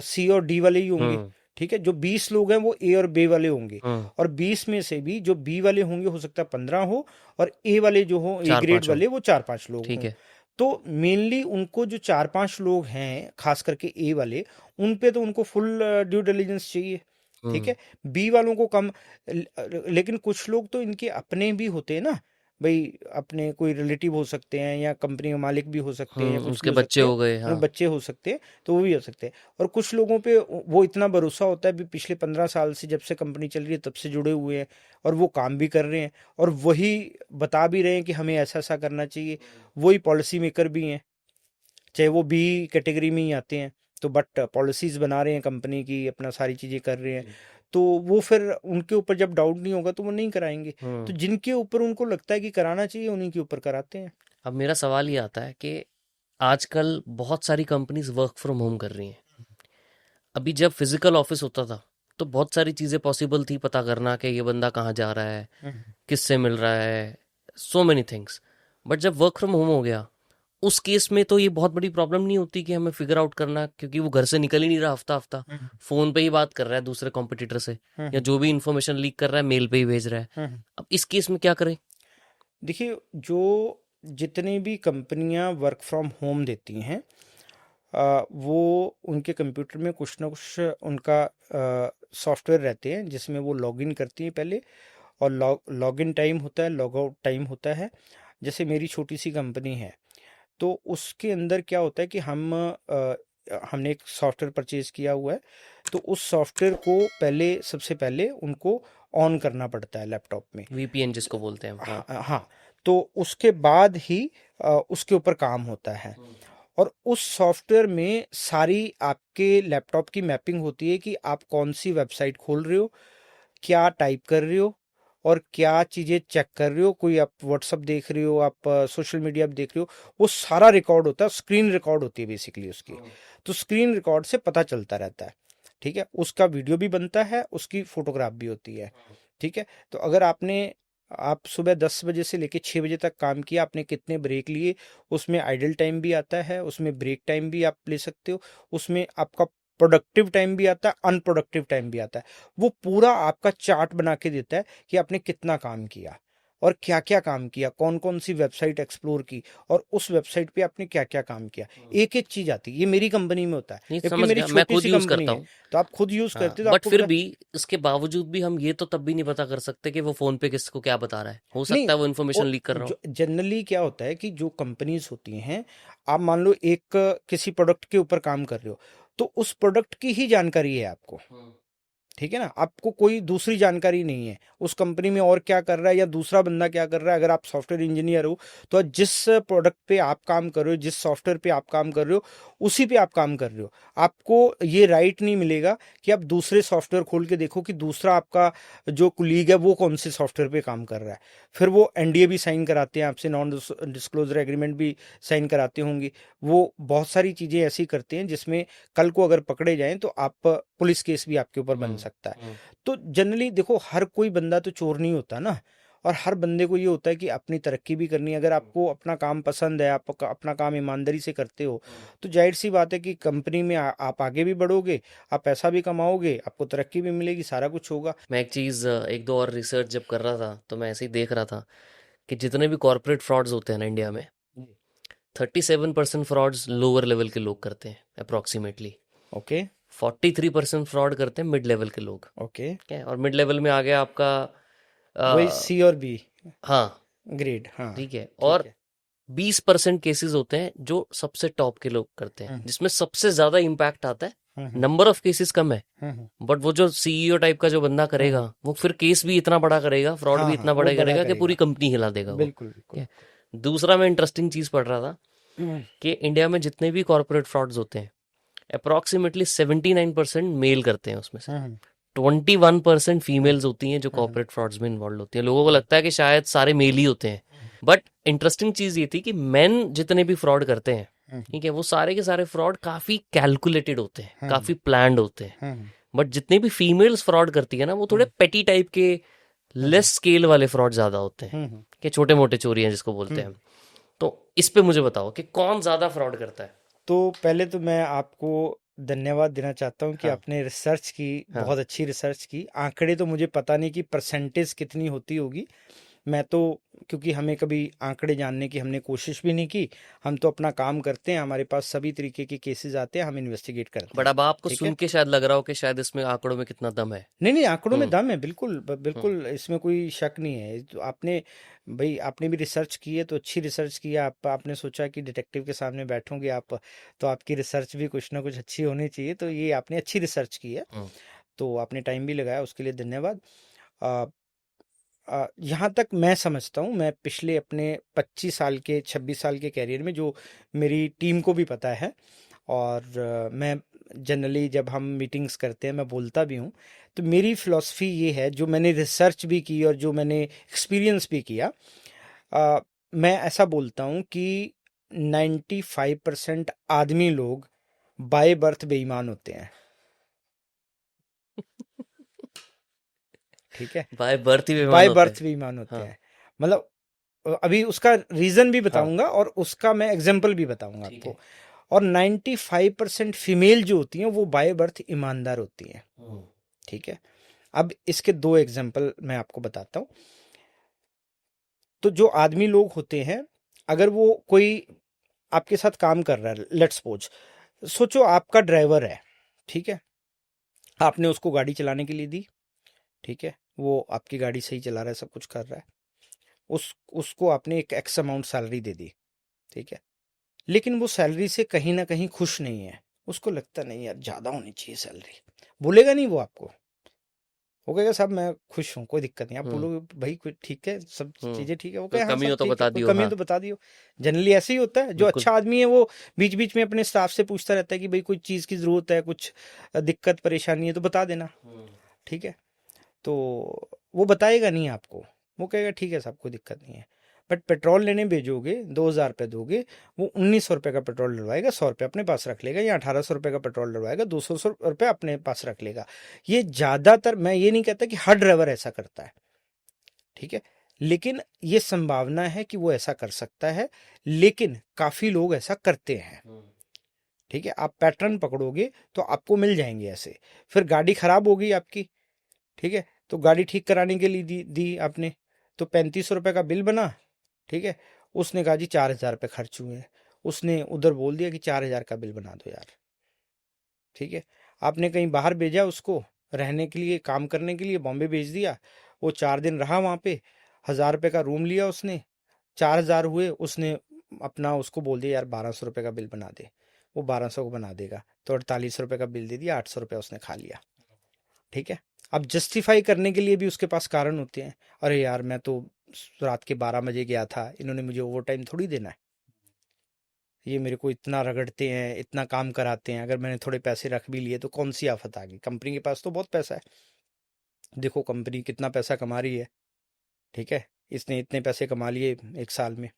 सी और डी वाले ही होंगे, हम्म। ठीक है। जो 20 लोग हैं वो ए और बी वाले होंगे, हम्म। और 20 में से भी जो बी वाले होंगे हो सकता है 15 हो, और ए वाले जो हो, ए चार ग्रेड पांच हो। वाले, वो 4-5 लोग ठीक हों। है। तो मेनली उनको जो 4-5 लोग हैं, खास करके ए वाले, उन पे तो उनको फुल ड्यू डिलिजेंस चाहिए, ठीक हम्म। है। बी वालों को कम, लेकिन कुछ लोग तो इनके अपने भी होते हैं ना, भाई अपने कोई रिलेटिव हो सकते हैं या कंपनी के मालिक भी हो सकते हैं या कुछ भी उसके हो बच्चे सकते हैं, हो गए, उन्हें हाँ। बच्चे हो सकते हैं, तो वो भी हो सकते हैं। और कुछ लोगों पे वो इतना भरोसा होता है भी पिछले 15 साल से जब से कंपनी चल रही है तब से जुड़े हुए हैं और वो काम भी कर रहे हैं और वही बता भी रहे हैं कि हमें ऐसा ऐसा करना चाहिए। वही पॉलिसी मेकर भी हैं, चाहे वो बी कैटेगरी में ही आते हैं, तो बट पॉलिसीज बना रहे हैं कंपनी की, अपना सारी चीज़ें कर रहे हैं। तो वो फिर उनके ऊपर जब डाउट नहीं होगा तो वो नहीं कराएंगे। तो हम्म। जिनके ऊपर उनको लगता है कि कराना चाहिए उन्हीं के ऊपर कराते हैं। अब मेरा सवाल ये आता है कि आजकल बहुत सारी कंपनीज वर्क फ्रॉम होम कर रही हैं। अभी जब फिजिकल ऑफिस होता था तो बहुत सारी चीज़ें पॉसिबल थी, पता करना कि ये बंदा कहाँ जा रहा है, हम्म, किससे मिल रहा है, सो मेनी थिंग्स। बट जब वर्क फ्रॉम होम हो गया, उस केस में तो ये बहुत बड़ी प्रॉब्लम नहीं होती कि हमें फिगर आउट करना, क्योंकि वो घर से निकल ही नहीं रहा हफ्ता हफ्ता, हम्म, फोन पे ही बात कर रहा है दूसरे कॉम्पिटिटर से, या हम्म, जो भी इंफॉर्मेशन लीक कर रहा है मेल पे ही भेज रहा है। हम्म। अब इस केस में क्या करें? देखिए, जो जितनी भी कंपनियां वर्क फ्रॉम होम देती हैं, वो उनके कंप्यूटर में कुछ ना कुछ उनका सॉफ्टवेयर रहते हैं जिसमें वो लॉगिन करती हैं पहले, और लॉगिन टाइम होता है, लॉग आउट टाइम होता है। जैसे मेरी छोटी सी कंपनी है, तो उसके अंदर क्या होता है कि हमने एक सॉफ्टवेयर परचेज किया हुआ है, तो उस सॉफ्टवेयर को पहले सबसे पहले उनको ऑन करना पड़ता है लैपटॉप में। वीपीएन जिसको बोलते हैं, हाँ। हाँ हाँ, तो उसके बाद ही उसके ऊपर काम होता है। और उस सॉफ्टवेयर में सारी आपके लैपटॉप की मैपिंग होती है कि आप कौन सी वेबसाइट खोल रहे हो, क्या टाइप कर रहे हो, और क्या चीज़ें चेक कर रहे हो। कोई आप व्हाट्सअप देख रहे हो, आप सोशल मीडिया पे देख रहे हो, वो सारा रिकॉर्ड होता है, स्क्रीन रिकॉर्ड होती है बेसिकली उसकी। तो स्क्रीन रिकॉर्ड से पता चलता रहता है। ठीक है, उसका वीडियो भी बनता है, उसकी फोटोग्राफ भी होती है। ठीक है, तो अगर आप सुबह 10 बजे से लेके 6 बजे तक काम किया, आपने कितने ब्रेक लिए, उसमें आइडल टाइम भी आता है, उसमें ब्रेक टाइम भी आप ले सकते हो, उसमें आपका प्रोडक्टिव टाइम भी आता है, अनप्रोडक्टिव टाइम भी आता है। वो पूरा आपका चार्ट बना के देता है कि आपने कितना काम किया और क्या क्या काम किया, कौन कौन सी वेबसाइट एक्सप्लोर की, और उस वेबसाइट पे आपने क्या क्या काम किया। एक एक चीज आती है। ये मेरी कंपनी में होता है, नहीं, जबकि समझ मेरी गया, मैं छोटी खुद सी यूज कंपनी करता है। हूँ। तो आप खुद यूज हाँ, करते हो तो बट आपको फिर पता। भी इसके बावजूद भी हम ये तो तब भी नहीं पता कर सकते कि वो फोन पे किसको क्या बता रहा है। हो नहीं, सकता है वो इन्फॉर्मेशन लीक कर रहा हो। जो जनरली क्या होता है कि जो कंपनीज होती हैं, आप मान लो एक किसी प्रोडक्ट के ऊपर काम कर रहे हो, तो उस प्रोडक्ट की ही जानकारी है आपको। ठीक है ना, आपको कोई दूसरी जानकारी नहीं है उस कंपनी में और क्या कर रहा है या दूसरा बंदा क्या कर रहा है। अगर आप सॉफ्टवेयर इंजीनियर हो, तो जिस प्रोडक्ट पे आप काम कर रहे हो, जिस सॉफ्टवेयर पे आप काम कर रहे हो, उसी पे आप काम कर रहे हो। आपको ये राइट नहीं मिलेगा कि आप दूसरे सॉफ्टवेयर खोल के देखो कि दूसरा आपका जो कुलीग है वो कौन से सॉफ्टवेयर पे काम कर रहा है। फिर वो एनडीए भी साइन कराते हैं आपसे, नॉन डिस्क्लोजर एग्रीमेंट भी साइन कराते होंगे। वो बहुत सारी चीज़ें ऐसी करते हैं जिसमें कल को अगर पकड़े जाएं तो आप पुलिस केस भी आपके ऊपर बन सकता है। तो जनरली देखो, हर कोई बंदा तो चोर नहीं होता ना, और हर बंदे को ये होता है कि अपनी तरक्की भी करनी है। अगर आपको अपना काम पसंद है, आप अपना काम ईमानदारी से करते हो, तो जाहिर सी बात है कि कंपनी में आप आगे भी बढ़ोगे, आप पैसा भी कमाओगे, आपको तरक्की भी मिलेगी, सारा कुछ होगा। मैं एक चीज़, एक दो और रिसर्च जब कर रहा था तो मैं ऐसे ही देख रहा था कि जितने भी कॉर्पोरेट फ्रॉड्स होते हैं ना इंडिया में, 37% फ्रॉड्स लोअर लेवल के लोग करते हैं अप्रोक्सीमेटली। ओके। 43% फ्रॉड करते हैं मिड लेवल के लोग। ओके। ठीक है, और मिड लेवल में आ गया आपका वही अ, सी और बी हाँ, ग्रेड। हाँ। ठीक है। ठीक और है। 20% केसेस होते हैं जो सबसे टॉप के लोग करते हैं, हम्म, जिसमें सबसे ज्यादा इम्पैक्ट आता है। हम्म, नंबर ऑफ केसेस कम है, हम्म, बट वो जो सीईओ टाइप का जो बंदा करेगा, हम्म। वो फिर केस भी इतना बड़ा करेगा, फ्रॉड हाँ भी हाँ, इतना वो बड़ा बड़ा करेगा कि पूरी करेगा। कंपनी हिला देगा वो। बिल्कुल ठीक बिल्कुल। है। दूसरा, मैं इंटरेस्टिंग चीज पढ़ रहा था हम्म, कि इंडिया में जितने भी कॉर्पोरेट फ्रॉड्स होते हैं, अप्रोक्सीमेटली 79% मेल करते हैं उसमें से। हम्म, 21% फीमेल्स होती हैं जो हम्म, कॉर्पोरेट फ्रॉड्स में इन्वॉल्व होती हैं। लोगों को लगता है कि शायद सारे मेल ही होते हैं, बट इंटरेस्टिंग चीज ये थी कि मेन जितने भी फ्रॉड करते हैं, हम्म, ठीक है, वो सारे के सारे फ्रॉड काफी कैलकुलेटेड होते हैं, हम्म, काफी प्लान्ड होते हैं। हम्म, बट जितने भी फीमेल्स फ्रॉड करती है ना, वो थोड़े हम्म, पेटी टाइप के, हम्म, लेस स्केल वाले फ्रॉड ज्यादा होते हैं, हम्म, कि छोटे मोटे चोरियां जिसको बोलते हम्म। हैं। तो इस पे मुझे बताओ कि कौन ज्यादा फ्रॉड करता है। तो पहले तो मैं आपको धन्यवाद देना चाहता हूँ कि हाँ, आपने रिसर्च की, हाँ। बहुत अच्छी रिसर्च की। आंकड़े तो मुझे पता नहीं कि परसेंटेज कितनी होती होगी, मैं तो, क्योंकि हमें कभी आंकड़े जानने की हमने कोशिश भी नहीं की, हम तो अपना काम करते हैं, हमारे पास सभी तरीके के केसेस आते हैं, हम इन्वेस्टिगेट करते बट हैं। अब आपको ठीक है। सुन के शायद लग रहा हो कि शायद इसमें आंकड़ों में कितना दम है। नहीं नहीं, आंकड़ों में हम्म। दम है, बिल्कुल हम्म। बिल्कुल, इसमें कोई शक नहीं है। तो आपने, भाई आपने भी रिसर्च की है तो अच्छी रिसर्च की है। आपने सोचा कि डिटेक्टिव के सामने बैठोगे आप, तो आपकी रिसर्च भी कुछ ना कुछ अच्छी होनी चाहिए, तो ये आपने अच्छी रिसर्च की है। हम्म। तो आपने टाइम भी लगाया, उसके लिए धन्यवाद। यहाँ तक मैं समझता हूँ, मैं पिछले अपने 25 साल के 26 साल के कैरियर में, जो मेरी टीम को भी पता है, और मैं जनरली जब हम मीटिंग्स करते हैं मैं बोलता भी हूँ, तो मेरी फिलॉसफी ये है, जो मैंने रिसर्च भी की और जो मैंने एक्सपीरियंस भी किया, मैं ऐसा बोलता हूँ कि 95% आदमी लोग बाय बर्थ बेईमान होते हैं। ठीक है। बाय बर्थ ही बेईमान बाय होते हैं। बर्थ बेईमान होते हाँ। हैं। मतलब अभी उसका रीजन भी हाँ। बताऊंगा और उसका मैं एग्जाम्पल भी बताऊंगा ठीक आपको। है। और 95% फीमेल जो होती हैं वो बाय बर्थ ईमानदार होती हैं। हम्म। ठीक है। अब इसके दो एग्जाम्पल मैं आपको बताता हूँ। तो जो आदमी लोग होते हैं, अगर वो कोई आपके साथ काम कर रहा है, लेट्स सपोज, सोचो आपका ड्राइवर है। ठीक है। आपने उसको गाड़ी चलाने के लिए दी। ठीक है। वो आपकी गाड़ी सही चला रहा है, सब कुछ कर रहा है। उसको आपने एक एक्स अमाउंट सैलरी दे दी। ठीक है। लेकिन वो सैलरी से कहीं ना कहीं खुश नहीं है। उसको लगता नहीं यार, ज्यादा होनी चाहिए सैलरी। बोलेगा नहीं वो आपको, वो कहेगा साहब मैं खुश हूँ, कोई दिक्कत नहीं। आप हम्म। बोलोगे भाई कोई ठीक है, सब हम्म। चीजें ठीक है, वो कोई कहे हाँ कमी सब हो तो ठीक है, बता कोई दियो। कमी है हाँ। तो बता दियो। जनरली ऐसे ही होता है। जो बिल्कुल। अच्छा आदमी है वो बीच बीच में अपने स्टाफ से पूछता रहता है कि भाई कोई चीज की जरूरत है, कुछ दिक्कत परेशानी है तो बता देना। हम्म। ठीक है। तो वो बताएगा नहीं आपको, वो कहेगा ठीक है साहब कोई दिक्कत नहीं है। बट पेट्रोल लेने भेजोगे, 2,000 रुपये दोगे, वो 1,900 रुपये का पेट्रोल डलवाएगा, 100 रुपये अपने पास रख लेगा, या 1,800 रुपये का पेट्रोल डलवाएगा, 200 रुपये अपने पास रख लेगा। ये ज्यादातर, मैं ये नहीं कहता कि हर ड्राइवर ऐसा करता है। ठीक है। लेकिन ये संभावना है कि वो ऐसा कर सकता है, लेकिन काफी लोग ऐसा करते हैं। हम्म। ठीक है। आप पैटर्न पकड़ोगे तो आपको मिल जाएंगे ऐसे। फिर गाड़ी खराब हो गई आपकी। ठीक है। तो गाड़ी ठीक कराने के लिए दी आपने, तो 3500 रुपये का बिल बना। ठीक है। उसने कहा जी 4,000 रुपये खर्च हुए हैं। उसने उधर बोल दिया कि 4,000 का बिल बना दो यार। ठीक है। आपने कहीं बाहर भेजा उसको रहने के लिए, काम करने के लिए, बॉम्बे भेज दिया। वो 4 दिन रहा वहाँ पे, 1,000 रुपये का रूम लिया उसने, 4,000 हुए। उसने अपना उसको बोल दिया यार 1,200 रुपये का बिल बना दे। वो 1,200 को बना देगा, तो 48 रुपये का बिल दे दिया, 800 रुपये उसने खा लिया। ठीक है। अब जस्टिफाई करने के लिए भी उसके पास कारण होते हैं। अरे यार मैं तो रात के 12 बजे गया था, इन्होंने मुझे ओवर टाइम थोड़ी देना है, ये मेरे को इतना रगड़ते हैं, इतना काम कराते हैं, अगर मैंने थोड़े पैसे रख भी लिए तो कौन सी आफत आ गई, कंपनी के पास तो बहुत पैसा है। देखो कंपनी कितना पैसा कमा रही है। ठीक है। इसने इतने पैसे कमा लिए 1 साल में,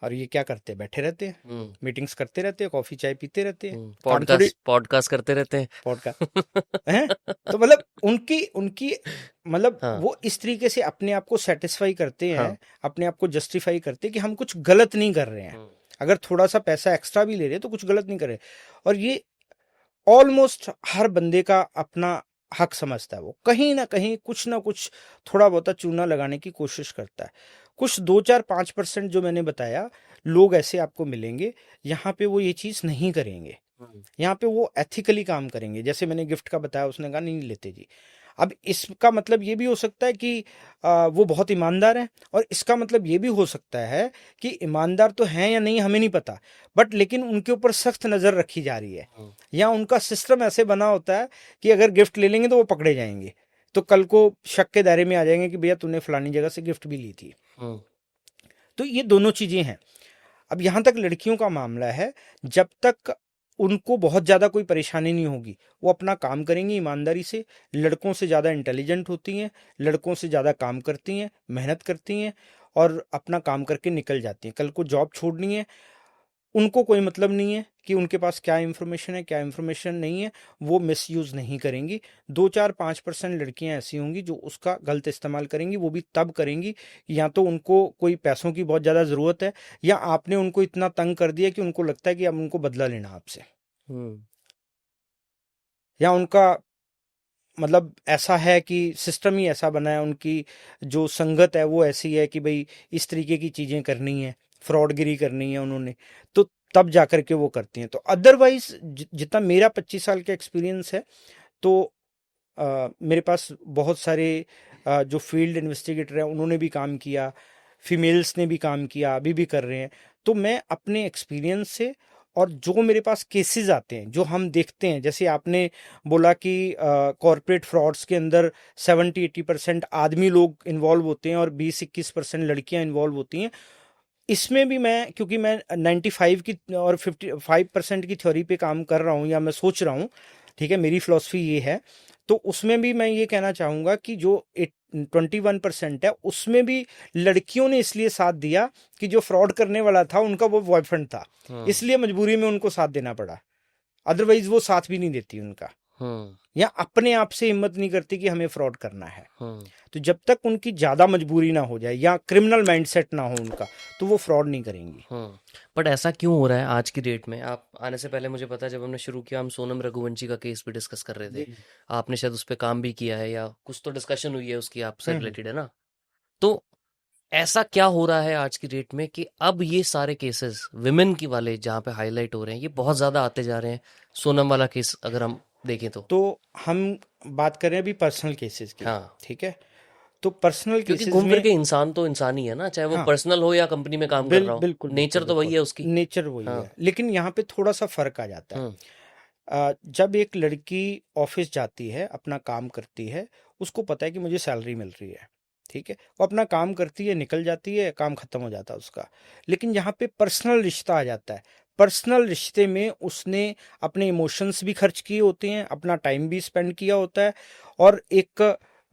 और ये क्या करते हैं, बैठे रहते हैं, हम्म। मीटिंग्स करते रहते हैं, कॉफी चाय पीते रहते हैं, काम थोड़ी। पॉडकास्ट पॉडकास्ट करते रहते पॉडकास्ट हैं। हैं। तो मतलब उनकी उनकी मतलब हाँ। वो इस तरीके से अपने आप को सेटिस्फाई करते हैं, हाँ। अपने आप को जस्टिफाई करते हैं कि हम कुछ गलत नहीं कर रहे हैं। हम्म। अगर थोड़ा सा पैसा एक्स्ट्रा भी ले रहे हैं तो कुछ गलत नहीं कर रहे। और ये ऑलमोस्ट हर बंदे का अपना हक समझता है। वो कहीं ना कुछ थोड़ा बहुत चूना लगाने की कोशिश करता है। कुछ 2 4 5% जो मैंने बताया, लोग ऐसे आपको मिलेंगे, यहाँ पे वो ये चीज़ नहीं करेंगे। हम्म। यहाँ पे वो एथिकली काम करेंगे। जैसे मैंने गिफ्ट का बताया, उसने कहा नहीं लेते जी। अब इसका मतलब ये भी हो सकता है कि वो बहुत ईमानदार हैं, और इसका मतलब ये भी हो सकता है कि ईमानदार तो हैं या नहीं हमें नहीं पता, बट लेकिन उनके ऊपर सख्त नज़र रखी जा रही है, हम्म। या उनका सिस्टम ऐसे बना होता है कि अगर गिफ्ट ले लेंगे तो वो पकड़े जाएंगे, तो कल को शक के दायरे में आ जाएंगे कि भैया तूने फलानी जगह से गिफ्ट भी ली थी। हम्म। तो ये दोनों चीज़ें हैं। अब यहाँ तक लड़कियों का मामला है, जब तक उनको बहुत ज़्यादा कोई परेशानी नहीं होगी, वो अपना काम करेंगी ईमानदारी से। लड़कों से ज़्यादा इंटेलिजेंट होती हैं, लड़कों से ज़्यादा काम करती हैं, मेहनत करती हैं, और अपना काम करके निकल जाती हैं। कल को जॉब छोड़नी है, उनको कोई मतलब नहीं है कि उनके पास क्या इन्फॉर्मेशन है, क्या इन्फॉर्मेशन नहीं है, वो मिसयूज़ नहीं करेंगी। 2 4 5% लड़कियां ऐसी होंगी जो उसका गलत इस्तेमाल करेंगी, वो भी तब करेंगी या तो उनको कोई पैसों की बहुत ज़्यादा ज़रूरत है, या आपने उनको इतना तंग कर दिया कि उनको लगता है कि अब उनको बदला लेना आपसे, हम्म। या उनका मतलब ऐसा है कि सिस्टम ही ऐसा बना है, उनकी जो संगत है वो ऐसी है कि भाई इस तरीके की चीज़ें करनी है, फ्रॉडगिरी करनी है उन्होंने, तो तब जा कर के वो करती हैं। तो अदरवाइज जितना मेरा 25 साल का एक्सपीरियंस है, तो मेरे पास बहुत सारे जो फील्ड इन्वेस्टिगेटर हैं उन्होंने भी काम किया, फीमेल्स ने भी काम किया, अभी भी कर रहे हैं। तो मैं अपने एक्सपीरियंस से और जो मेरे पास केसेस आते हैं, जो हम देखते हैं, जैसे आपने बोला कि कॉरपोरेट फ्रॉड्स के अंदर 70-80% आदमी लोग इन्वॉल्व होते हैं और 20-21% लड़कियां इन्वॉल्व होती हैं। इसमें भी मैं, क्योंकि मैं 95 की और 55% की थ्योरी पे काम कर रहा हूँ या मैं सोच रहा हूँ, ठीक है, मेरी फिलॉसफी ये है, तो उसमें भी मैं ये कहना चाहूँगा कि जो 21% है उसमें भी लड़कियों ने इसलिए साथ दिया कि जो फ्रॉड करने वाला था उनका वो बॉयफ्रेंड था, इसलिए मजबूरी में उनको साथ देना पड़ा, अदरवाइज वो साथ भी नहीं देती उनका, या अपने आप से हिम्मत नहीं करती कि हमें फ्रॉड करना है। तो जब तक उनकी ज्यादा मजबूरी ना हो जाए या क्रिमिनल माइंडसेट ना हो उनका, तो वो फ्रॉड नहीं करेंगी। बट ऐसा क्यों हो रहा है आज की डेट में? आप आने से पहले मुझे पता है, जब हमने शुरू किया हम सोनम रघुवंशी का केस भी डिस्कस कर रहे थे। जी। आपने शायद उस पर काम भी किया है या कुछ तो डिस्कशन हुई है उसकी आपसे हम्म। रिलेटेड, है ना? तो ऐसा क्या हो रहा है आज की डेट में कि अब ये सारे केसेस विमेन की वाले जहाँ पे हाईलाइट हो रहे हैं, ये बहुत ज्यादा आते जा रहे हैं? सोनम वाला केस अगर हम देखें तो हम बात करें अभी पर्सनल केसेस की, हाँ, ठीक है, तो पर्सनल क्योंकि केसेस घूम फिर में, के इंसान तो इंसान ही है ना, चाहे वो हाँ, पर्सनल हो या कंपनी में काम कर रहा हो, बिल्कुल बिल्कुल नेचर तो वही बिल्कुल, है उसकी। नेचर वही हाँ। है, लेकिन यहाँ पे थोड़ा सा फर्क आ जाता है। हम्म। जब एक लड़की ऑफिस जाती है, अपना काम करती है, उसको पता है कि मुझे सैलरी मिल रही है, ठीक है, वो अपना काम करती है, निकल जाती है, काम खत्म हो जाता है उसका। लेकिन यहाँ पे पर्सनल रिश्ता आ जाता है, पर्सनल रिश्ते में उसने अपने इमोशंस भी खर्च किए होते हैं, अपना टाइम भी स्पेंड किया होता है, और एक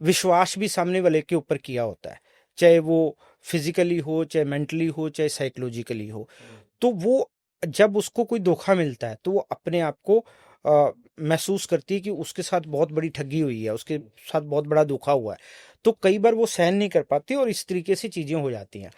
विश्वास भी सामने वाले के ऊपर किया होता है, चाहे वो फिजिकली हो, चाहे मेंटली हो, चाहे साइकोलॉजिकली हो। तो वो जब उसको कोई धोखा मिलता है तो वो अपने आप को महसूस करती है कि उसके साथ बहुत बड़ी ठगी हुई है, उसके साथ बहुत बड़ा धोखा हुआ है। तो कई बार वो सहन नहीं कर पाती और इस तरीके से चीजें हो जाती हैं।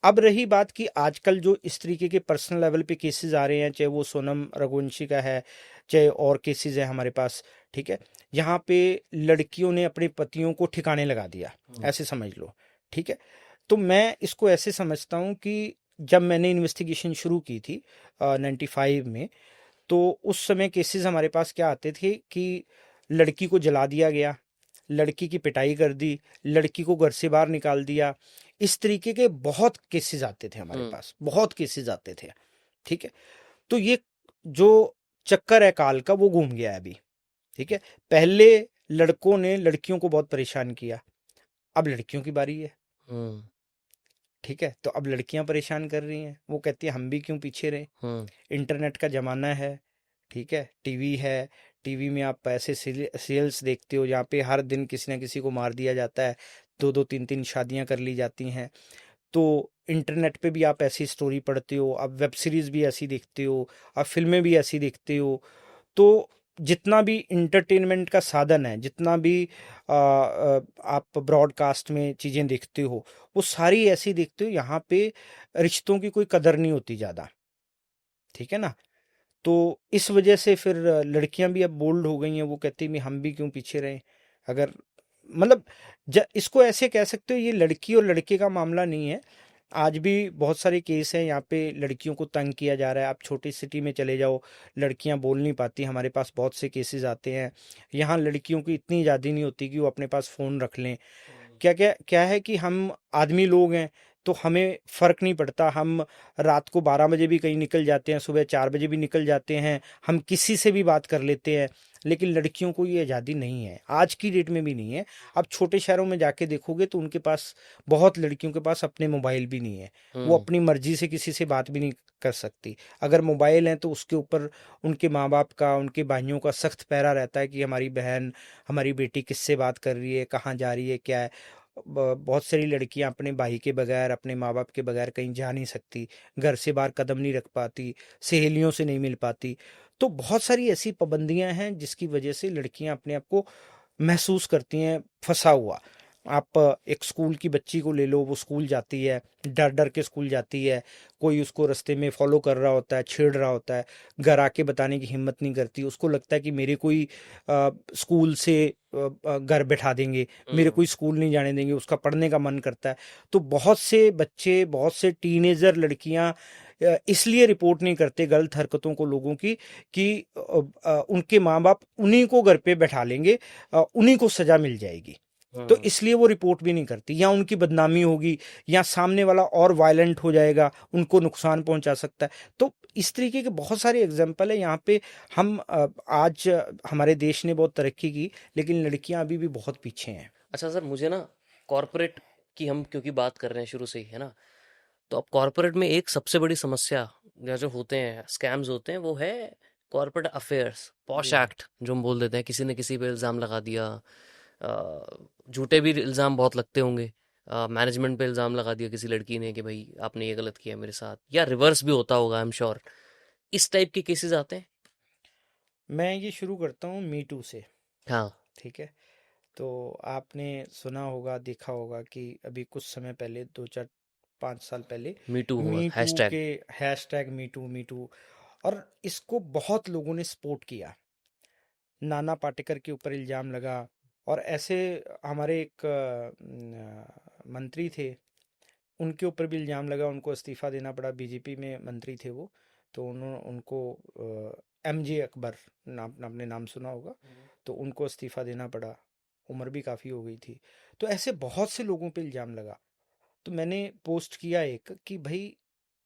अब रही बात कि आजकल जो इस तरीके के पर्सनल लेवल पे केसेस आ रहे हैं, चाहे वो सोनम रघुवंशी का है, चाहे और केसेस है हमारे पास, ठीक है, यहाँ पे लड़कियों ने अपने पतियों को ठिकाने लगा दिया, ऐसे समझ लो, ठीक है। तो मैं इसको ऐसे समझता हूँ कि जब मैंने इन्वेस्टिगेशन शुरू की थी 95 में, तो उस समय केसेस हमारे पास क्या आते थे कि लड़की को जला दिया गया, लड़की की पिटाई कर दी, लड़की को घर से बाहर निकाल दिया, इस तरीके के बहुत केसेस आते थे हमारे पास, बहुत केसेस आते थे, ठीक है। तो ये जो चक्कर है काल का, वो घूम गया है अभी, ठीक है। पहले लड़कों ने लड़कियों को बहुत परेशान किया, अब लड़कियों की बारी है, हम्म। ठीक है। तो अब लड़कियां परेशान कर रही हैं, वो कहती है हम भी क्यों पीछे रहे, हम्म। इंटरनेट का ज़माना है, ठीक है, टीवी है, टीवी में आप ऐसे सीरियल्स देखते हो जहाँ पे हर दिन किसी ना किसी को मार दिया जाता है, दो दो तीन तीन शादियाँ कर ली जाती हैं। तो इंटरनेट पे भी आप ऐसी स्टोरी पढ़ते हो, आप वेब सीरीज़ भी ऐसी देखते हो, आप फिल्में भी ऐसी देखते हो। तो जितना भी इंटरटेनमेंट का साधन है, जितना भी आप ब्रॉडकास्ट में चीज़ें देखते हो, वो सारी ऐसी देखते हो, यहाँ पे रिश्तों की कोई कदर नहीं होती ज़्यादा, ठीक है ना। तो इस वजह से फिर लड़कियां भी अब बोल्ड हो गई हैं, वो कहती हैं हम भी क्यों पीछे रहें। अगर मतलब इसको ऐसे कह सकते हो, ये लड़की और लड़के का मामला नहीं है, आज भी बहुत सारे केस हैं यहाँ पे लड़कियों को तंग किया जा रहा है। आप छोटी सिटी में चले जाओ, लड़कियां बोल नहीं पाती, हमारे पास बहुत से केसेस आते हैं। यहाँ लड़कियों की इतनी आज़ादी नहीं होती कि वो अपने पास फ़ोन रख लें। क्या क्या क्या है कि हम आदमी लोग हैं, तो हमें फ़र्क नहीं पड़ता, हम रात को 12 बजे भी कहीं निकल जाते हैं, सुबह 4 बजे भी निकल जाते हैं, हम किसी से भी बात कर लेते हैं। लेकिन लड़कियों को ये आज़ादी नहीं है, आज की डेट में भी नहीं है। आप छोटे शहरों में जाके देखोगे तो उनके पास, बहुत लड़कियों के पास अपने मोबाइल भी नहीं है, वो अपनी मर्जी से किसी से बात भी नहीं कर सकती। अगर मोबाइल है तो उसके ऊपर उनके माँ बाप का, उनके भाइयों का सख्त पहरा रहता है कि हमारी बहन, हमारी बेटी किससे बात कर रही है, कहाँ जा रही है, क्या है। बहुत सारी लड़कियां अपने भाई के बगैर, अपने माँ बाप के बगैर कहीं जा नहीं सकती, घर से बाहर कदम नहीं रख पाती, सहेलियों से नहीं मिल पाती। तो बहुत सारी ऐसी पाबंदियां हैं जिसकी वजह से लड़कियां अपने आप को महसूस करती हैं फंसा हुआ। आप एक स्कूल की बच्ची को ले लो, वो स्कूल जाती है, डर डर के स्कूल जाती है, कोई उसको रास्ते में फॉलो कर रहा होता है, छेड़ रहा होता है, घर आके बताने की हिम्मत नहीं करती, उसको लगता है कि मेरे कोई स्कूल से घर बैठा देंगे, मेरे हम्म। कोई स्कूल नहीं जाने देंगे, उसका पढ़ने का मन करता है। तो बहुत से बच्चे, बहुत से टीनेजर लड़कियां इसलिए रिपोर्ट नहीं करते गलत हरकतों को लोगों की कि उनके माँ बाप उन्हीं को घर पे बैठा लेंगे, उन्हीं को सजा मिल जाएगी, तो हम्म। इसलिए वो रिपोर्ट भी नहीं करती, या उनकी बदनामी होगी, या सामने वाला और वायलेंट हो जाएगा, उनको नुकसान पहुंचा सकता है। तो इस तरीके के बहुत सारे एग्जाम्पल है यहाँ पे। हम आज हमारे देश ने बहुत तरक्की की, लेकिन लड़कियां अभी भी बहुत पीछे हैं। अच्छा सर, मुझे ना कॉरपोरेट की हम क्योंकि बात कर रहे हैं शुरू से ही, है ना? तो अब कॉरपोरेट में एक सबसे बड़ी समस्या या जो होते हैं स्कैम्स होते हैं वो है कॉरपोरेट अफेयर्स, पॉश जी। एक्ट जो हम बोल देते हैं। किसी ने किसी पे इल्ज़ाम लगा दिया, झूठे भी इल्ज़ाम बहुत लगते होंगे। मैनेजमेंट पे इल्ज़ाम लगा दिया किसी लड़की ने कि भाई आपने ये गलत किया मेरे साथ, या रिवर्स भी होता होगा, आई एम श्योर। इस टाइप के केसेस आते हैं। मैं ये शुरू करता हूँ मी टू से। हाँ। ठीक है। तो आपने सुना होगा, देखा होगा कि अभी कुछ समय पहले, 2 4 5 साल पहले, मी टू हुआ मी टू हैशटैग। के हैशटैग मी टू, और इसको बहुत लोगों ने सपोर्ट किया। नाना पाटेकर के ऊपर इल्ज़ाम लगा, और ऐसे हमारे एक मंत्री थे, उनके ऊपर भी इल्ज़ाम लगा, उनको इस्तीफ़ा देना पड़ा, बीजेपी में मंत्री थे वो। तो उन्होंने उनको एमजे अकबर, नाम आपने नाम सुना होगा, तो उनको इस्तीफ़ा देना पड़ा, उम्र भी काफ़ी हो गई थी। तो ऐसे बहुत से लोगों पे इल्ज़ाम लगा। तो मैंने पोस्ट किया एक कि भाई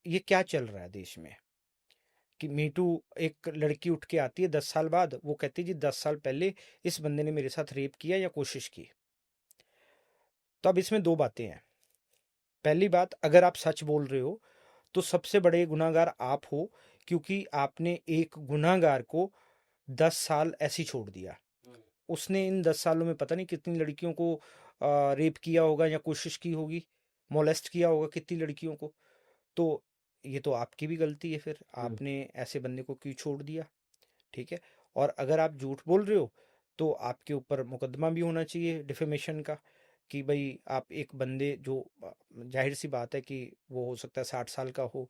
ये क्या चल रहा है देश में, कि मीटू, एक लड़की उठ के आती है 10 साल बाद, वो कहती है जी 10 साल पहले इस बंदे ने मेरे साथ रेप किया या कोशिश की। तो अब इसमें दो बातें हैं। पहली बात, अगर आप सच बोल रहे हो तो सबसे बड़े गुनाहगार आप हो, क्योंकि आपने एक गुनाहगार को 10 साल ऐसे ही छोड़ दिया। उसने इन 10 सालों में पता नहीं कितनी लड़कियों को रेप किया होगा या कोशिश की होगी, मोलेस्ट किया होगा कितनी लड़कियों को। तो ये तो आपकी भी गलती है, फिर हम्म। आपने ऐसे बंदे को क्यों छोड़ दिया। ठीक है। और अगर आप झूठ बोल रहे हो तो आपके ऊपर मुकदमा भी होना चाहिए डिफेमेशन का, कि भाई आप एक बंदे जो, जाहिर सी बात है कि वो हो सकता है 60 साल का हो,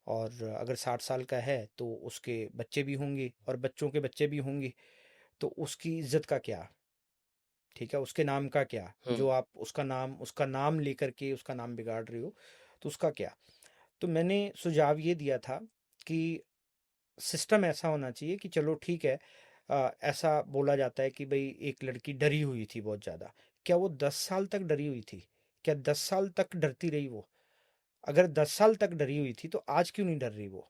और अगर 60 साल का है तो उसके बच्चे भी होंगे और बच्चों के बच्चे भी होंगे, तो उसकी इज्जत का क्या। ठीक है, उसके नाम का क्या, हम्म। जो आप उसका नाम लेकर के उसका नाम बिगाड़ रहे हो, तो उसका क्या। तो मैंने सुझाव ये दिया था कि सिस्टम ऐसा होना चाहिए कि चलो ठीक है, ऐसा बोला जाता है कि भाई एक लड़की डरी हुई थी बहुत ज़्यादा, क्या वो 10 साल तक डरी हुई थी? क्या 10 साल तक डरती रही वो? अगर 10 साल तक डरी हुई थी तो आज क्यों नहीं डर रही वो?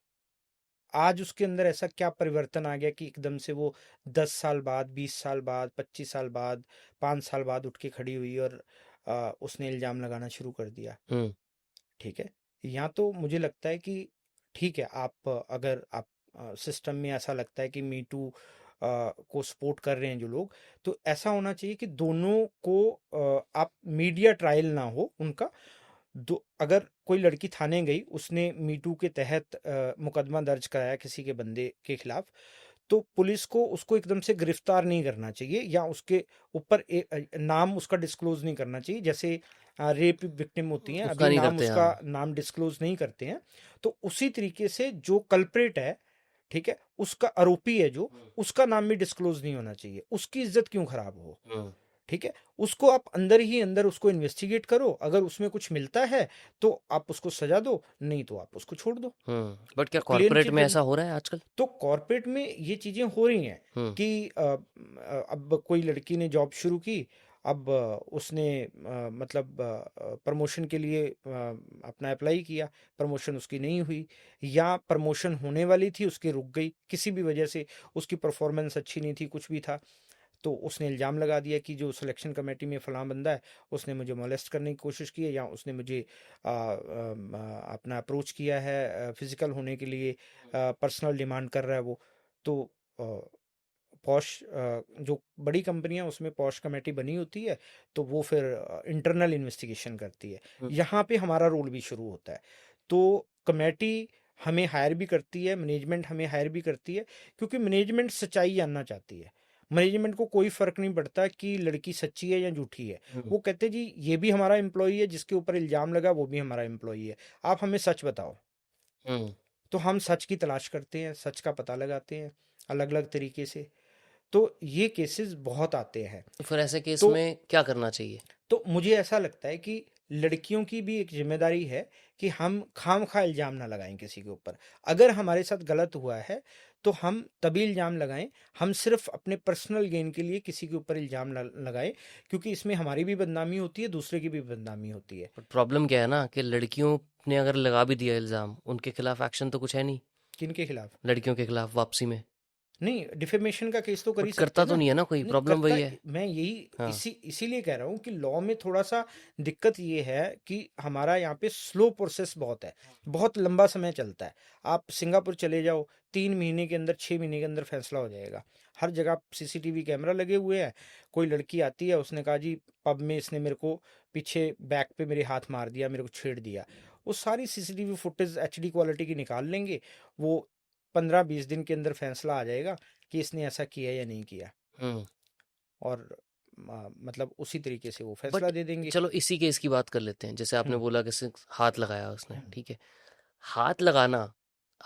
आज उसके अंदर ऐसा क्या परिवर्तन आ गया कि एकदम से वो 10 साल बाद, 20 साल बाद, 25 साल बाद, 5 साल बाद उठ के खड़ी हुई और उसने इल्ज़ाम लगाना शुरू कर दिया। हम्म। ठीक है। यहाँ तो मुझे लगता है कि ठीक है, आप अगर आप सिस्टम में ऐसा लगता है कि मी टू को सपोर्ट कर रहे हैं जो लोग, तो ऐसा होना चाहिए कि दोनों को आप मीडिया ट्रायल ना हो उनका। दो, अगर कोई लड़की थाने गई, उसने मी टू के तहत मुकदमा दर्ज कराया किसी के बंदे के खिलाफ, तो पुलिस को उसको एकदम से गिरफ्तार नहीं करना चाहिए, या उसके ऊपर नाम उसका डिस्क्लोज नहीं करना चाहिए। जैसे रेप विक्टिम होती हैं, उसका अभी नहीं नाम करते, उसका हाँ। नाम डिस्क्लोज नहीं करते हैं। तो उसी तरीके से जो कल्प्रेट है, ठीक है, उसका आरोपी है जो, उसका नाम भी डिस्क्लोज नहीं होना चाहिए। उसकी इज्जत क्यों खराब हो? हम्म। ठीक है। उसको आप अंदर ही अंदर उसको इन्वेस्टिगेट करो, अगर उसमें कुछ मिलता है तो आप उसको सजा दो, नहीं तो आप उसको छोड़ दो। बट क्या प्लेन कॉरपोरेट में चिट। ऐसा हो रहा है आजकल? तो कॉर्पोरेट में ये चीज़ें हो रही हैं हम्म। कि अब कोई लड़की ने जॉब शुरू की, अब उसने मतलब प्रमोशन के लिए अपना अप्लाई किया, प्रमोशन उसकी नहीं हुई, या प्रमोशन होने वाली थी उसकी रुक गई किसी भी वजह से, उसकी परफॉर्मेंस अच्छी नहीं थी, कुछ भी था। तो उसने इल्ज़ाम लगा दिया कि जो सिलेक्शन कमेटी में फ़लाँ बंदा है, उसने मुझे मोलेस्ट करने की कोशिश की है, या उसने मुझे अपना अप्रोच किया है फिज़िकल होने के लिए, पर्सनल डिमांड कर रहा है वो। तो पॉश जो बड़ी कंपनियां, उसमें पॉश कमेटी बनी होती है, तो वो फिर इंटरनल इन्वेस्टिगेशन करती है। हम्म। यहाँ पे हमारा रोल भी शुरू होता है। तो कमेटी हमें हायर भी करती है, मैनेजमेंट हमें हायर भी करती है, क्योंकि मैनेजमेंट सच्चाई जानना चाहती है। मैनेजमेंट को कोई फर्क नहीं पड़ता कि लड़की सच्ची है या झूठी है। वो कहते जी ये भी हमारा एम्प्लॉई है, जिसके ऊपर इल्जाम लगा वो भी हमारा एम्प्लॉई है, आप हमें सच बताओ। हम्म। तो हम सच की तलाश करते हैं, सच का पता लगाते हैं अलग अलग तरीके से। तो ये केसेस बहुत आते हैं। तो फिर ऐसे केस तो में क्या करना चाहिए? तो मुझे ऐसा लगता है कि लड़कियों की भी एक जिम्मेदारी है कि हम खामखा इल्ज़ाम ना लगाएं किसी के ऊपर। अगर हमारे साथ गलत हुआ है तो हम तभी इल्ज़ाम लगाएं। हम सिर्फ अपने पर्सनल गेन के लिए किसी के ऊपर इल्ज़ाम लगाएं, क्योंकि इसमें हमारी भी बदनामी होती है, दूसरे की भी बदनामी होती है। बट प्रॉब्लम क्या है ना कि लड़कियों ने अगर लगा भी दिया इल्ज़ाम, उनके खिलाफ एक्शन तो कुछ है नहीं, किनके खिलाफ? लड़कियों के खिलाफ वापसी में। नहीं, डिफेमेशन का केस तो कर ही बट सकते करता हैं तो ना। नहीं है ना कोई, नहीं प्रॉब्लम करता। वही है। मैं यही हाँ। इसीलिए कह रहा हूँ कि लॉ में थोड़ा सा दिक्कत ये है कि हमारा यहाँ पे स्लो प्रोसेस बहुत है, बहुत लंबा समय चलता है। आप सिंगापुर चले जाओ, 3 महीने के अंदर, 6 महीने के अंदर फैसला हो जाएगा। हर जगह सीसीटीवी कैमरा लगे हुए हैं। कोई लड़की आती है, उसने कहा जी पब में इसने मेरे को पीछे बैक पे मेरे हाथ मार दिया, मेरे को छेड़ दिया, वो सारी सीसीटीवी फुटेज एचडी क्वालिटी की निकाल लेंगे। वो 15-20 दिन के अंदर फैसला आ जाएगा कि इसने ऐसा किया या नहीं किया। हम्म। और मतलब उसी तरीके से वो फैसला बट दे देंगे। चलो इसी केस की बात कर लेते हैं, जैसे आपने हम्म, बोला कि सिर्फ हाथ लगाया उसने, हम्म। ठीक है। हाथ लगाना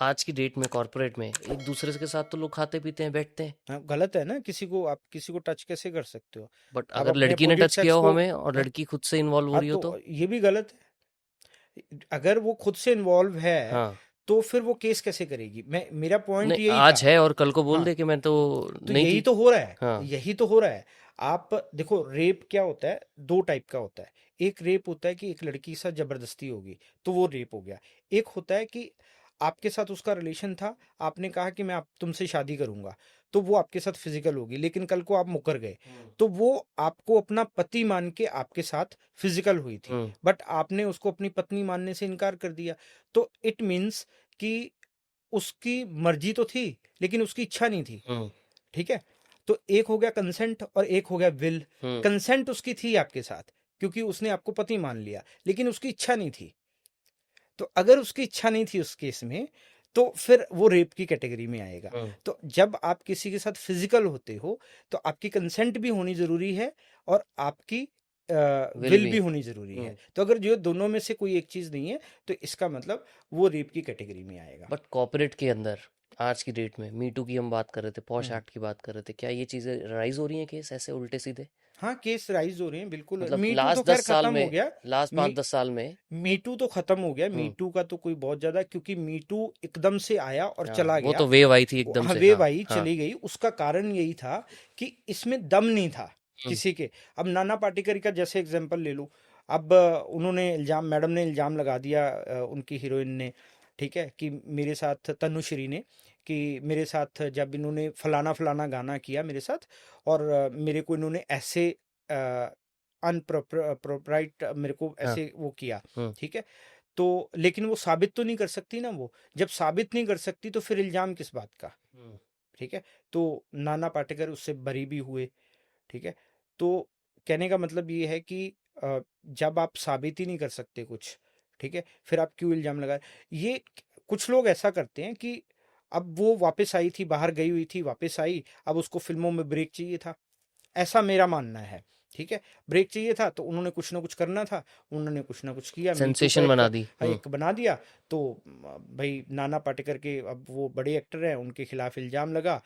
आज की डेट में कॉर्पोरेट में एक दूसरे के साथ तो लोग खाते पीते हैं, बैठते हैं। हाँ, गलत है ना। आप किसी को टच कैसे कर सकते हो? बट आप अगर अपने लड़की ने अपोजिट टच किया सेक्स हो को। हमें और हाँ, लड़की खुद से इन्वॉल्व हो हाँ, रही हो तो? तो ये भी गलत है। अगर वो खुद से इन्वॉल्व है हाँ। तो फिर वो केस कैसे करेगी? मेरा पॉइंट नहीं, यही आज था। है और कल को बोल हाँ, दे कि मैं तो तो नहीं यही थी। तो हो रहा है। हाँ। यही तो हो रहा है। आप देखो, रेप क्या होता है, दो टाइप का होता है। एक रेप होता है कि एक लड़की के साथ जबरदस्ती होगी, तो वो रेप हो गया। एक होता है कि आपके साथ उसका रिलेशन था, आपने कहा कि मैं आप तुमसे शादी करूंगा, तो वो आपके साथ फिजिकल होगी, लेकिन कल को आप मुकर गए, तो वो आपको अपना पति मान के आपके साथ फिजिकल हुई थी, हम्म। बट आपने उसको अपनी पत्नी मानने से इनकार कर दिया। तो इट मीन्स कि उसकी मर्जी तो थी लेकिन उसकी इच्छा नहीं थी। हम्म। ठीक है? तो एक हो गया कंसेंट और एक हो गया विल। हम्म। कंसेंट उसकी थी आपके साथ, क्योंकि उसने आपको पति मान लिया, लेकिन उसकी इच्छा नहीं थी। तो अगर उसकी इच्छा नहीं थी उस केस में, तो फिर वो रेप की कैटेगरी में आएगा। हम्म। तो जब आप किसी के साथ फिजिकल होते हो तो आपकी कंसेंट भी होनी जरूरी है और आपकी विल विल भी। भी होनी जरूरी है। हम्म। तो अगर जो दोनों में से कोई एक चीज नहीं है तो इसका मतलब वो रेप की कैटेगरी में आएगा। बट कॉर्पोरेट के अंदर आज की डेट में मीटू की हम बात कर रहे थे, पॉश हम्म। एक्ट की बात कर रहे थे, क्या ये चीजें राइज हो रही हैं केस ऐसे उल्टे सीधे? हाँ, केस राइज हो रहे हैं, बिल्कुल। मतलब मी टू तो लास्ट खैर 10 साल खत्म हो में, गया। लास्ट मी 5-10 साल में। मीटू तो खत्म हो गया। हम्म। मीटू का तो कोई बहुत ज्यादा, क्योंकि मीटू एकदम से आया और हाँ, चला वो गया। तो वेव आई थी एकदम से। हवे हाँ। भाई हाँ। चली गई। उसका कारण यही था कि इसमें दम नहीं था हम्म। किसी के। अब नाना पाटेकर का जैसे एग्जांपल ले लो। अब उन्होंने इल्जाम, मैडम ने इल्जाम लगा दिया, उनकी हीरोइन ने, ठीक है, कि मेरे साथ, तनुश्री ने, कि मेरे साथ जब इन्होंने फलाना फलाना गाना किया मेरे साथ, और मेरे को इन्होंने ऐसे अनप्रोप्राइट मेरे को हाँ। ऐसे वो किया। हम्म। ठीक है? तो लेकिन वो साबित तो नहीं कर सकती ना। वो जब साबित नहीं कर सकती तो फिर इल्जाम किस बात का? हम्म। ठीक है? तो नाना पाटेकर उससे बरी भी हुए। ठीक है? तो कहने का मतलब ये है कि जब आप साबित ही नहीं कर सकते कुछ, ठीक है, फिर आप क्यों इल्जाम लगा? ये कुछ लोग ऐसा करते हैं कि अब वो वापस आई थी, बाहर गई हुई थी, वापस आई, अब उसको फिल्मों में ब्रेक चाहिए था, ऐसा मेरा मानना है। ठीक है? ब्रेक चाहिए था तो उन्होंने कुछ ना कुछ करना था, उन्होंने कुछ ना कुछ किया, मीटू का सेंसेशन एक बना दी। एक बना दिया। तो भाई नाना पाटेकर के, अब वो बड़े एक्टर हैं, उनके खिलाफ इल्जाम लगा,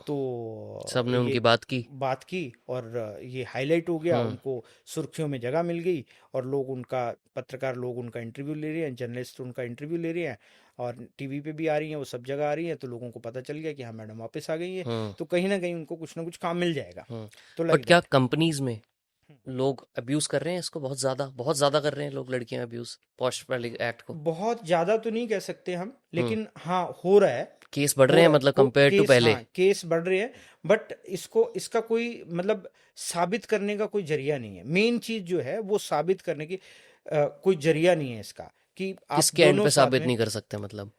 तो सबने ये उनकी बात की। बात की और ये हाईलाइट हो गया, हम्म। उनको सुर्खियों में जगह मिल गई, और लोग उनका, पत्रकार लोग उनका इंटरव्यू ले रहे हैं, जर्नलिस्ट उनका इंटरव्यू ले रहे हैं, और टीवी पे भी आ रही हैं, वो सब जगह आ रही हैं, तो लोगों को पता चल गया कि हाँ मैडम वापस आ गई है। हम्म। तो कहीं ना कहीं उनको कुछ ना कुछ काम मिल जाएगा। हम्म। तो बट लाइक क्या दैट। कंपनीज में लोग अब्यूज कर रहे हैं इसको? बहुत ज्यादा, बहुत ज्यादा कर रहे हैं लोग, लड़कियां अब्यूज पॉश वाली एक्ट को। बहुत ज्यादा तो नहीं कह सकते हम, हम्म। लेकिन हाँ हो रहा है। केस बढ़ हो रहे हैं रहा है मतलब को कंपेयर टू केस, पहले। हाँ केस बढ़ रहे हैं। बट इसका कोई मतलब साबित करने का कोई जरिया नहीं है। मेन चीज जो है वो साबित करने की कोई जरिया नहीं है इसका, कि आप किसके एंड दोनों पे साथ साबित में, नहीं कर सकते मतलब?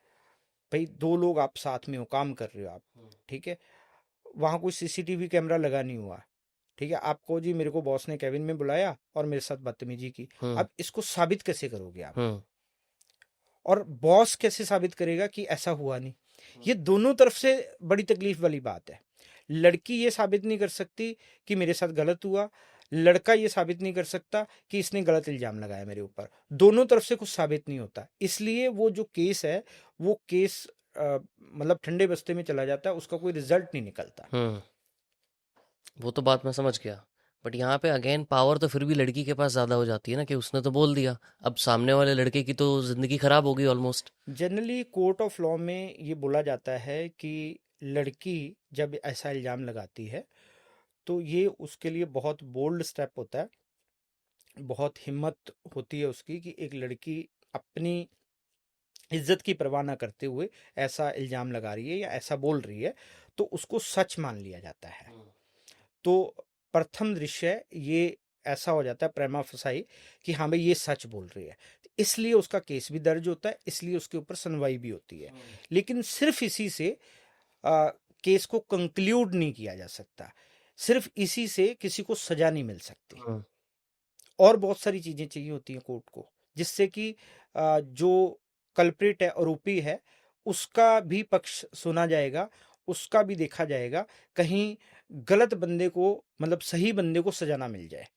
भाई दो लोग आप साथ में हो, काम कर रहे हो आप, ठीक है, वहां कोई सीसीटीवी कैमरा लगा नहीं हुआ, ठीक है, आपको जी मेरे को बॉस ने कैबिन में बुलाया और मेरे साथ बदतमीजी की, हम्म। अब इसको साबित कैसे करोगे आप? हम्म। और बॉस कैसे साबित करेगा कि ऐसा हुआ नहीं? ये दोनों तरफ से बड़ी तकलीफ वाली बात है। लड़की ये साबित नहीं कर सकती कि मेरे साथ गलत हुआ, लड़का ये साबित नहीं कर सकता कि इसने गलत इल्जाम लगाया मेरे ऊपर। दोनों तरफ से कुछ साबित नहीं होता, इसलिए वो जो केस है वो केस मतलब ठंडे बस्ते में चला जाता है, उसका कोई रिजल्ट नहीं निकलता। वो तो बात मैं समझ गया। बट यहाँ पे अगेन पावर तो फिर भी लड़की के पास ज़्यादा हो जाती है ना, कि उसने तो बोल दिया, अब सामने वाले लड़के की तो ज़िंदगी खराब होगी almost. Generally court of law में ये बोला जाता है कि लड़की जब ऐसा इल्जाम लगाती है तो ये उसके लिए बहुत बोल्ड स्टेप होता है, बहुत हिम्मत होती है उसकी कि एक लड़की अपनी इज्जत की परवाह ना करते हुए ऐसा इल्जाम लगा रही है या ऐसा बोल रही है, तो उसको सच मान लिया जाता है। तो प्रथम दृश्य ये ऐसा हो जाता है प्रेमा फसाई कि हाँ भाई ये सच बोल रही है, इसलिए उसका केस भी दर्ज होता है, इसलिए उसके ऊपर सुनवाई भी होती है। लेकिन सिर्फ इसी से आ, केस को कंक्लूड नहीं किया जा सकता, सिर्फ इसी से किसी को सजा नहीं मिल सकती। हम्म। और बहुत सारी चीजें चाहिए होती हैं कोर्ट को, जिससे कि जो कल्प्रिट है, आरोपी है, उसका भी पक्ष सुना जाएगा, उसका भी देखा जाएगा, कहीं गलत बंदे को मतलब सही बंदे को सजा ना मिल जाए,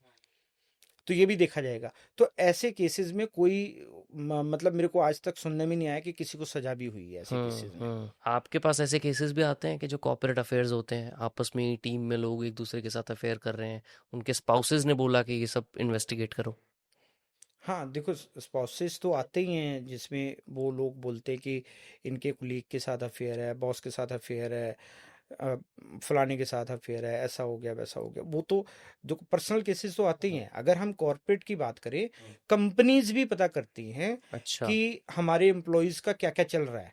तो ये भी देखा जाएगा। तो ऐसे केसेस में कोई मतलब मेरे को आज तक सुनने में नहीं आया कि किसी को सजा भी हुई है ऐसे केसेस में। आपके पास ऐसे केसेस भी आते हैं कि जो कॉर्पोरेट अफेयर्स होते हैं, आपस में टीम में लोग एक दूसरे के साथ अफेयर कर रहे हैं, उनके स्पाउसेस ने बोला कि ये सब इन्वेस्टिगेट करो? हाँ देखो, स्पाउसेस तो आते ही हैं जिसमें वो लोग बोलते हैं कि इनके कुलीग के साथ अफेयर है, बॉस के साथ अफेयर है, अ, फलाने के साथ अफेयर है, ऐसा हो गया वैसा हो गया। वो तो जो पर्सनल केसेस तो आते ही हैं। अगर हम कॉर्पोरेट की बात करें, कंपनीज भी पता करती हैं अच्छा। कि हमारे एम्प्लॉयज का क्या क्या चल रहा है।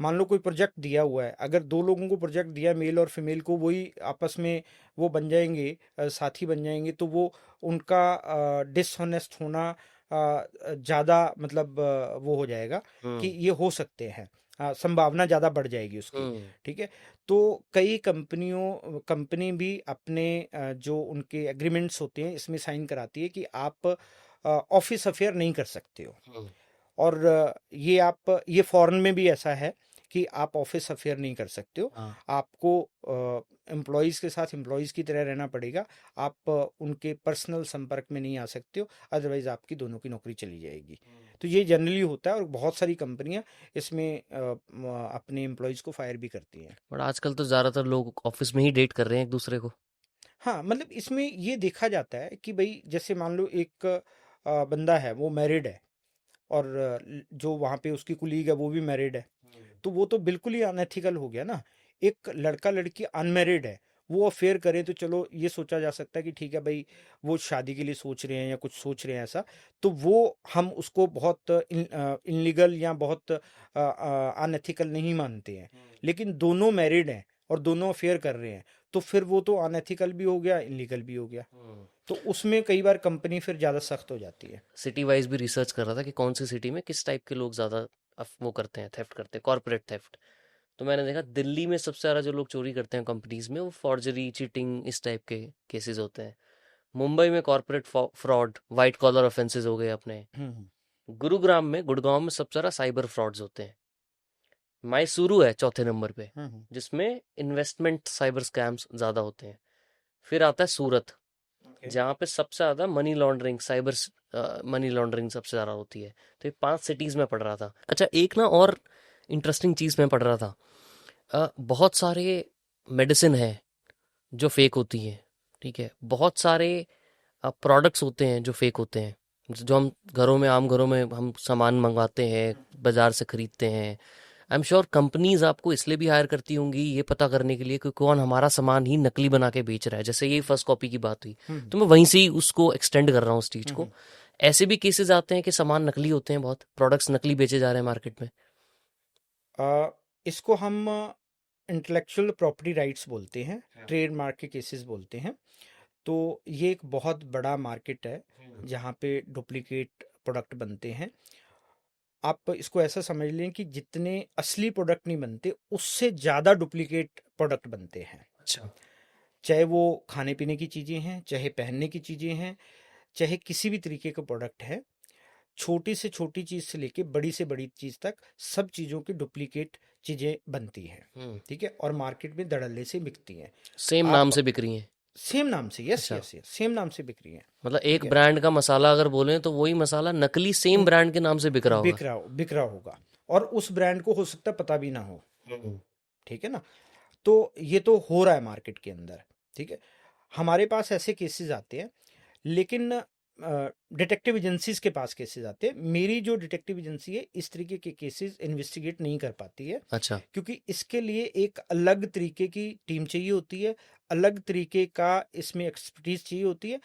मान लो कोई प्रोजेक्ट दिया हुआ है, अगर दो लोगों को प्रोजेक्ट दिया, मेल और फीमेल को, वही आपस में वो बन जाएंगे, साथी बन जाएंगे, तो वो उनका डिसऑनेस्ट होना ज़्यादा मतलब वो हो जाएगा कि हम्म। ये हो सकते हैं, संभावना ज़्यादा बढ़ जाएगी उसकी। हम्म। ठीक है। तो कई कंपनी भी अपने जो उनके एग्रीमेंट्स होते हैं इसमें साइन कराती है कि आप ऑफिस अफेयर नहीं कर सकते हो। हम्म। और ये फॉरेन में भी ऐसा है कि आप ऑफिस अफेयर नहीं कर सकते हो, हाँ। आपको एम्प्लॉयज़ के साथ एम्प्लॉयज़ की तरह रहना पड़ेगा, आप उनके पर्सनल संपर्क में नहीं आ सकते हो, अदरवाइज आपकी दोनों की नौकरी चली जाएगी। तो ये जनरली होता है और बहुत सारी कंपनियां इसमें अपने एम्प्लॉयज़ को फायर भी करती हैं। बट आजकल तो ज़्यादातर लोग ऑफिस में ही डेट कर रहे हैं एक दूसरे को। हाँ मतलब इसमें ये देखा जाता है कि भाई जैसे मान लो एक बंदा है वो मैरिड है, और जो वहाँ पे उसकी कुलीग है वो भी मैरिड है, तो वो तो बिल्कुल ही अनएथिकल हो गया ना। एक लड़का लड़की अनमैरिड है, वो अफेयर करे तो चलो ये सोचा जा सकता है कि ठीक है भाई वो शादी के लिए सोच रहे हैं या कुछ सोच रहे हैं ऐसा, तो वो हम उसको बहुत इनलीगल या बहुत अनएथिकल नहीं मानते हैं। लेकिन दोनों मैरिड हैं और दोनों अफेयर कर रहे हैं, तो फिर वो तो अनएथिकल भी हो गया, इनलीगल भी हो गया। तो उसमें कई बार कंपनी फिर ज़्यादा सख्त हो जाती है। सिटी वाइज भी रिसर्च कर रहा था कि कौन सी सिटी में किस टाइप के लोग ज़्यादा वो करते हैं, थेफ्ट करते हैं, कॉर्पोरेट थेफ्ट। तो मैंने देखा दिल्ली में सबसे ज़्यादा जो लोग चोरी करते हैं कंपनीज में, वो फॉर्जरी, चीटिंग, इस टाइप के केसेस होते हैं। मुंबई में corporate fraud, white collar offences हो गए अपने। हम्म। गुरुग्राम में, गुड़गांव में सबसे ज़्यादा साइबर फ्रॉड्स होते हैं। मैसूरू है चौथे नंबर पे, हम्म। जिसमें इन्वेस्टमेंट साइबर स्कैम्स ज़्यादा होते हैं। फिर आता है सूरत, ओके। जहाँ पे सबसे ज़्यादा मनी लॉन्ड्रिंग, मनी लॉन्ड्रिंग सबसे ज़्यादा होती है। तो ये 5 सिटीज़ में पढ़ रहा था। अच्छा, एक ना और इंटरेस्टिंग चीज़ मैं पढ़ रहा था। बहुत सारे मेडिसिन है जो फेक होती हैं, ठीक है? बहुत सारे प्रोडक्ट्स होते हैं जो फेक होते हैं, जो हम घरों में, आम घरों में हम सामान मंगवाते हैं, बाजार से खरीदते हैं। आई एम श्योर कंपनीज आपको इसलिए भी हायर करती होंगी, ये पता करने के लिए कि कौन हमारा सामान ही नकली बना के बेच रहा है। जैसे ये फर्स्ट कॉपी की बात हुई, हम्म। तो मैं वहीं से ही उसको एक्सटेंड कर रहा हूँ उस चीज हम्म। को। ऐसे भी केसेस आते हैं कि सामान नकली होते हैं, बहुत प्रोडक्ट्स नकली बेचे जा रहे हैं मार्केट में। इसको हम इंटेलेक्चुअल प्रॉपर्टी राइट्स बोलते हैं, ट्रेडमार्क के केसेस बोलते हैं। तो ये एक बहुत बड़ा मार्केट है जहाँ पे डुप्लीकेट प्रोडक्ट बनते हैं। आप इसको ऐसा समझ लें कि जितने असली प्रोडक्ट नहीं बनते, उससे ज़्यादा डुप्लीकेट प्रोडक्ट बनते हैं। अच्छा। चाहे वो खाने पीने की चीज़ें हैं, चाहे पहनने की चीज़ें हैं, चाहे किसी भी तरीके का प्रोडक्ट है, छोटी से छोटी चीज़ से लेके बड़ी से बड़ी चीज़ तक सब चीज़ों के डुप्लीकेट चीज़ें बनती हैं, ठीक है, और मार्केट में धड़ल्ले से बिकती हैं। सेम नाम आप से बिक रही हैं? सेम नाम से, यस अच्छा, यस यस, सेम नाम से बिक रही हैं, मतलब ठीक एक है, ब्रांड का मसाला अगर बोलें तो वही मसाला नकली सेम न- ब्रांड के नाम से बिक रहा होगा। बिक रहा होगा, और उस ब्रांड को हो सकता है पता भी ना हो, हम्म। ठीक है ना। तो ये तो हो रहा है मार्केट के अंदर, ठीक है। हमारे पास ऐसे केसेस आते हैं, लेकिन डिटेक्टिव एजेंसीज के पास केसेस आते हैं। मेरी जो डिटेक्टिव एजेंसी है इस तरीके के केसेस इन्वेस्टिगेट नहीं कर पाती है, अच्छा। क्योंकि इसके लिए एक अलग तरीके की टीम चाहिए होती है, अलग तरीके का इसमें एक्सपर्टीज चाहिए होती है।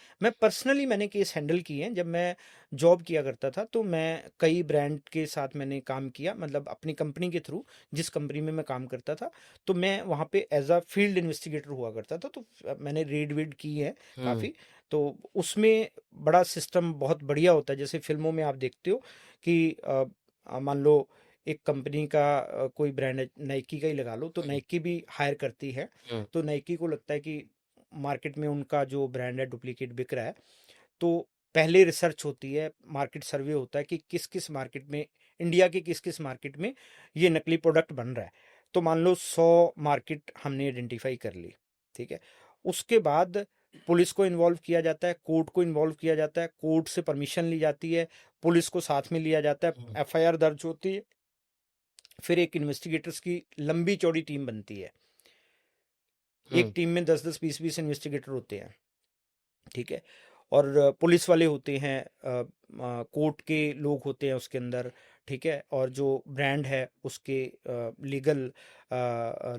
मैंने केस हैंडल किए हैं। जब मैं जॉब किया करता था तो मैं कई ब्रांड के साथ मैंने काम किया, मतलब अपनी कंपनी के थ्रू, जिस कंपनी में मैं काम करता था, तो मैं वहाँ पे एज अ फील्ड इन्वेस्टिगेटर हुआ करता था। तो मैंने रेड वेड की है हम्म। काफ़ी। तो उसमें बड़ा सिस्टम बहुत बढ़िया होता है। जैसे फिल्मों में आप देखते हो कि मान लो एक कंपनी का कोई ब्रांड है, नाइकी का ही लगा लो, तो हम्म। नाइकी भी हायर करती है। हम्म। तो नाइकी को लगता है कि मार्केट में उनका जो ब्रांड है डुप्लीकेट बिक रहा है, तो पहले रिसर्च होती है, मार्केट सर्वे होता है कि किस किस मार्केट में, इंडिया के किस किस मार्केट में ये नकली प्रोडक्ट बन रहा है। तो मान लो 100 मार्केट हमने आइडेंटिफाई कर ली, ठीक है। उसके बाद पुलिस को इन्वॉल्व किया जाता है, कोर्ट को इन्वॉल्व किया जाता है, कोर्ट से परमिशन ली जाती है, पुलिस को साथ में लिया जाता है, हम्म। एफआईआर दर्ज होती है, फिर एक इन्वेस्टिगेटर्स की लंबी चौड़ी टीम बनती है। एक हम्म। टीम में 10-10 20-20 इन्वेस्टिगेटर होते हैं, ठीक है। और पुलिस वाले होते हैं, कोर्ट के लोग होते हैं उसके अंदर, ठीक है, और जो ब्रांड है उसके लीगल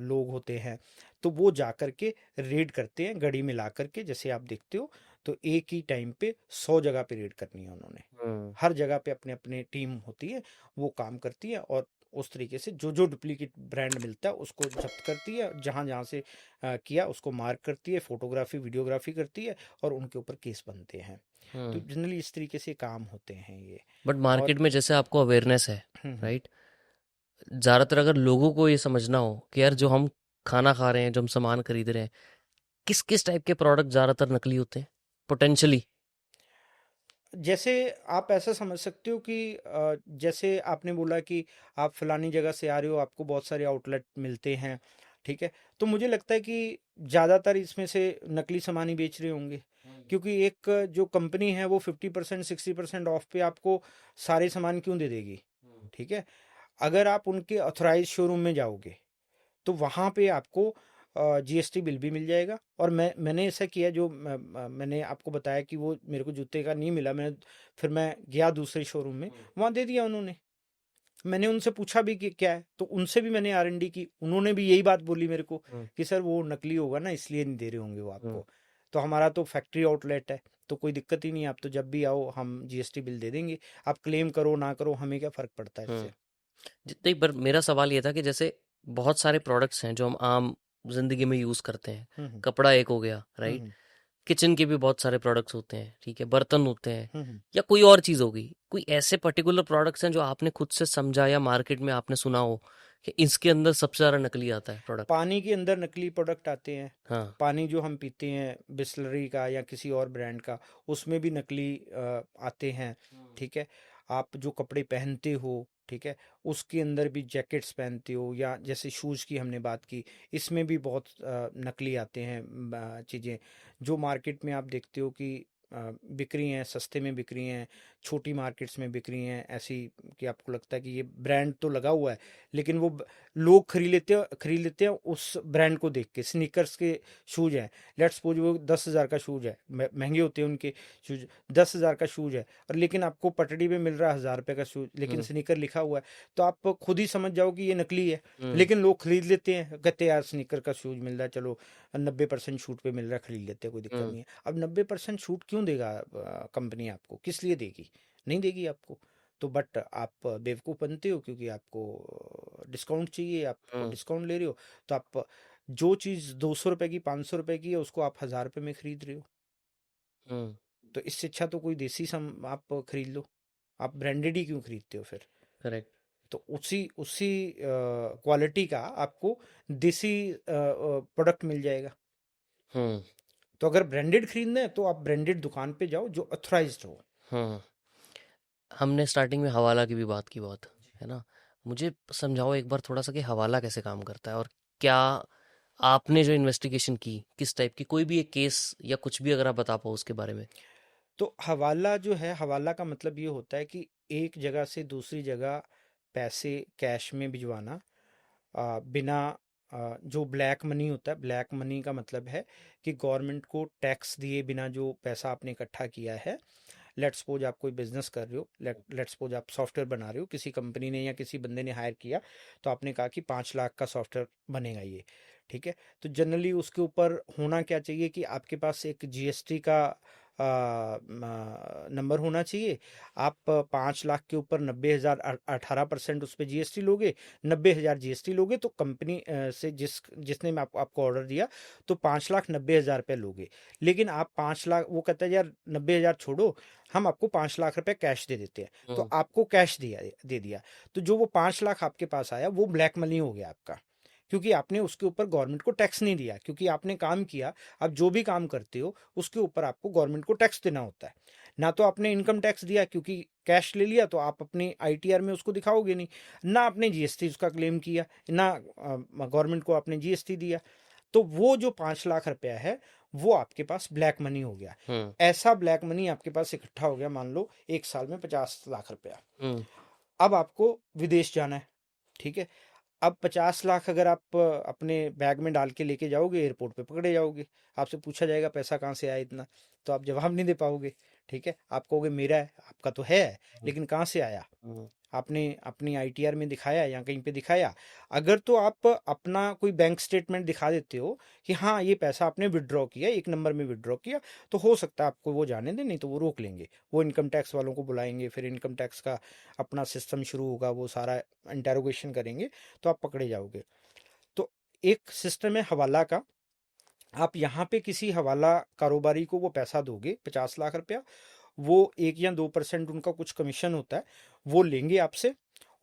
लोग होते हैं। तो वो जा कर के रेड करते हैं गड़ी में ला करके, जैसे आप देखते हो। तो एक ही टाइम पे 100 जगह पे रेड करनी है उन्होंने, हम्म। हर जगह पे अपने अपने टीम होती है, वो काम करती है, और उस तरीके से जो जो डुप्लीकेट ब्रांड मिलता है उसको जब्त करती है, जहाँ जहाँ से किया उसको मार्क करती है, फोटोग्राफी वीडियोग्राफी करती है, और उनके ऊपर केस बनते हैं। तो हम्म। जनरली इस तरीके से काम होते हैं ये। बट और मार्केट में जैसे आपको अवेयरनेस है, हम्म राइट, ज़्यादातर अगर लोगों को ये समझना हो कि यार जो हम खाना खा रहे हैं, जो हम सामान खरीद रहे हैं, किस किस टाइप के प्रोडक्ट ज़्यादातर नकली होते हैं पोटेंशियली? जैसे आप ऐसा समझ सकते हो कि जैसे आपने बोला कि आप फलानी जगह से आ रहे हो, आपको बहुत सारे आउटलेट मिलते हैं, ठीक है। तो मुझे लगता है कि ज़्यादातर इसमें से नकली सामान ही बेच रहे होंगे, क्योंकि एक जो कंपनी है वो 50% 60% ऑफ पे आपको सारे सामान क्यों दे देगी, ठीक है। अगर आप उनके ऑथराइज शोरूम में जाओगे तो वहाँ पे आपको जीएसटी बिल भी मिल जाएगा। और मैंने ऐसा किया, जो मैंने आपको बताया कि वो मेरे को जूते का नहीं मिला, फिर मैं गया दूसरे शोरूम में, वहाँ दे दिया उन्होंने। मैंने उनसे पूछा भी कि क्या है, तो उनसे भी मैंने आरएनडी की, उन्होंने भी यही बात बोली मेरे को हम्म। कि सर वो नकली होगा ना, इसलिए नहीं दे रहे होंगे वो हम्म। आपको। तो हमारा तो फैक्ट्री आउटलेट है, तो कोई दिक्कत ही नहीं है, आप तो जब भी आओ हम जीएसटी बिल दे देंगे, आप क्लेम करो ना करो, हमें क्या फ़र्क पड़ता है हम्म। इससे। जितने पर मेरा सवाल ये था कि जैसे बहुत सारे प्रोडक्ट्स हैं जो हम आम जिंदगी में यूज करते हैं। हम्म कपड़ा एक हो गया, राइट। हम्म किचन के भी बहुत सारे प्रोडक्ट्स होते हैं, ठीक है, बर्तन होते हैं, हम्म या कोई और चीज होगी। कोई ऐसे पर्टिकुलर प्रोडक्ट्स हैं जो आपने खुद से समझा या मार्केट में आपने सुना हो कि इसके अंदर सबसे ज्यादा नकली आता है प्रोडक्ट? पानी के अंदर नकली प्रोडक्ट आते हैं। हाँ। पानी जो हम पीते हैं बिस्लरी का या किसी और ब्रांड का, उसमें भी नकली आते हैं, ठीक है। आप जो कपड़े पहनते हो, ठीक है, उसके अंदर भी जैकेट्स पहनते हो, या जैसे शूज़ की हमने बात की, इसमें भी बहुत नकली आते हैं चीज़ें, जो मार्केट में आप देखते हो कि बिक रही हैं, सस्ते में बिक रही हैं, छोटी मार्केट्स में बिक रही हैं ऐसी, कि आपको लगता है कि ये ब्रांड तो लगा हुआ है, लेकिन लोग खरीद लेते हैं उस ब्रांड को देख के। स्नीकर्स के शूज़ हैं, लेट्स सपोज वो 10,000 का शूज़ है, महंगे होते हैं उनके शूज़, 10,000 का शूज़ है, और लेकिन आपको पटड़ी में मिल रहा है 1,000 रुपये का शूज़, लेकिन हम्म। स्नीकर लिखा हुआ है। तो आप खुद ही समझ जाओ कि ये नकली है, हम्म। लेकिन लोग खरीद लेते हैं, कहते हैं यार स्नीकर का शूज़ मिल रहा है, चलो 90% छूट पे मिल रहा है, खरीद लेते हैं, कोई दिक्कत हम्म। नहीं है। अब 90% छूट क्यों देगा कंपनी आपको, किस लिए देगी, नहीं देगी आपको। तो बट आप बेवकूफ़ बनते हो, क्योंकि आपको डिस्काउंट चाहिए, आपको हम्म। डिस्काउंट ले रहे हो, तो आप जो चीज़ 200 रुपये की 500 रुपये की है उसको आप 1,000 रुपये में खरीद रहे हो। हम्म। तो इससे अच्छा तो कोई देसी आप खरीद लो, आप ब्रांडेड ही क्यों खरीदते हो फिर। करेक्ट। तो उसी उसी क्वालिटी का आपको देसी प्रोडक्ट मिल जाएगा। हम्म। तो अगर ब्रांडेड खरीदना है तो आप ब्रांडेड दुकान पे जाओ जो अथॉराइज्ड हो। हम्म। हमने स्टार्टिंग में हवाला की भी बात की बहुत, है ना। मुझे समझाओ एक बार थोड़ा सा कि हवाला कैसे काम करता है, और क्या आपने जो इन्वेस्टिगेशन की किस टाइप की, कोई भी एक केस या कुछ भी अगर आप बता पाओ उसके बारे में। तो हवाला जो है, हवाला का मतलब ये होता है कि एक जगह से दूसरी जगह पैसे कैश में भिजवाना, बिना जो ब्लैक मनी होता है, ब्लैक मनी का मतलब है कि गवर्नमेंट को टैक्स दिए बिना जो पैसा आपने इकट्ठा किया है। लेट्स सपोज आप कोई बिजनेस कर रहे हो, लेट्स सपोज आप सॉफ्टवेयर बना रहे हो, किसी कंपनी ने या किसी बंदे ने हायर किया, तो आपने कहा कि 5 लाख का सॉफ्टवेयर बनेगा ये, ठीक है। तो जनरली उसके ऊपर होना क्या चाहिए कि आपके पास एक जीएसटी का नंबर होना चाहिए। आप 5 लाख के ऊपर 90,000, 18% उस पर जीएसटी लोगे, 90,000 जीएसटी लोगे, तो कंपनी से जिसने आपको ऑर्डर दिया, तो 5,90,000 रुपये लोगे। लेकिन आप 5 लाख, वो कहता है यार 90,000 छोड़ो, हम आपको 5 लाख रुपए कैश दे देते हैं। तो हम्म। आपको कैश दे दिया। तो जो वो 5 लाख आपके पास आया वो ब्लैक मनी हो गया आपका, क्योंकि आपने उसके ऊपर गवर्नमेंट को टैक्स नहीं दिया, क्योंकि आपने काम किया। आप जो भी काम करते हो उसके ऊपर आपको गवर्नमेंट को टैक्स देना होता है। ना तो आपने इनकम टैक्स दिया, क्योंकि कैश ले लिया, तो आप अपने आईटीआर में उसको दिखाओगे नहीं। ना आपने जीएसटी उसका क्लेम किया, ना गवर्नमेंट को आपने जीएसटी दिया। तो वो जो 5 लाख रुपया है वो आपके पास ब्लैक मनी हो गया। हम्म। ऐसा ब्लैक मनी आपके पास इकट्ठा हो गया, मान लो 1 साल में 50 लाख रुपया। हम्म। अब आपको विदेश जाना है, ठीक है। अब 50 लाख अगर आप अपने बैग में डाल के लेके जाओगे, एयरपोर्ट पे पकड़े जाओगे। आपसे पूछा जाएगा पैसा कहाँ से आया इतना, तो आप जवाब नहीं दे पाओगे, ठीक है। आप कहोगे मेरा है, आपका तो है, लेकिन कहाँ से आया, हम्म। आपने अपनी आईटीआर में दिखाया या कहीं पे दिखाया। अगर तो आप अपना कोई बैंक स्टेटमेंट दिखा देते हो कि हाँ ये पैसा आपने विड्रॉ किया, एक नंबर में विड्रॉ किया, तो हो सकता है आपको वो जाने दें, नहीं तो वो रोक लेंगे। वो इनकम टैक्स वालों को बुलाएंगे, फिर इनकम टैक्स का अपना सिस्टम शुरू होगा, वो सारा इंटेरोगेशन करेंगे, तो आप पकड़े जाओगे। तो एक सिस्टम है हवाला का। आप यहाँ पे किसी हवाला कारोबारी को वो पैसा दोगे, 50 लाख रुपया, वो 1 या 2% उनका कुछ कमीशन होता है, वो लेंगे आपसे।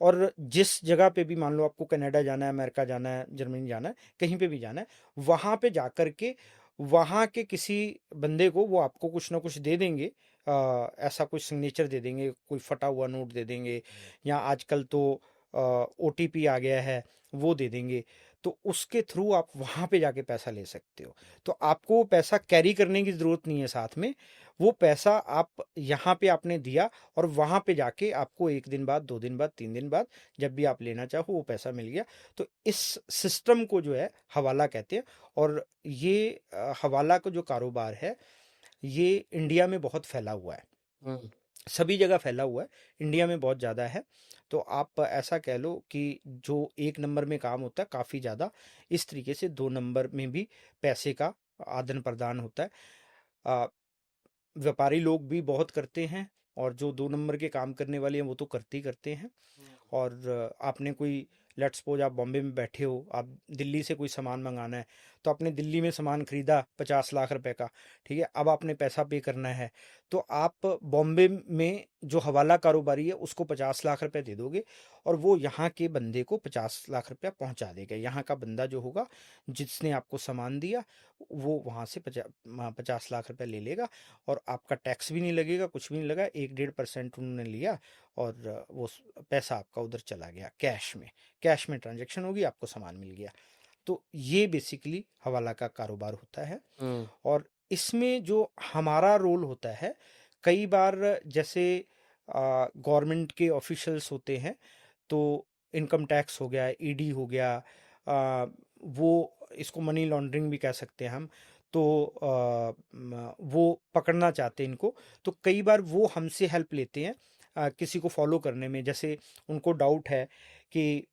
और जिस जगह पे भी, मान लो आपको कनाडा जाना है, अमेरिका जाना है, जर्मनी जाना है, कहीं पे भी जाना है, वहाँ पे जाकर के वहाँ के किसी बंदे को वो आपको कुछ ना कुछ दे देंगे। ऐसा कुछ सिग्नेचर दे देंगे, कोई फटा हुआ नोट दे देंगे, या आजकल तो ओटीपी आ गया है, वो दे देंगे। तो उसके थ्रू आप वहाँ पे जाके पैसा ले सकते हो। तो आपको वो पैसा कैरी करने की ज़रूरत नहीं है साथ में। वो पैसा आप यहाँ पे आपने दिया, और वहाँ पे जाके आपको 1 दिन बाद, 2 दिन बाद, 3 दिन बाद, जब भी आप लेना चाहो वो पैसा मिल गया। तो इस सिस्टम को जो है हवाला कहते हैं। और ये हवाला का जो कारोबार है, ये इंडिया में बहुत फैला हुआ है, हम्म। सभी जगह फैला हुआ है, इंडिया में बहुत ज़्यादा है। तो आप ऐसा कह लो कि जो 1 नंबर में काम होता है काफ़ी ज़्यादा, इस तरीके से 2 नंबर में भी पैसे का आदान प्रदान होता है। आ, व्यापारी लोग भी बहुत करते हैं, और जो 2 नंबर के काम करने वाले हैं वो तो करते ही करते हैं। और आपने कोई, लेट्स सपोज आप बॉम्बे में बैठे हो, आप दिल्ली से कोई सामान मंगाना है, तो आपने दिल्ली में सामान खरीदा 50 लाख रुपए का, ठीक है। अब आपने पैसा पे करना है, तो आप बॉम्बे में जो हवाला कारोबारी है उसको 50 लाख रुपए दे दोगे, और वो यहाँ के बंदे को 50 लाख रुपया पहुँचा देगा। यहाँ का बंदा जो होगा, जिसने आपको सामान दिया, वो वहाँ से 50 लाख रुपए ले लेगा, और आपका टैक्स भी नहीं लगेगा, कुछ भी नहीं लगा, 1-1.5% उन्होंने लिया, और वो पैसा आपका उधर चला गया कैश में। कैश में ट्रांजैक्शन होगी, आपको सामान मिल गया। तो ये बेसिकली हवाला का कारोबार होता है। हम्म। और इसमें जो हमारा रोल होता है, कई बार जैसे गवर्नमेंट के ऑफिशियल्स होते हैं, तो इनकम टैक्स हो गया, ईडी हो गया, वो इसको मनी लॉन्ड्रिंग भी कह सकते हैं हम। तो वो पकड़ना चाहते हैं इनको, तो कई बार वो हमसे हेल्प लेते हैं किसी को फॉलो करने में। जैसे उनको डाउट है कि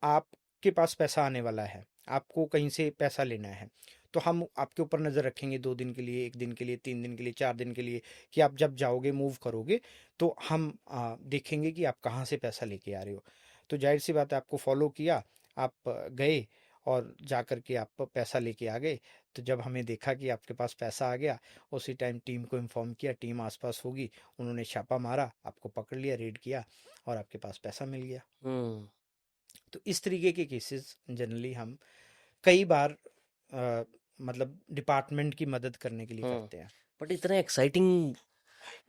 आपके पास पैसा आने वाला है, आपको कहीं से पैसा लेना है, तो हम आपके ऊपर नज़र रखेंगे 2 दिन के लिए, 1 दिन के लिए, 3 दिन के लिए, 4 दिन के लिए, कि आप जब जाओगे, मूव करोगे, तो हम देखेंगे कि आप कहाँ से पैसा लेके आ रहे हो। तो जाहिर सी बात है, आपको फॉलो किया, आप गए, और जा कर के आप पैसा लेके आ गए। तो जब हमें देखा कि आपके पास पैसा आ गया, उसी टाइम टीम को इन्फॉर्म किया, टीम आसपास होगी, उन्होंने छापा मारा, आपको पकड़ लिया, रेड किया, और आपके पास पैसा मिल गया। हम्म। तो इस तरीके के केसेस जनरली हम कई बार मतलब डिपार्टमेंट की मदद करने के लिए हम्म। करते हैं। बट इतना एक्साइटिंग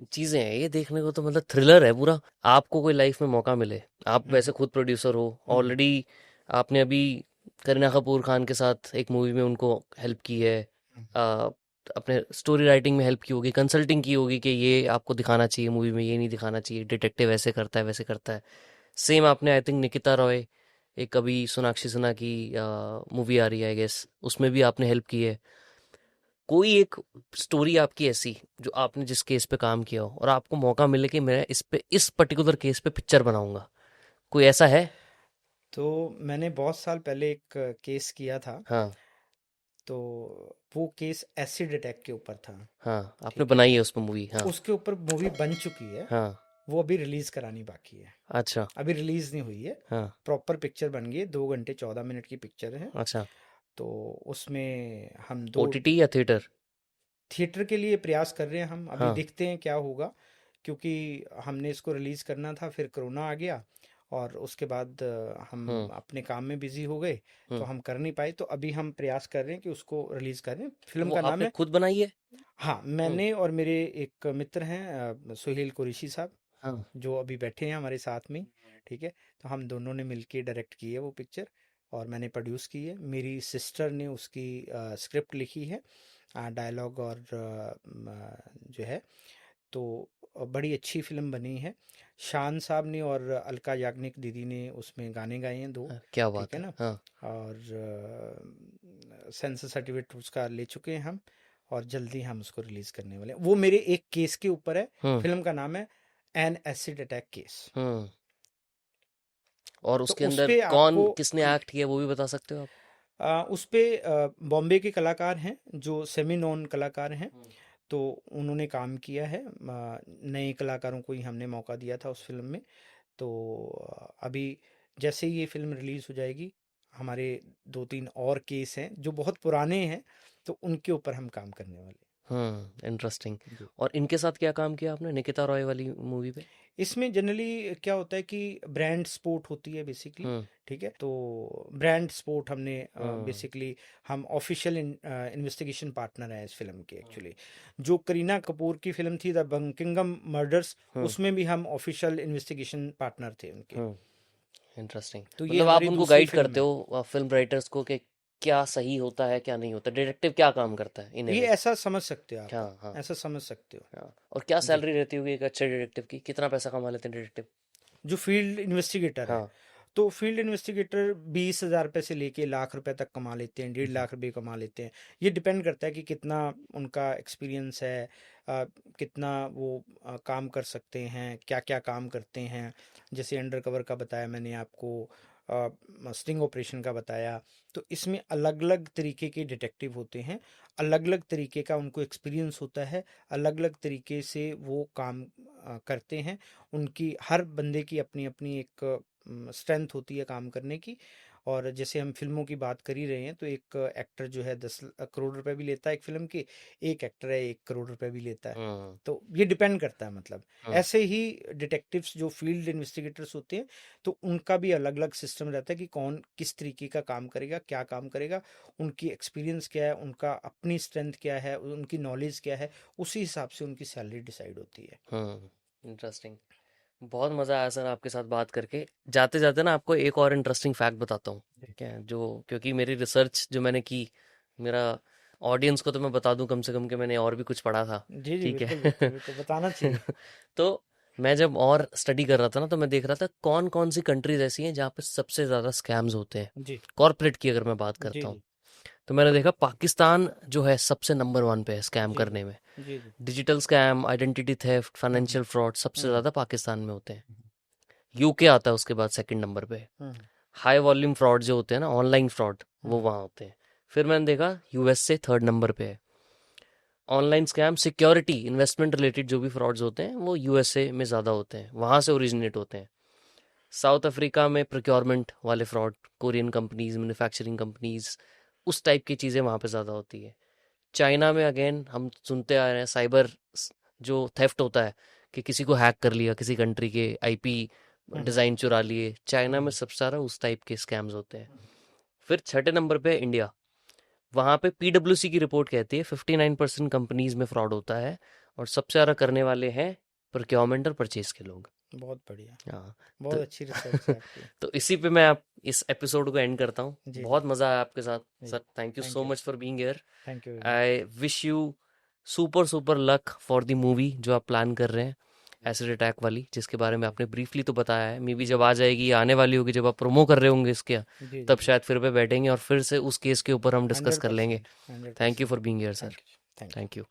चीजें हैं ये देखने को, तो मतलब थ्रिलर है पूरा। आपको कोई लाइफ में मौका मिले, आप हम्म, वैसे खुद प्रोड्यूसर हो हम्म, ऑलरेडी, आपने अभी करीना कपूर खान के साथ एक मूवी में उनको हेल्प की है, हम्म, आ, अपने स्टोरी राइटिंग में हेल्प की होगी, कंसल्टिंग की होगी कि ये आपको दिखाना चाहिए मूवी में, ये नहीं दिखाना चाहिए, डिटेक्टिव ऐसे करता है वैसे करता है। सेम आपने आई थिंक निकिता रॉय, एक अभी सोनाक्षी सिन्हा की मूवी आ रही है आई गेस, उसमें भी आपने हेल्प की है। कोई एक स्टोरी आपकी ऐसी जो आपने जिस केस पे काम किया हो और आपको मौका मिले कि मैं इस पे, इस पर्टिकुलर केस पे पिक्चर बनाऊंगा, कोई ऐसा है? तो मैंने बहुत साल पहले एक केस किया था। हाँ। तो वो केस एसिड अटैक के ऊपर था। हाँ, आपने ठीक है। बनाई है उस पर मूवी? हाँ। उसके ऊपर मूवी बन चुकी है। हाँ। वो अभी रिलीज करानी बाकी है। अच्छा। अभी रिलीज नहीं हुई है। हाँ। प्रॉपर पिक्चर बन गई है, 2 घंटे 14 मिनट की पिक्चर है। अच्छा। तो उसमें हम दो ओटीटी या थिएटर? थिएटर के लिए प्रयास कर रहे हैं हम, अभी हाँ। देखते हैं क्या होगा। क्योंकि हमने इसको रिलीज करना था, फिर कोरोना आ गया और उसके बाद हम हम्म। अपने काम में बिजी हो गए। तो हम्म। हम कर नहीं पाए, तो अभी हम प्रयास कर रहे हैं कि उसको रिलीज करें। तो फिल्म वो का नाम आपने है। खुद बनाई है? हाँ, हम्म। मैंने और मेरे एक मित्र हैं, सुहेल कुरैशी साहब, हाँ। जो अभी बैठे हैं हमारे साथ में। ठीक है। तो हम दोनों ने मिलके डायरेक्ट की है वो पिक्चर, और मैंने प्रोड्यूस की है। मेरी सिस्टर ने उसकी स्क्रिप्ट लिखी है, डायलॉग और जो है। तो बड़ी अच्छी फिल्म बनी है। शान साहब ने और अलका याग्निक दीदी ने उसमें गाने गाए हैं 2। हाँ, क्या ठीक बात है है। ना। हाँ। और सेंसर सर्टिफिकेट उसका ले चुके हैं हम, और जल्दी हम उसको रिलीज करने वाले हैं। वो मेरे एक केस के ऊपर है। हम्म। फिल्म का नाम है एन एसिड अटैक केस। हम्म। और तो उसके उस अंदर पे कौन आपको किसने एक्ट किया वो भी बता सकते हो आप? उस पे बॉम्बे के कलाकार हैं, जो सेमी नॉन कलाकार हैं। हम्म। तो उन्होंने काम किया है, नए कलाकारों को ही हमने मौका दिया था उस फिल्म में। तो अभी जैसे ही ये फिल्म रिलीज हो जाएगी, हमारे 2-3 और केस हैं जो बहुत पुराने हैं, तो उनके ऊपर हम काम करने वाले इंटरेस्टिंग। हैं जी। और इनके साथ क्या काम किया आपने निकिता रॉय वाली मूवी पे? इसमें जनरली क्या होता है कि ब्रांड सपोर्ट होती है बेसिकली। हम्म। ठीक है। तो ब्रांड सपोर्ट हमने हम्म। बेसिकली, हम ऑफिशियल इन्वेस्टिगेशन पार्टनर हैं इस फिल्म के एक्चुअली। जो करीना कपूर की फिल्म थी द बंकिंगम मर्डर्स, हम्म। उसमें भी हम ऑफिशियल इन्वेस्टिगेशन पार्टनर थे उनके। इंटरेस्टिंग। तो ये मतलब आप हमारी उनको दूसरी गाइड फिल्म करते है। हो फिल्म राइटर्स को कि क्या सही होता है क्या नहीं होता, डिटेक्टिव क्या काम करता है इन ए ये वे? ऐसा समझ सकते हो आप। हाँ, हाँ। ऐसा समझ सकते हो। हाँ, और क्या जी। सैलरी रहती होगी एक अच्छे डिटेक्टिव की, कितना पैसा कमा लेते हैं डिटेक्टिव? जो फील्ड इन्वेस्टिगेटर है, हाँ। तो फील्ड इन्वेस्टिगेटर 20,000 रुपये से लेके लाख रुपए तक कमा लेते हैं, 1.5 लाख रुपए कमा लेते हैं। ये डिपेंड करता है कि कितना उनका एक्सपीरियंस है, कितना वो काम कर सकते हैं, क्या क्या काम करते हैं। जैसे अंडर कवर का बताया मैंने आपको, स्टिंग ऑपरेशन का बताया। तो इसमें अलग अलग तरीके के डिटेक्टिव होते हैं, अलग अलग तरीके का उनको एक्सपीरियंस होता है, अलग अलग तरीके से वो काम करते हैं। उनकी हर बंदे की अपनी अपनी एक स्ट्रेंथ होती है काम करने की। और जैसे हम फिल्मों की बात कर ही रहे हैं, तो एक एक्टर जो है 10 करोड़ रुपए भी लेता है एक फिल्म के, एक एक्टर है 1 करोड़ रुपए भी लेता है। हम्म। तो ये डिपेंड करता है मतलब। हम्म। ऐसे ही डिटेक्टिव्स जो फील्ड इन्वेस्टिगेटर्स होते हैं, तो उनका भी अलग अलग सिस्टम रहता है कि कौन किस तरीके का काम करेगा, क्या काम करेगा, उनकी एक्सपीरियंस क्या है, उनका अपनी स्ट्रेंथ क्या है, उनकी नॉलेज क्या है। उसी हिसाब से उनकी सैलरी डिसाइड होती है। इंटरेस्टिंग। बहुत मज़ा आया सर आपके साथ बात करके। जाते जाते ना आपको एक और इंटरेस्टिंग फैक्ट बताता हूँ, जी क्या है, जो क्योंकि मेरी रिसर्च जो मैंने की, मेरा ऑडियंस को तो मैं बता दूं कम से कम कि मैंने और भी कुछ पढ़ा था। जी जी, ठीक बिल्कुल है। बिल्कुल बिल्कुल बताना चाहिए। तो मैं जब और स्टडी कर रहा था ना, तो मैं देख रहा था कौन कौन सी कंट्रीज ऐसी हैं जहाँ पे सबसे ज़्यादा स्कैम्स होते हैं। जी कॉर्पोरेट की अगर मैं बात जी करता हूँ, जी तो मैंने देखा पाकिस्तान जो है सबसे नंबर 1 पे है स्कैम जी जी करने में। जी जी। डिजिटल स्कैम, आइडेंटिटी थेफ्ट, हम्म फाइनेंशियल फ्रॉड सबसे हम्म ज़्यादा पाकिस्तान में होते हैं। यूके आता है उसके बाद सेकंड नंबर पे। हम्म हाई वॉल्यूम फ्रॉड जो होते हैं ना, ऑनलाइन फ्रॉड, वो हम्म वहाँ होते हैं। फिर मैंने देखा यूएस से थर्ड नंबर पे है। Online scam, security, investment related जो भी फ्रॉड्स होते हैं वो यूएसए में ज़्यादा होते हैं, वहाँ से ओरिजिनेट होते हैं। साउथ अफ्रीका में प्रोक्योरमेंट वाले fraud, Korean companies, manufacturing companies, उस टाइप की चीज़ें वहाँ पे ज़्यादा होती है। चाइना में अगेन हम सुनते आ रहे हैं साइबर जो थेफ्ट होता है, कि किसी को हैक कर लिया, किसी कंट्री के आईपी हम्म डिज़ाइन चुरा लिए, चाइना में हम्म सबसे सारा उस टाइप के स्कैम्स होते हैं। फिर छठे नंबर पे है इंडिया। वहाँ पे पीडब्ल्यूसी की रिपोर्ट कहती है 59% कंपनीज में फ्रॉड होता है, और सबसे ज़्यादा करने वाले हैं प्रोक्योरमेंट और परचेज के लोग। बहुत बढ़िया, हाँ। बहुत तो अच्छी रिसर्च है आपकी। तो इसी पे मैं आप इस एपिसोड को एंड करता हूँ। जी, बहुत जी, मज़ा आया आपके साथ जी। Sir. Thank you thank so you, much for being here. Thank you very much. I wish you super super luck for the movie जो आप प्लान कर रहे हैं, एसिड अटैक वाली, जिसके बारे में जी, आपने ब्रीफली तो बताया है। मे बी जब आ जाएगी, आने वाली होगी, जब आप प्रोमो कर रहे होंगे इसके, जी, जी, तब जी, शायद फिर पे बैठेंगे और फिर से उस केस के ऊपर हम डिस्कस कर लेंगे। 100%, thank you 100%। For being here sir. Thank you, thank you. Thank you.